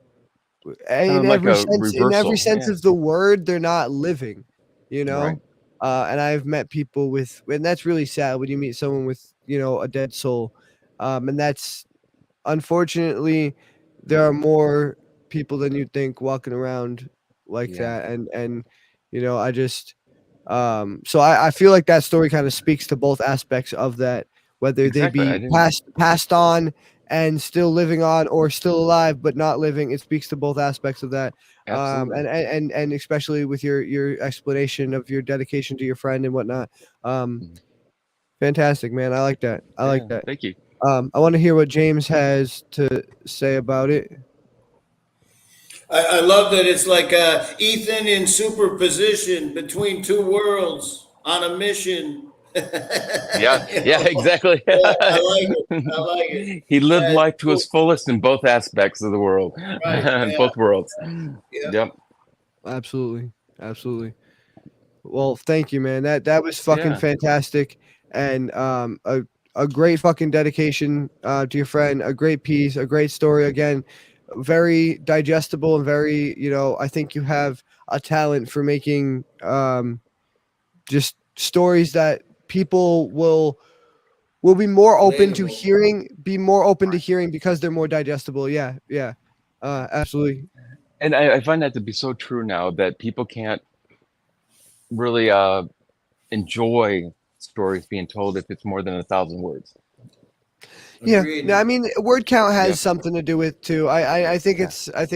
Kind in of like every a sense, reversal. Yeah. of the word, they're not living. You Right. know, and I've met people and that's really sad when you meet someone with a dead soul, and that's unfortunately, there are more people than you think walking around like Yeah. that, and I just so I feel like that story kind of speaks to both aspects of that, whether they Exactly. I be didn't. passed on and still living on, or still alive but not living. It speaks to both aspects of that. Absolutely. And especially with your explanation of your dedication to your friend and whatnot. Mhm. Fantastic, man. I like that. I like Yeah. that. Thank you. I want to hear what James has to say about it. I love that it's like Ethan in superposition between two worlds on a mission. Yeah. Yeah. Exactly. Yeah, I like it. I like it. He lived Yeah, it's life to cool. his fullest in both aspects of the world, Right. Yeah. both worlds. Yeah. Yep. Absolutely, absolutely. Well, thank you, man. That was fucking Yeah. fantastic, and a great fucking dedication to your friend. A great piece, a great story. Again, very digestible and very. I think you have a talent for making just stories that people will be more open to Relatable. hearing, because they're more digestible. Yeah, yeah, absolutely. And I find that to be so true now that people can't really enjoy stories being told if it's more than 1,000 words. Yeah, no, I Agreed. mean, word count has Yep. something to do with too. I think Yeah. I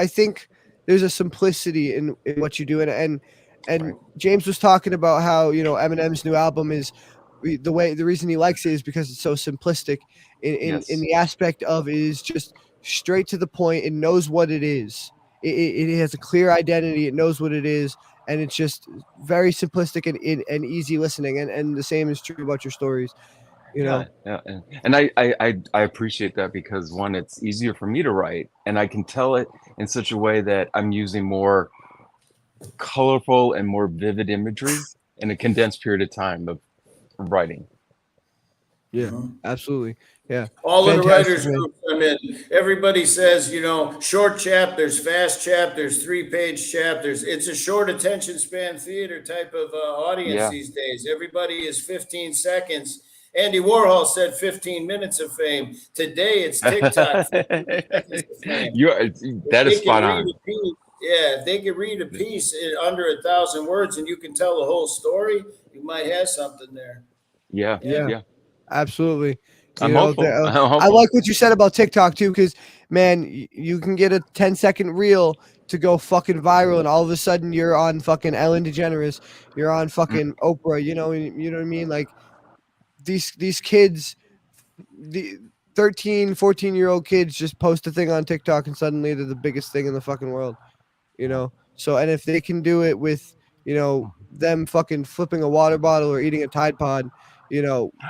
think there's a simplicity in what you do, and Right. James was talking about how Eminem's new album is the reason he likes it is because it's so simplistic in Yes. the aspect of it is just straight to the point. It knows what it is. It has a clear identity. It knows what it is, and it's just very simplistic and easy listening. And the same is true about your stories. You Yeah. know, Yeah. And I appreciate that because one, it's easier for me to write, and I can tell it in such a way that I'm using more colorful and more vivid imagery in a condensed period of time of writing. yeah, absolutely, yeah, All of the fantastic, writers man. groups I'm in, everybody says, short chapters, fast chapters, 3-page chapters. It's a short attention span theater type of audience Yeah. these days. Everybody is 15 seconds. Andy Warhol said 15 minutes of fame. Today it's TikTok, 15 seconds of fame. That is They can spot read on. a piece. Yeah, if they can read a piece in under 1,000 words and you can tell the whole story, you might have something there. Yeah. Yeah. Yeah, Yeah. absolutely. I'm hopeful. I'm I hopeful. like what you said about TikTok too, because man, you can get a 10-second reel to go fucking viral, and all of a sudden you're on fucking Ellen DeGeneres, you're on fucking Oprah. You know what I mean? Like these kids, the 13, 14-year-old kids just post a thing on TikTok and suddenly they're the biggest thing in the fucking world. You know? So, and if they can do it with, them fucking flipping a water bottle or eating a Tide Pod,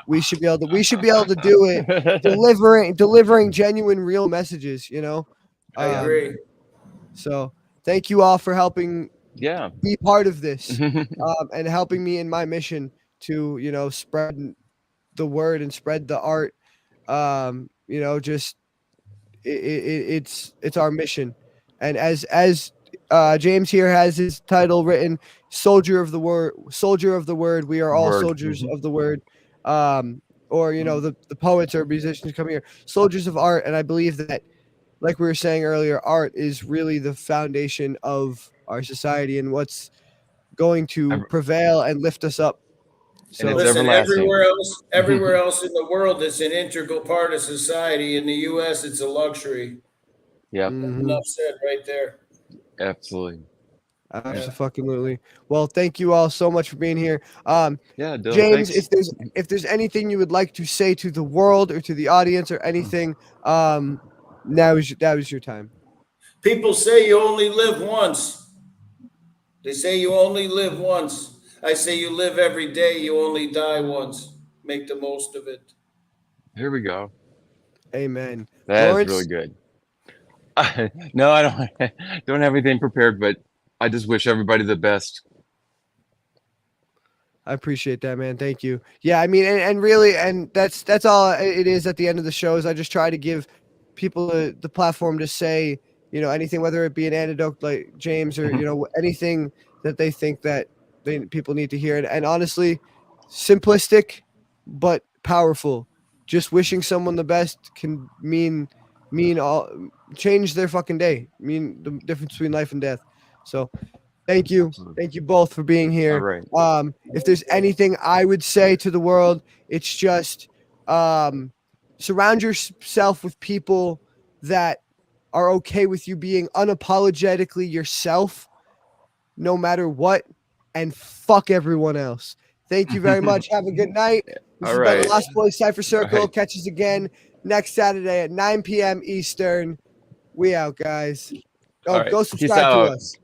we should be able to do it, delivering genuine, real messages, I agree. So thank you all for helping Yeah. be part of this, and helping me in my mission to, spread the word and spread the art. Just it's our mission. And as James here has his title written, soldier of the word. We are all Word. soldiers of the word. Or the poets or musicians come here, soldiers of art. And I believe that, like we were saying earlier, art is really the foundation of our society and what's going to prevail and lift us up. So And it's Listen, everlasting. everywhere else in the world, it's an integral part of society. In the U.S., it's a luxury. Yep. Enough said right there. Absolutely. Absolutely. Well, thank you all so much for being here. Yeah, Dylan, James, thanks. if there's anything you would like to say to the world or to the audience or anything, that was your time. People say you only live once. They say you only live once. I say you live every day. You only die once. Make the most of it. Here we go. Amen. That Lawrence? is really good. No, I don't have anything prepared, but I just wish everybody the best. I appreciate that, man. Thank you. Yeah, I mean, and really, and that's all it is at the end of the shows. I just try to give people the platform to say, anything, whether it be an anecdote like James or, anything that they think that people need to hear. And honestly, simplistic, but powerful. Just wishing someone the best can mean all, change their fucking day, mean the difference between life and death. So thank you. Thank you both for being here. All right. If there's anything I would say to the world, it's just surround yourself with people that are okay with you being unapologetically yourself, no matter what, and fuck everyone else. Thank you very much. Have a good night. This has been the Lostboys Cypher Circle. Right. Catch us again next Saturday at 9 p.m. Eastern. We out, guys. Oh, All right. go Peace subscribe to out. us.